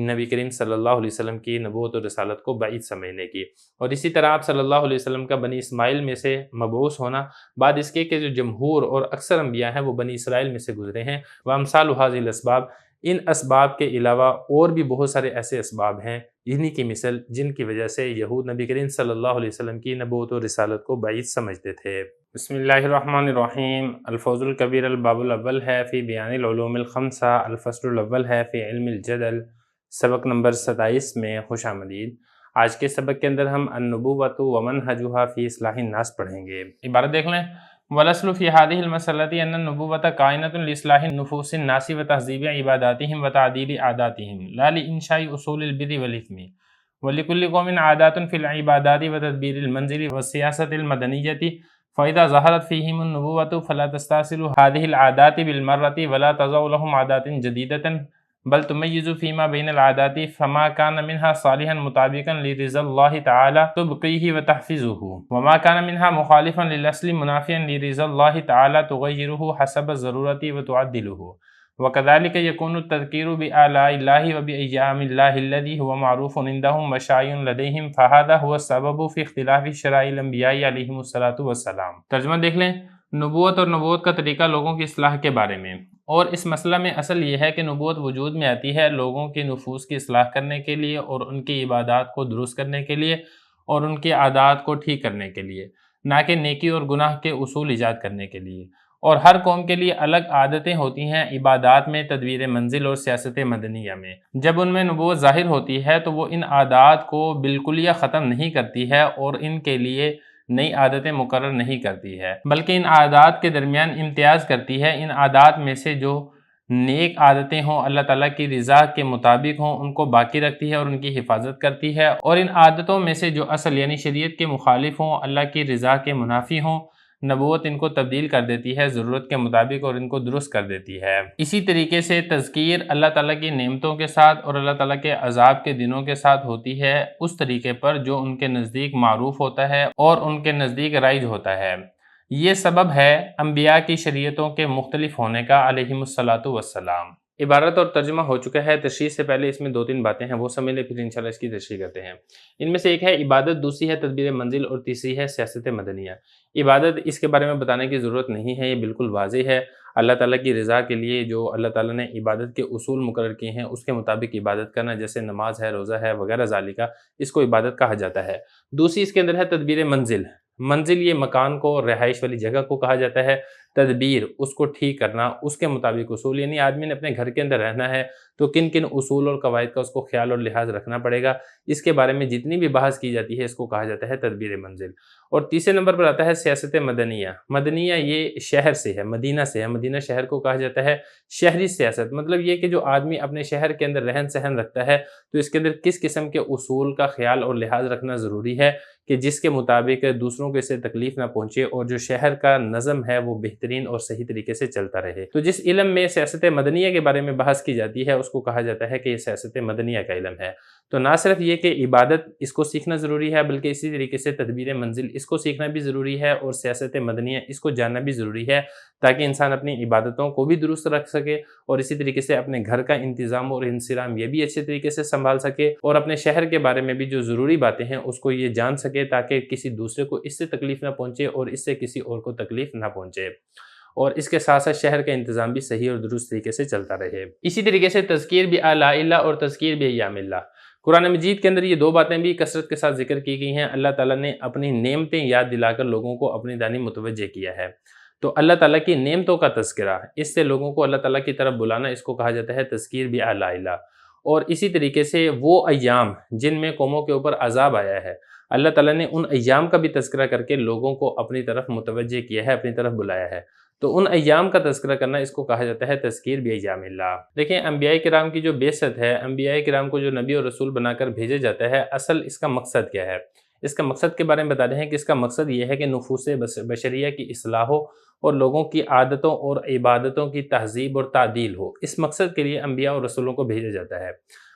نبی کریم صلی اللہ علیہ وسلم کی نبوت و رسالت کو بعید سمجھنے کی۔ اور اسی طرح آپ صلی اللہ علیہ وسلم کا بنی اسماعیل میں سے مبعوث ہونا بعد اس کے کہ جو جمہور اور اکثر انبیاء ہیں وہ بنی اسرائیل میں سے گزرے ہیں۔ وامثال هذه الاسباب، ان اسباب کے علاوہ اور بھی بہت سارے ایسے اسباب ہیں انہی کی مثل جن کی وجہ سے یہود نبی کریم صلی اللہ علیہ وسلم کی نبوت و رسالت کو بعید سمجھتے تھے۔ بسم اللہ الرحمن الرحیم۔ الفوز الکبیر الباب الاول ہے فی بیان العلوم الخمسہ، الفصل الاول ہے فی علم الجدل، سبق نمبر 27 میں خوش آمدید۔ آج کے سبق کے اندر ہم النبوۃ ومنہجھا فی اصلاح الناس پڑھیں گے۔ عبارت دیکھ لیں، والأصل في هذه المسألة أن النبوة كائنة لإصلاح نفوس الناس وتهذيب عباداتهم وتعديل عاداتهم لا لإنشاء أصول البر والإثم، ولكل قوم عادات في العبادات وتدبير المنزل والسياسة المدنية، فإذا ظهرت فيهم النبوة فلا تستأصل هذه العادات بالمرة ولا تضع لهم عادات جديدة، بل تميز فيما بين العادات، فما كان منها صالحا مطابقا لرضا الله تعالى تبقيه وتحفظه، وما كان منها مخالفا للأصل منافيا لرضا الله تعالى تغيره حسب الضرورة وتعدله، وكذلك يكون التذكير بآلاء الله وبأيام الله الذي هو معروف عندهم وشائع لديهم، فهذا هو السبب في اختلاف شرائع الأنبياء عليهم الصلاة والسلام۔ ترجمہ دیکھ لیں، نبوت اور نبوت کا طریقہ لوگوں کی اصلاح کے بارے میں، اور اس مسئلہ میں اصل یہ ہے کہ نبوت وجود میں آتی ہے لوگوں کے نفوس کی اصلاح کرنے کے لیے اور ان کی عبادات کو درست کرنے کے لیے اور ان کی عادات کو ٹھیک کرنے کے لیے، نہ کہ نیکی اور گناہ کے اصول ایجاد کرنے کے لیے۔ اور ہر قوم کے لیے الگ عادتیں ہوتی ہیں عبادات میں، تدبیر منزل اور سیاست مدنیہ میں۔ جب ان میں نبوت ظاہر ہوتی ہے تو وہ ان عادات کو بالکلیہ ختم نہیں کرتی ہے اور ان کے لیے نئی عادتیں مقرر نہیں کرتی ہے، بلکہ ان عادات کے درمیان امتیاز کرتی ہے۔ ان عادات میں سے جو نیک عادتیں ہوں، اللہ تعالیٰ کی رضا کے مطابق ہوں، ان کو باقی رکھتی ہے اور ان کی حفاظت کرتی ہے، اور ان عادتوں میں سے جو اصل یعنی شریعت کے مخالف ہوں، اللہ کی رضا کے منافی ہوں، نبوت ان کو تبدیل کر دیتی ہے ضرورت کے مطابق اور ان کو درست کر دیتی ہے۔ اسی طریقے سے تذکیر اللہ تعالیٰ کی نعمتوں کے ساتھ اور اللہ تعالیٰ کے عذاب کے دنوں کے ساتھ ہوتی ہے، اس طریقے پر جو ان کے نزدیک معروف ہوتا ہے اور ان کے نزدیک رائج ہوتا ہے۔ یہ سبب ہے انبیاء کی شریعتوں کے مختلف ہونے کا علیہم الصلاۃ والسلام۔ عبارت اور ترجمہ ہو چکا ہے، تشریح سے پہلے اس میں 2-3 باتیں ہیں وہ سمجھ لیں، پھر انشاءاللہ اس کی تشریح کرتے ہیں۔ ان میں سے ایک ہے عبادت، دوسری ہے تدبیر منزل اور تیسری ہے سیاست مدنیہ۔ عبادت اس کے بارے میں بتانے کی ضرورت نہیں ہے، یہ بالکل واضح ہے۔ اللہ تعالیٰ کی رضا کے لیے جو اللہ تعالیٰ نے عبادت کے اصول مقرر کیے ہیں اس کے مطابق عبادت کرنا، جیسے نماز ہے، روزہ ہے وغیرہ ذالکہ، اس کو عبادت کہا جاتا ہے۔ دوسری اس کے اندر ہے تدبیر منزل۔ منزل یہ مکان کو، رہائش والی جگہ کو کہا جاتا ہے۔ تدبیر اس کو ٹھیک کرنا، اس کے مطابق اصول، یعنی آدمی نے اپنے گھر کے اندر رہنا ہے تو کن کن اصول اور قواعد کا اس کو خیال اور لحاظ رکھنا پڑے گا، اس کے بارے میں جتنی بھی بحث کی جاتی ہے اس کو کہا جاتا ہے تدبیر منزل۔ اور تیسرے نمبر پر آتا ہے سیاست مدنیہ۔ مدنیہ یہ شہر سے ہے، مدینہ سے ہے، مدینہ شہر کو کہا جاتا ہے شہری سیاست۔ مطلب یہ کہ جو آدمی اپنے شہر کے اندر رہن سہن رکھتا ہے تو اس کے اندر کس قسم کے اصول کا خیال اور لحاظ رکھنا ضروری ہے کہ جس کے مطابق دوسروں کو اس سے تکلیف نہ پہنچے اور جو شہر کا نظم ہے وہ بہترین اور صحیح طریقے سے چلتا رہے۔ تو جس علم میں سیاست مدنیہ کے بارے میں بحث کی جاتی ہے اس کو کہا جاتا ہے کہ یہ سیاست مدنیہ کا علم ہے۔ تو نہ صرف یہ کہ عبادت اس کو سیکھنا ضروری ہے، بلکہ اسی طریقے سے تدبیر منزل اس کو سیکھنا بھی ضروری ہے اور سیاست مدنیہ اس کو جاننا بھی ضروری ہے، تاکہ انسان اپنی عبادتوں کو بھی درست رکھ سکے اور اسی طریقے سے اپنے گھر کا انتظام اور انصرام یہ بھی اچھے طریقے سے سنبھال سکے اور اپنے شہر کے بارے میں بھی جو ضروری باتیں ہیں اس کو یہ جان سکے، تاکہ کسی دوسرے کو اس سے تکلیف نہ پہنچے اور اس سے کسی اور کو تکلیف نہ پہنچے، اور اس کے ساتھ ساتھ شہر کا انتظام بھی صحیح اور درست طریقے سے چلتا رہے۔ اسی طریقے سے تذکیر بآلاء اللہ اور تذکیر بایام اللہ، قرآن مجید کے اندر یہ دو باتیں بھی کثرت کے ساتھ ذکر کی گئی ہیں۔ اللہ تعالیٰ نے اپنی نعمتیں یاد دلا کر لوگوں کو اپنی جانب متوجہ کیا ہے، تو اللہ تعالیٰ کی نعمتوں کا تذکرہ، اس سے لوگوں کو اللہ تعالیٰ کی طرف بلانا، اس کو کہا جاتا ہے تذکیر بآلاء اللہ۔ اور اسی طریقے سے وہ ایام جن میں قوموں کے اوپر عذاب آیا ہے، اللہ تعالیٰ نے ان ایام کا بھی تذکرہ کر کے لوگوں کو اپنی طرف متوجہ کیا ہے، اپنی طرف بلایا ہے۔ تو ان ایام کا تذکرہ کرنا اس کو کہا جاتا ہے تذکیر بایام اللہ۔ دیکھیں انبیاء کرام کی جو بعثت ہے، انبیاء کرام کو جو نبی اور رسول بنا کر بھیجا جاتا ہے، اصل اس کا مقصد کیا ہے؟ اس کا مقصد کے بارے میں بتا رہے ہیں کہ اس کا مقصد یہ ہے کہ نفوس بشریہ کی اصلاح ہو اور لوگوں کی عادتوں اور عبادتوں کی تہذیب اور تعدیل ہو۔ اس مقصد کے لیے انبیاء اور رسولوں کو بھیجا جاتا ہے۔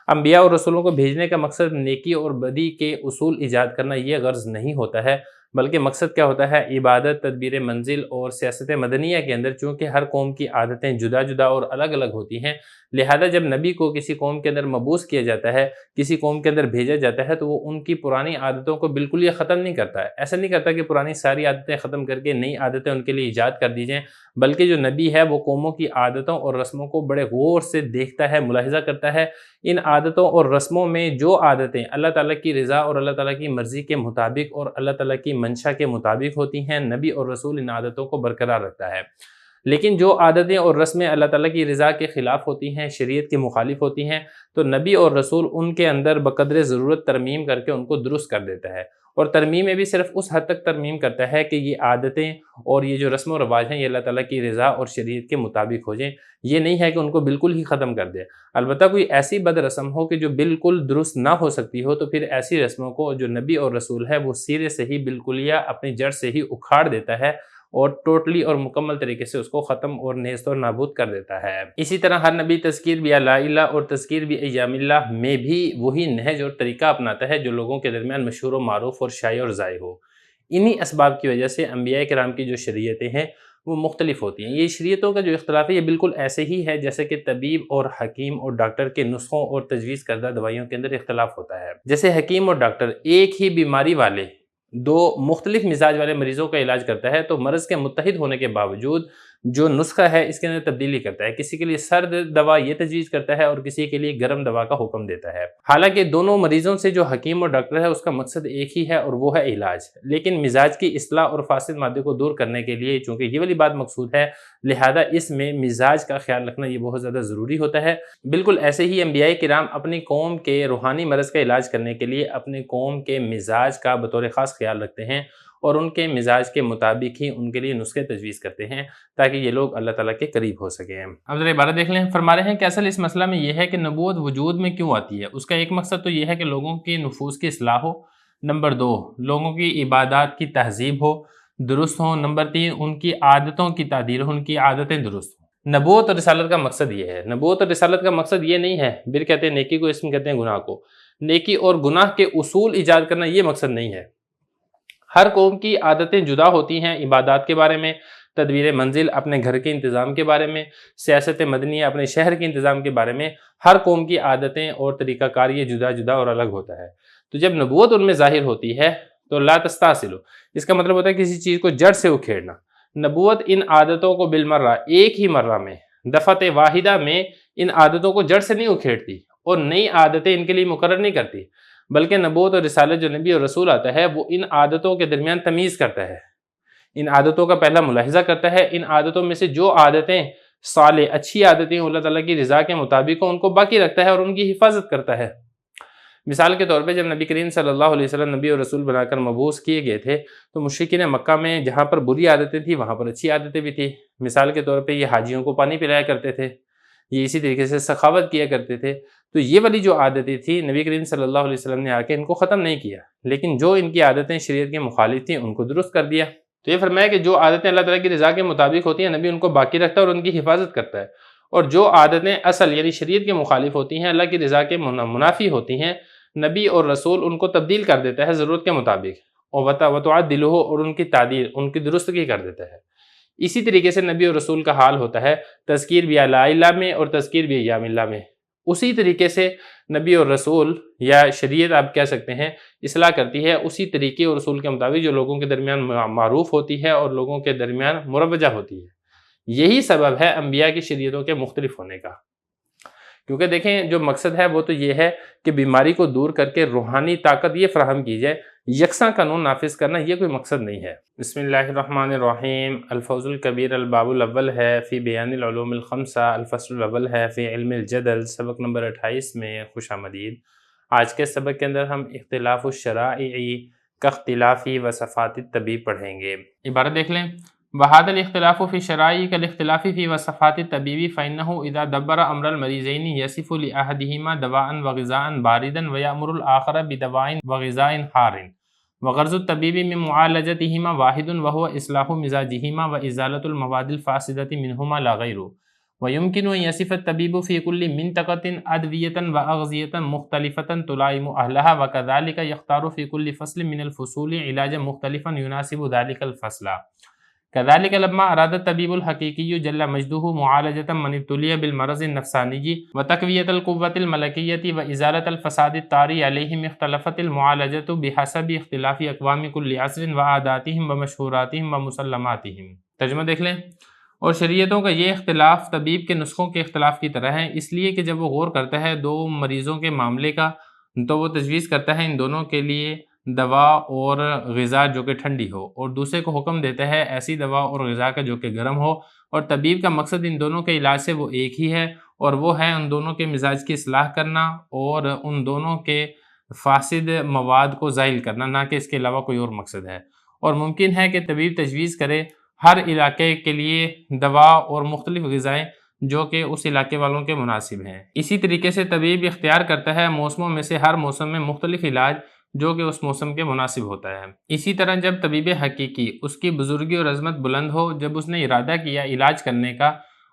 انبیاء اور رسولوں کو بھیجنے کا مقصد نیکی اور بدی کے اصول ایجاد کرنا یہ غرض نہیں ہوتا ہے، بلکہ مقصد کیا ہوتا ہے؟ عبادت، تدبیر منزل اور سیاست مدنیہ کے اندر چونکہ ہر قوم کی عادتیں جدا جدا اور الگ الگ ہوتی ہیں، لہذا جب نبی کو کسی قوم کے اندر مبعوث کیا جاتا ہے، کسی قوم کے اندر بھیجا جاتا ہے، تو وہ ان کی پرانی عادتوں کو بالکل یہ ختم نہیں کرتا ہے۔ ایسا نہیں کرتا کہ پرانی ساری عادتیں ختم کر کے نئی عادتیں ان کے لیے ایجاد کر دی جائیں، بلکہ جو نبی ہے وہ قوموں کی عادتوں اور رسموں کو بڑے غور سے دیکھتا ہے، ملاحظہ کرتا ہے۔ ان عادتوں اور رسموں میں جو عادتیں اللہ تعالیٰ کی رضا اور اللہ تعالیٰ کی مرضی کے مطابق اور اللہ تعالیٰ کی منشا کے مطابق ہوتی ہیں، نبی اور رسول ان عادتوں کو برقرار رکھتا ہے۔ لیکن جو عادتیں اور رسمیں اللہ تعالیٰ کی رضا کے خلاف ہوتی ہیں، شریعت کے مخالف ہوتی ہیں، تو نبی اور رسول ان کے اندر بقدر ضرورت ترمیم کر کے ان کو درست کر دیتا ہے، اور ترمیم میں بھی صرف اس حد تک ترمیم کرتا ہے کہ یہ عادتیں اور یہ جو رسم و رواج ہیں یہ اللہ تعالیٰ کی رضا اور شریعت کے مطابق ہو جائیں۔ یہ نہیں ہے کہ ان کو بالکل ہی ختم کر دے۔ البتہ کوئی ایسی بد رسم ہو کہ جو بالکل درست نہ ہو سکتی ہو، تو پھر ایسی رسموں کو جو نبی اور رسول ہے وہ سرے سے ہی بالکل یا اپنی جڑ سے ہی اکھاڑ دیتا ہے اور ٹوٹلی اور مکمل طریقے سے اس کو ختم اور نیست اور نابود کر دیتا ہے۔ اسی طرح ہر نبی تذکیر بآلاء اللہ اور تذکیر بایام اللہ میں بھی وہی نہج اور طریقہ اپناتا ہے جو لوگوں کے درمیان مشہور و معروف اور شائع اور ذائع ہو۔ انہی اسباب کی وجہ سے انبیاء کرام کی جو شریعتیں ہیں وہ مختلف ہوتی ہیں۔ یہ شریعتوں کا جو اختلاف ہے یہ بالکل ایسے ہی ہے جیسے کہ طبیب اور حکیم اور ڈاکٹر کے نسخوں اور تجویز کردہ دوائیوں کے اندر اختلاف ہوتا ہے۔ جیسے حکیم اور ڈاکٹر ایک ہی بیماری والے دو مختلف مزاج والے مریضوں کا علاج کرتا ہے، تو مرض کے متحد ہونے کے باوجود جو نسخہ ہے اس کے اندر تبدیلی کرتا ہے۔ کسی کے لیے سرد دوا یہ تجویز کرتا ہے اور کسی کے لیے گرم دوا کا حکم دیتا ہے۔ حالانکہ دونوں مریضوں سے جو حکیم اور ڈاکٹر ہے اس کا مقصد ایک ہی ہے اور وہ ہے علاج، لیکن مزاج کی اصلاح اور فاسد مادے کو دور کرنے کے لیے چونکہ یہ والی بات مقصود ہے، لہذا اس میں مزاج کا خیال رکھنا یہ بہت زیادہ ضروری ہوتا ہے۔ بالکل ایسے ہی انبیاء کرام اپنی قوم کے روحانی مرض کا علاج کرنے کے لیے اپنے قوم کے مزاج کا بطور خاص خیال رکھتے ہیں اور ان کے مزاج کے مطابق ہی ان کے لیے نسخے تجویز کرتے ہیں تاکہ یہ لوگ اللہ تعالیٰ کے قریب ہو سکیں۔ اب ذرا عبارت دیکھ لیں، فرما رہے ہیں کہ اصل اس مسئلہ میں یہ ہے کہ نبوت وجود میں کیوں آتی ہے۔ اس کا ایک مقصد تو یہ ہے کہ لوگوں کی نفوس کی اصلاح ہو، نمبر 2 لوگوں کی عبادات کی تہذیب ہو، درست ہوں، نمبر 3 ان کی عادتوں کی تعدیل ہو، ان کی عادتیں درست ہوں۔ نبوت اور رسالت کا مقصد یہ ہے۔ نبوت اور رسالت کا مقصد یہ نہیں ہے، پھر کہتے ہیں نیکی کو، اس میں کہتے ہیں گناہ کو، نیکی اور گناہ کے اصول ایجاد کرنا یہ مقصد نہیں ہے۔ ہر قوم کی عادتیں جدا ہوتی ہیں عبادات کے بارے میں، تدبیر منزل اپنے گھر کے انتظام کے بارے میں، سیاست مدنیہ اپنے شہر کے انتظام کے بارے میں، ہر قوم کی عادتیں اور طریقہ کار یہ جدا جدا اور الگ ہوتا ہے۔ تو جب نبوت ان میں ظاہر ہوتی ہے تو لا تستاصلو، اس کا مطلب ہوتا ہے کسی چیز کو جڑ سے اکھیڑنا۔ نبوت ان عادتوں کو بالمرہ، ایک ہی مرہ میں، دفعت واحدہ میں ان عادتوں کو جڑ سے نہیں اکھیڑتی اور نئی عادتیں ان کے لیے مقرر نہیں کرتی، بلکہ نبوت اور رسالت جو نبی اور رسول آتا ہے وہ ان عادتوں کے درمیان تمیز کرتا ہے، ان عادتوں کا پہلا ملاحظہ کرتا ہے، ان عادتوں میں سے جو عادتیں صالح اچھی عادتیں اللہ تعالیٰ کی رضا کے مطابق ہوں ان کو باقی رکھتا ہے اور ان کی حفاظت کرتا ہے۔ مثال کے طور پہ جب نبی کریم صلی اللہ علیہ وسلم نبی اور رسول بنا کر مبعوث کیے گئے تھے تو مشرکین مکہ میں جہاں پر بری عادتیں تھیں وہاں پر اچھی عادتیں بھی تھیں۔ مثال کے طور پہ یہ حاجیوں کو پانی پلایا کرتے تھے، یہ اسی طریقے سے سخاوت کیا کرتے تھے۔ تو یہ والی جو عادتیں تھیں نبی کریم صلی اللہ علیہ وسلم نے آ کے ان کو ختم نہیں کیا، لیکن جو ان کی عادتیں شریعت کے مخالف تھیں ان کو درست کر دیا۔ تو یہ فرمایا کہ جو عادتیں اللہ تعالیٰ کی رضا کے مطابق ہوتی ہیں نبی ان کو باقی رکھتا ہے اور ان کی حفاظت کرتا ہے، اور جو عادتیں اصل یعنی شریعت کے مخالف ہوتی ہیں، اللہ کی رضا کے منافی ہوتی ہیں، نبی اور رسول ان کو تبدیل کر دیتا ہے ضرورت کے مطابق، اور وتعدلہ اور ان کی تعدیل ان کی درستگی کر دیتا ہے۔ اسی طریقے سے نبی اور رسول کا حال ہوتا ہے تذکیر بآلاء اللہ میں اور تذکیر بایام اللہ میں۔ اسی طریقے سے نبی اور رسول یا شریعت آپ کہہ سکتے ہیں اصلاح کرتی ہے اسی طریقے اور رسول کے مطابق جو لوگوں کے درمیان معروف ہوتی ہے اور لوگوں کے درمیان مروجہ ہوتی ہے۔ یہی سبب ہے انبیاء کی شریعتوں کے مختلف ہونے کا، کیونکہ دیکھیں جو مقصد ہے وہ تو یہ ہے کہ بیماری کو دور کر کے روحانی طاقت یہ فراہم کی جائے، یکساں قانون نافذ کرنا یہ کوئی مقصد نہیں ہے۔ بسم اللہ الرحمن الرحیم۔ الفوز الکبیر الباب الاول ہے فی بیان العلوم الخمسہ، الفصل الاول ہے فی علم الجدل، سبق نمبر 28 میں خوش آمدید۔ آج کے سبق کے اندر ہم اختلاف الشرائع کاختلافی وصفات الطبیب پڑھیں گے۔ عبارت دیکھ لیں، وَهَذَا الْاخْتِلَافُ فِي الشَّرَائِعِ كَالِاخْتِلَافِ فِي وَصَفَاتِ الطَّبِيبِ فَإِنَّهُ إِذَا دَبَّرَ أَمْرَ الْمَرِيضَيْنِ يَصِفُ لِأَحَدِهِمَا دَوَاءً وَغِذَاءً بَارِدًا وَيَأْمُرُ الْآخَرَ بِدَوَاءٍ وَغِذَاءٍ حَارٍ، وغرض الطبيب من معالجتهما واحد وهو إصلاح مزاجهما وإزالة المواد الفاسدة منهما لا غير، ويمكن أن يصف الطبيب في كل منطقة أدوية وأغذية مختلفة تلائم أهلها، وكذلك يختار في كل فصل من الفصول علاجا مختلفا يناسب ذلك الفصل۔ كذلك لما أراد الطبيب الحقيقي جل مجده معالجة من ابتلي بالمرض النفساني وتقوية القوة الملكية وإزالة الفساد الطارئ عليهم اختلفت المعالجة بحسب اختلاف أقوام كل عصر وعاداتهم ومشهوراتهم ومسلماتهم۔ ترجمہ دیکھ لیں، اور شریعتوں کا یہ اختلاف طبیب کے نسخوں کے اختلاف کی طرح ہے، اس لیے کہ جب وہ غور کرتا ہے دو مریضوں کے معاملے کا تو وہ تجویز کرتا ہے ان دونوں کے لیے دوا اور غذا جو کہ ٹھنڈی ہو، اور دوسرے کو حکم دیتا ہے ایسی دوا اور غذا کا جو کہ گرم ہو، اور طبیب کا مقصد ان دونوں کے علاج سے وہ ایک ہی ہے، اور وہ ہے ان دونوں کے مزاج کی اصلاح کرنا اور ان دونوں کے فاسد مواد کو زائل کرنا، نہ کہ اس کے علاوہ کوئی اور مقصد ہے۔ اور ممکن ہے کہ طبیب تجویز کرے ہر علاقے کے لیے دوا اور مختلف غذائیں جو کہ اس علاقے والوں کے مناسب ہیں۔ اسی طریقے سے طبیب اختیار کرتا ہے موسموں میں سے ہر موسم میں مختلف علاج جو کہ اس موسم کے مناسب ہوتا ہے۔ اسی طرح جب طبیب حقیقی اس کی بزرگی اور عظمت بلند ہو، جب اس نے ارادہ کیا علاج کرنے کا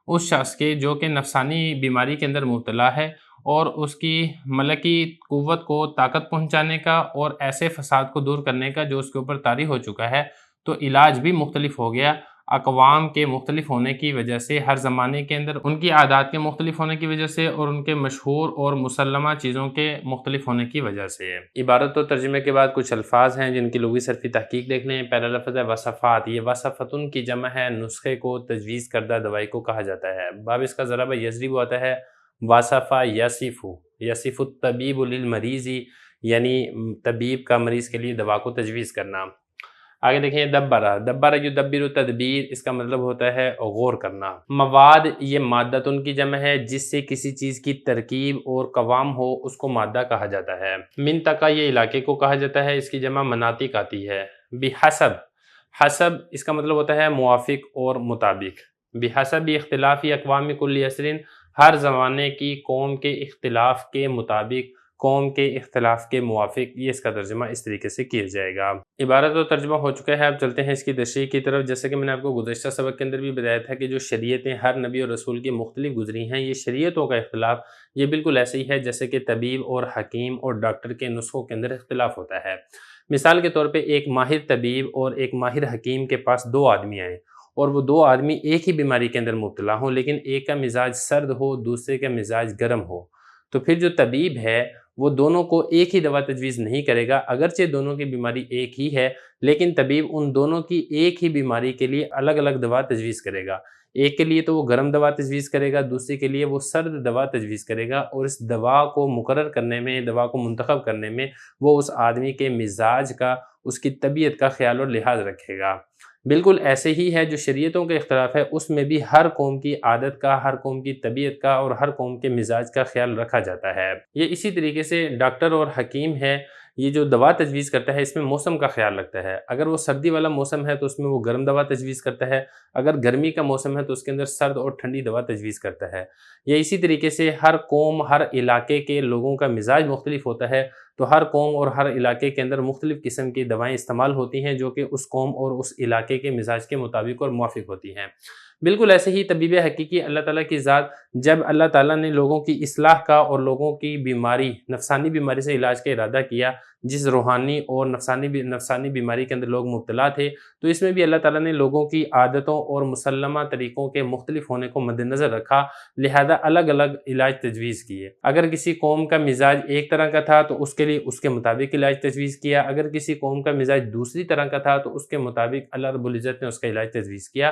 اس شخص کے جو کہ نفسانی بیماری کے اندر مبتلا ہے، اور اس کی ملکی قوت کو طاقت پہنچانے کا اور ایسے فساد کو دور کرنے کا جو اس کے اوپر طاری ہو چکا ہے، تو علاج بھی مختلف ہو گیا، اقوام کے مختلف ہونے کی وجہ سے، ہر زمانے کے اندر ان کی عادات کے مختلف ہونے کی وجہ سے، اور ان کے مشہور اور مسلمہ چیزوں کے مختلف ہونے کی وجہ سے۔ عبارت و ترجمے کے بعد کچھ الفاظ ہیں جن کی لغوی صرفی تحقیق دیکھ لیں۔ پہلا لفظ ہے وصفات، یہ وصفتن کی جمع ہے، نسخے کو تجویز کردہ دوائی کو کہا جاتا ہے۔ باب اس کا ضرب یضرب آتا ہے، وصف یصف، یصف الطبیب للمریض، یعنی طبیب کا مریض کے لیے دوا کو تجویز کرنا۔ آگے دیکھیں دبر یدبر تدبیر، اس کا مطلب ہوتا ہے غور کرنا۔ مواد، یہ مادتن کی جمع ہے، جس سے کسی چیز کی ترکیب اور قوام ہو اس کو مادہ کہا جاتا ہے۔ منطقہ، یہ علاقے کو کہا جاتا ہے، اس کی جمع مناطق آتی ہے۔ بحسب، حسب اس کا مطلب ہوتا ہے موافق اور مطابق۔ بحسب اختلاف اقوام کل عصر، ہر زمانے کی قوم کے اختلاف کے مطابق، قوم کے اختلاف کے موافق، یہ اس کا ترجمہ اس طریقے سے کیا جائے گا۔ عبارت و ترجمہ ہو چکا ہے، اب چلتے ہیں اس کی تشریح کی طرف۔ جیسے کہ میں نے آپ کو گزشتہ سبق کے اندر بھی بتایا تھا کہ جو شریعتیں ہر نبی اور رسول کی مختلف گزری ہیں، یہ شریعتوں کا اختلاف یہ بالکل ایسے ہی ہے جیسے کہ طبیب اور حکیم اور ڈاکٹر کے نسخوں کے اندر اختلاف ہوتا ہے۔ مثال کے طور پہ ایک ماہر طبیب اور ایک ماہر حکیم کے پاس دو آدمی آئیں اور وہ دو آدمی ایک ہی بیماری کے اندر مبتلا ہوں لیکن ایک کا مزاج سرد ہو دوسرے کا مزاج گرم ہو، تو پھر جو طبیب ہے وہ دونوں کو ایک ہی دوا تجویز نہیں کرے گا، اگرچہ دونوں کی بیماری ایک ہی ہے لیکن طبیب ان دونوں کی ایک ہی بیماری کے لیے الگ الگ دوا تجویز کرے گا۔ ایک کے لیے تو وہ گرم دوا تجویز کرے گا، دوسرے کے لیے وہ سرد دوا تجویز کرے گا، اور اس دوا کو مقرر کرنے میں، دوا کو منتخب کرنے میں وہ اس آدمی کے مزاج کا، اس کی طبیعت کا خیال اور لحاظ رکھے گا۔ بالکل ایسے ہی ہے جو شریعتوں کا اختلاف ہے اس میں بھی ہر قوم کی عادت کا، ہر قوم کی طبیعت کا اور ہر قوم کے مزاج کا خیال رکھا جاتا ہے۔ یہ اسی طریقے سے ڈاکٹر اور حکیم ہے، یہ جو دوا تجویز کرتا ہے اس میں موسم کا خیال رکھتا ہے۔ اگر وہ سردی والا موسم ہے تو اس میں وہ گرم دوا تجویز کرتا ہے، اگر گرمی کا موسم ہے تو اس کے اندر سرد اور ٹھنڈی دوا تجویز کرتا ہے۔ یہ اسی طریقے سے ہر قوم، ہر علاقے کے لوگوں کا مزاج مختلف ہوتا ہے، تو ہر قوم اور ہر علاقے کے اندر مختلف قسم کی دوائیں استعمال ہوتی ہیں جو کہ اس قوم اور اس علاقے کے مزاج کے مطابق اور موافق ہوتی ہیں۔ بالکل ایسے ہی طبیب حقیقی اللہ تعالیٰ کی ذات، جب اللہ تعالیٰ نے لوگوں کی اصلاح کا اور لوگوں کی بیماری، نفسانی بیماری سے علاج کا ارادہ کیا، جس روحانی اور نفسانی بیماری کے اندر لوگ مبتلا تھے، تو اس میں بھی اللہ تعالیٰ نے لوگوں کی عادتوں اور مسلمہ طریقوں کے مختلف ہونے کو مد نظر رکھا، لہذا الگ الگ علاج تجویز کیے۔ اگر کسی قوم کا مزاج ایک طرح کا تھا تو اس کے لیے اس کے مطابق علاج تجویز کیا، اگر کسی قوم کا مزاج دوسری طرح کا تھا تو اس کے مطابق اللہ رب العزت نے اس کا علاج تجویز کیا۔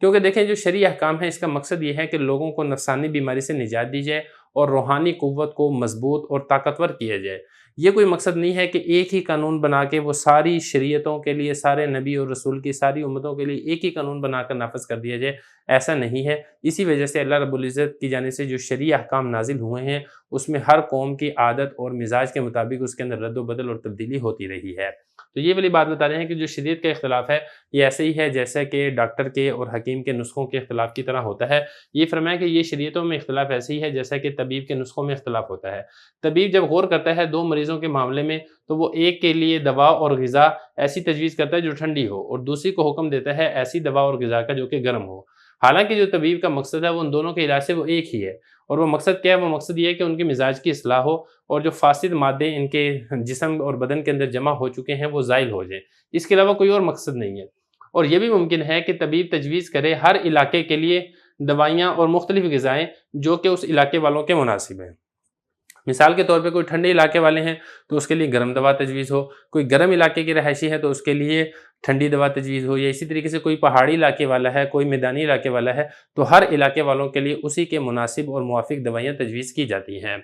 کیونکہ دیکھیں جو شرعی احکام ہے اس کا مقصد یہ ہے کہ لوگوں کو نفسانی بیماری سے نجات دی جائے اور روحانی قوت کو مضبوط اور طاقتور کیا جائے۔ یہ کوئی مقصد نہیں ہے کہ ایک ہی قانون بنا کے وہ ساری شریعتوں کے لیے، سارے نبی اور رسول کی ساری امتوں کے لیے ایک ہی قانون بنا کر نافذ کر دیا جائے، ایسا نہیں ہے۔ اسی وجہ سے اللہ رب العزت کی جانب سے جو شرعی احکام نازل ہوئے ہیں اس میں ہر قوم کی عادت اور مزاج کے مطابق اس کے اندر رد و بدل اور تبدیلی ہوتی رہی ہے۔ تو یہ والی بات بتا رہے ہیں کہ جو شریعت کا اختلاف ہے یہ ایسے ہی ہے جیسا کہ ڈاکٹر کے اور حکیم کے نسخوں کے اختلاف کی طرح ہوتا ہے۔ یہ فرمایا کہ یہ شریعتوں میں اختلاف ایسے ہی ہے جیسا کہ طبیب کے نسخوں میں اختلاف ہوتا ہے۔ طبیب جب غور کرتا ہے دو مریضوں کے معاملے میں تو وہ ایک کے لیے دوا اور غذا ایسی تجویز کرتا ہے جو ٹھنڈی ہو، اور دوسری کو حکم دیتا ہے ایسی دوا اور غذا کا جو کہ گرم ہو۔ حالانکہ جو طبیب کا مقصد ہے وہ ان دونوں کے علاج سے وہ ایک ہی ہے، اور وہ مقصد کیا ہے؟ وہ مقصد یہ ہے کہ ان کے مزاج کی اصلاح ہو اور جو فاسد مادے ان کے جسم اور بدن کے اندر جمع ہو چکے ہیں وہ زائل ہو جائیں۔ اس کے علاوہ کوئی اور مقصد نہیں ہے۔ اور یہ بھی ممکن ہے کہ طبیب تجویز کرے ہر علاقے کے لیے دوائیاں اور مختلف غذائیں جو کہ اس علاقے والوں کے مناسب ہیں۔ مثال کے طور پہ کوئی ٹھنڈے علاقے والے ہیں تو اس کے لیے گرم دوا تجویز ہو، کوئی گرم علاقے کی رہائشی ہے تو اس کے لیے ٹھنڈی دوا تجویز ہو، یا اسی طریقے سے کوئی پہاڑی علاقے والا ہے، کوئی میدانی علاقے والا ہے، تو ہر علاقے والوں کے لیے اسی کے مناسب اور موافق دوائیاں تجویز کی جاتی ہیں۔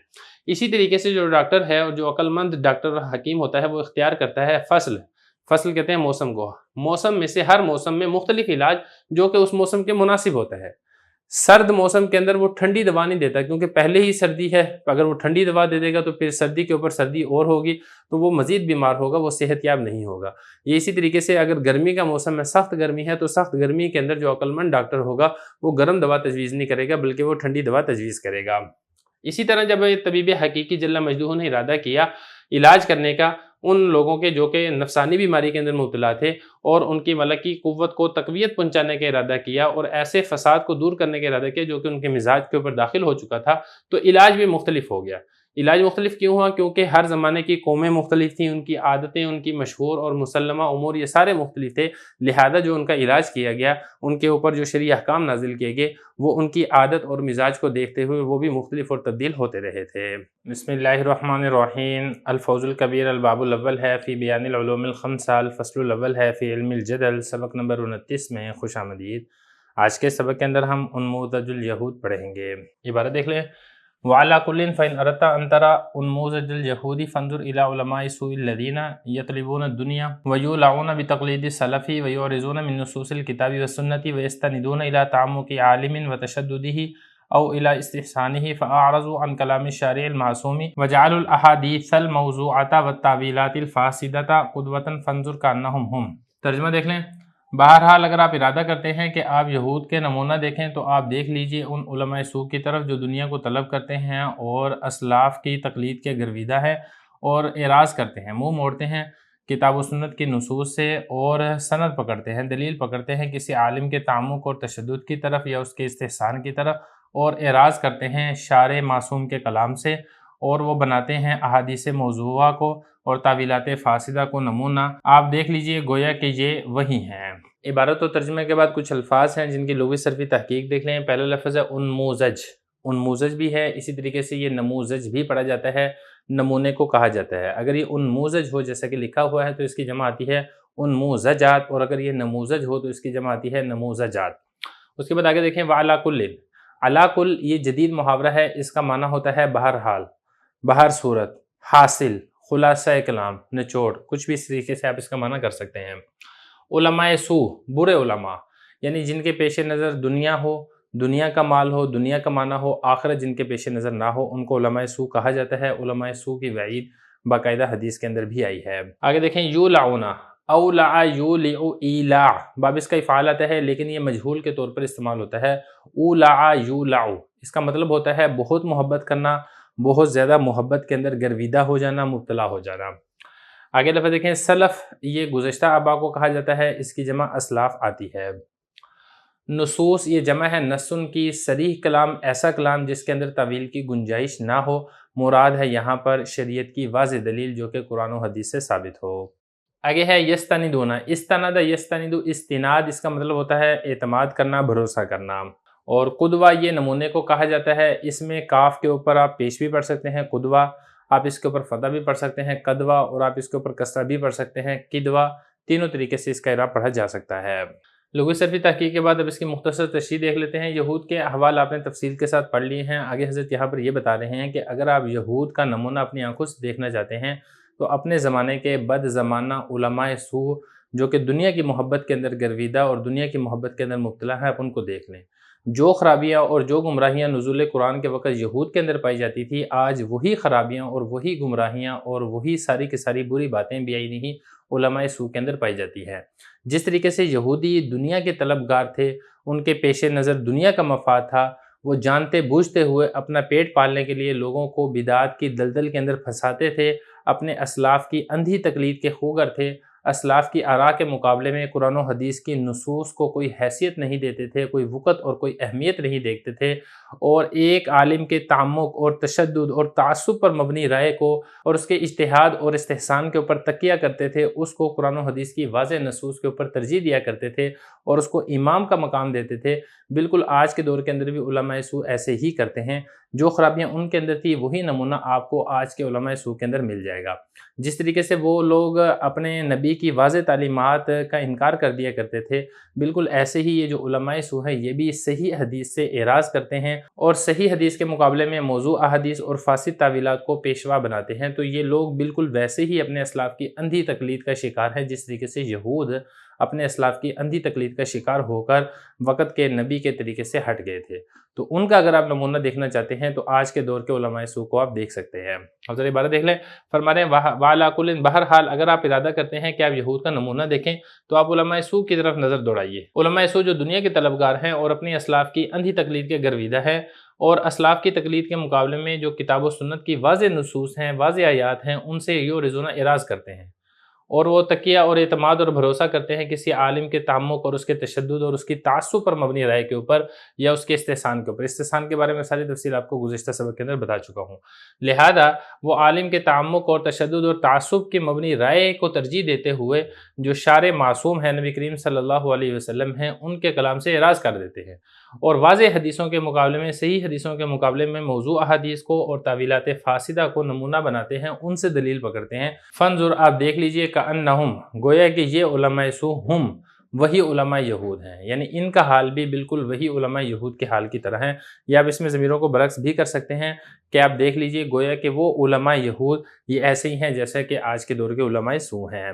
اسی طریقے سے جو ڈاکٹر ہے اور جو عقل مند ڈاکٹر حکیم ہوتا ہے وہ اختیار کرتا ہے فصل کہتے ہیں موسم کو، موسم میں سے ہر موسم میں مختلف علاج جو کہ اس موسم کے مناسب ہوتا ہے۔ سرد موسم کے اندر وہ ٹھنڈی دوا نہیں دیتا کیونکہ پہلے ہی سردی ہے، اگر وہ ٹھنڈی دوا دے دے گا تو پھر سردی کے اوپر سردی اور ہوگی تو وہ مزید بیمار ہوگا، وہ صحت یاب نہیں ہوگا۔ یہ اسی طریقے سے اگر گرمی کا موسم ہے، سخت گرمی ہے، تو سخت گرمی کے اندر جو عقل مند ڈاکٹر ہوگا وہ گرم دوا تجویز نہیں کرے گا بلکہ وہ ٹھنڈی دوا تجویز کرے گا۔ اسی طرح جب طبیب حقیقی جل مجدہ نے ارادہ کیا علاج کرنے کا ان لوگوں کے جو کہ نفسانی بیماری کے اندر مبتلا تھے اور ان کی ملکی قوت کو تقویت پہنچانے کا ارادہ کیا اور ایسے فساد کو دور کرنے کا ارادہ کیا جو کہ ان کے مزاج کے اوپر داخل ہو چکا تھا، تو علاج بھی مختلف ہو گیا۔ علاج مختلف کیوں ہوا؟ کیونکہ ہر زمانے کی قومیں مختلف تھیں، ان کی عادتیں، ان کی مشہور اور مسلمہ امور یہ سارے مختلف تھے، لہذا جو ان کا علاج کیا گیا، ان کے اوپر جو شرعی احکام نازل کیے گئے وہ ان کی عادت اور مزاج کو دیکھتے ہوئے وہ بھی مختلف اور تبدیل ہوتے رہے تھے۔ بسم اللہ الرحمن الرحیم۔ الفوز الکبیر الباب الاول ہے فی بیان العلوم الخمسہ، الفصل الاول ہے فی علم الجدل، سبق نمبر 29 میں خوش آمدید۔ آج کے سبق کے اندر ہم انموذج الیہود پڑھیں گے۔ عبارت دیکھ لیں۔ وعلى كل فإن أردت أن ترى أنموذج اليهود فانظر إلى علماء السوء الذين يطلبون الدنيا ويولعون بتقليد السلف ويعرضون من نصوص الكتاب والسنة ويستندون إلى تعمق عالم وتشدده أو إلى استحسانه فأعرضوا عن كلام الشارع المعصوم وجعلوا الأحاديث الموضوعة والتأويلات الفاسدة قدوة فانظر كأنهم هم۔ ترجمہ دیکھ لیں۔ بہرحال اگر آپ ارادہ کرتے ہیں کہ آپ یہود کے نمونہ دیکھیں تو آپ دیکھ لیجئے ان علماء سوء کی طرف جو دنیا کو طلب کرتے ہیں اور اسلاف کی تقلید کے گرویدہ ہے اور اعراض کرتے ہیں، منہ موڑتے ہیں کتاب و سنت کی نصوص سے اور سند پکڑتے ہیں، دلیل پکڑتے ہیں کسی عالم کے تعمق اور تشدد کی طرف یا اس کے استحسان کی طرف، اور اعراض کرتے ہیں شارع معصوم کے کلام سے، اور وہ بناتے ہیں احادیث موضوعہ کو اور تعویلات فاسدہ کو نمونہ۔ آپ دیکھ لیجئے گویا کہ یہ وہی ہیں۔ عبارت و ترجمے کے بعد کچھ الفاظ ہیں جن کی لغوی صرفی تحقیق دیکھ لیں۔ پہلا لفظ ہے انموزج، انموزج بھی ہے، اسی طریقے سے یہ نموزج بھی پڑھا جاتا ہے، نمونے کو کہا جاتا ہے۔ اگر یہ انموزج ہو جیسا کہ لکھا ہوا ہے تو اس کی جمع آتی ہے انموزجات، اور اگر یہ نموزج ہو تو اس کی جمع آتی ہے نموزجات۔ اس کے بعد آگے دیکھیں وعلی کل، علی کل یہ جدید محاورہ ہے، اس کا معنی ہوتا ہے بہرحال، بہر صورت، حاصل، خلاصہ کلام، نچوڑ، کچھ بھی اس طریقے سے آپ اس کا معنی کر سکتے ہیں۔ علماء سو، برے علماء، یعنی جن کے پیش نظر دنیا ہو، دنیا کا مال ہو، دنیا کا معنی ہو، آخرت جن کے پیش نظر نہ ہو، ان کو علماء سو کہا جاتا ہے۔ علماء سو کی وعید باقاعدہ حدیث کے اندر بھی آئی ہے۔ آگے دیکھیں یولعونا، اولع یولع ایلاع، باب اس کا افعال آتا ہے لیکن یہ مجہول کے طور پر استعمال ہوتا ہے۔ اولع یولع، اس کا مطلب ہوتا ہے بہت محبت کرنا، بہت زیادہ محبت کے اندر گرویدہ ہو جانا، مبتلا ہو جانا۔ آگے لفظ دیکھیں سلف، یہ گزشتہ آباء کو کہا جاتا ہے، اس کی جمع اسلاف آتی ہے۔ نصوص، یہ جمع ہے نصن کی، صریح کلام ایسا کلام جس کے اندر تعویل کی گنجائش نہ ہو، مراد ہے یہاں پر شریعت کی واضح دلیل جو کہ قرآن و حدیث سے ثابت ہو۔ آگے ہے یستندون، استند یستند، استناد اس کا مطلب ہوتا ہے اعتماد کرنا، بھروسہ کرنا، اور قدوہ یہ نمونے کو کہا جاتا ہے۔ اس میں کاف کے اوپر آپ پیش بھی پڑھ سکتے ہیں قدوہ، آپ اس کے اوپر فتح بھی پڑھ سکتے ہیں قدوہ، اور آپ اس کے اوپر کسرہ بھی پڑھ سکتے ہیں قدوہ، تینوں طریقے سے اس کا اعراب پڑھا جا سکتا ہے۔ لغوی صرفی تحقیق کے بعد اب اس کی مختصر تشریح دیکھ لیتے ہیں۔ یہود کے احوال آپ نے تفصیل کے ساتھ پڑھ لیے ہیں۔ آگے حضرت یہاں پر یہ بتا رہے ہیں کہ اگر آپ یہود کا نمونہ اپنی آنکھوں سے دیکھنا چاہتے ہیں تو اپنے زمانے کے بد زمانہ علماء سو جو کہ دنیا کی محبت کے اندر گرویدہ اور دنیا کی محبت کے اندر مبتلا ہے، آپ ان کو دیکھ لیں۔ جو خرابیاں اور جو گمراہیاں نزول قرآن کے وقت یہود کے اندر پائی جاتی تھی، آج وہی خرابیاں اور وہی گمراہیاں اور وہی ساری کی ساری بری باتیں بھی نہیں علماء سو کے اندر پائی جاتی ہے۔ جس طریقے سے یہودی دنیا کے طلبگار تھے، ان کے پیش نظر دنیا کا مفاد تھا، وہ جانتے بوجھتے ہوئے اپنا پیٹ پالنے کے لیے لوگوں کو بدعات کی دلدل کے اندر پھنساتے تھے، اپنے اسلاف کی اندھی تقلید کے خوگر تھے، اسلاف کی آراء کے مقابلے میں قرآن و حدیث کی نصوص کو کوئی حیثیت نہیں دیتے تھے، کوئی وقت اور کوئی اہمیت نہیں دیکھتے تھے، اور ایک عالم کے تعمق اور تشدد اور تعصب پر مبنی رائے کو اور اس کے اجتہاد اور استحسان کے اوپر تکیہ کرتے تھے، اس کو قرآن و حدیث کی واضح نصوص کے اوپر ترجیح دیا کرتے تھے اور اس کو امام کا مقام دیتے تھے۔ بالکل آج کے دور کے اندر بھی علماء سو ایسے ہی کرتے ہیں۔ جو خرابیاں ان کے اندر تھی وہی نمونہ آپ کو آج کے علماء سو کے اندر مل جائے گا۔ جس طریقے سے وہ لوگ اپنے نبی کی واضح تعلیمات کا انکار کر دیا کرتے تھے، بالکل ایسے ہی یہ جو علماء سو ہیں یہ بھی صحیح حدیث سے اعراض کرتے ہیں اور صحیح حدیث کے مقابلے میں موضوع احادیث اور فاسد تعویلات کو پیشوا بناتے ہیں۔ تو یہ لوگ بالکل ویسے ہی اپنے اسلاف کی اندھی تقلید کا شکار ہیں جس طریقے سے یہود اپنے اسلاف کی اندھی تقلید کا شکار ہو کر وقت کے نبی کے طریقے سے ہٹ گئے تھے۔ تو ان کا اگر آپ نمونہ دیکھنا چاہتے ہیں تو آج کے دور کے علماء سو کو آپ دیکھ سکتے ہیں۔ اب ذرا عبارت دیکھ لیں، فرما رہے ہیں وَعَلَىٰ كُلٍّ، بہرحال اگر آپ ارادہ کرتے ہیں کہ آپ یہود کا نمونہ دیکھیں تو آپ علماء سو کی طرف نظر دوڑائیے۔ علماء سو جو دنیا کے طلبگار ہیں اور اپنی اسلاف کی اندھی تقلید کے گرویدہ ہیں، اور اسلاف کی تقلید کے مقابلے میں جو کتاب و سنت کی واضح نصوص ہیں، واضح آیات ہیں، ان سے یورزون اعراض کرتے ہیں، اور وہ تکیہ اور اعتماد اور بھروسہ کرتے ہیں کسی عالم کے تعمق اور اس کے تشدد اور اس کی تعصب پر مبنی رائے کے اوپر یا اس کے استحسان کے اوپر۔ استحسان کے بارے میں ساری تفصیل آپ کو گزشتہ سبق کے اندر بتا چکا ہوں۔ لہذا وہ عالم کے تعمق اور تشدد اور تعصب کی مبنی رائے کو ترجیح دیتے ہوئے جو شارع معصوم ہیں، نبی کریم صلی اللہ علیہ وسلم ہیں، ان کے کلام سے اعراض کر دیتے ہیں، اور واضح حدیثوں کے مقابلے میں، صحیح حدیثوں کے مقابلے میں موضوع احادیث کو اور تعویلات فاسدہ کو نمونہ بناتے ہیں، ان سے دلیل پکڑتے ہیں۔ فانظر، آپ دیکھ لیجئے، کأنہم، گویا کہ یہ علماء سو ہم وہی علماء یہود ہیں، یعنی ان کا حال بھی بالکل وہی علماء یہود کے حال کی طرح ہیں۔ یا آپ اس میں ضمیروں کو برعکس بھی کر سکتے ہیں کہ آپ دیکھ لیجئے گویا کہ وہ علماء یہود یہ ایسے ہی ہیں جیسے کہ آج کے دور کے علماء سو ہیں۔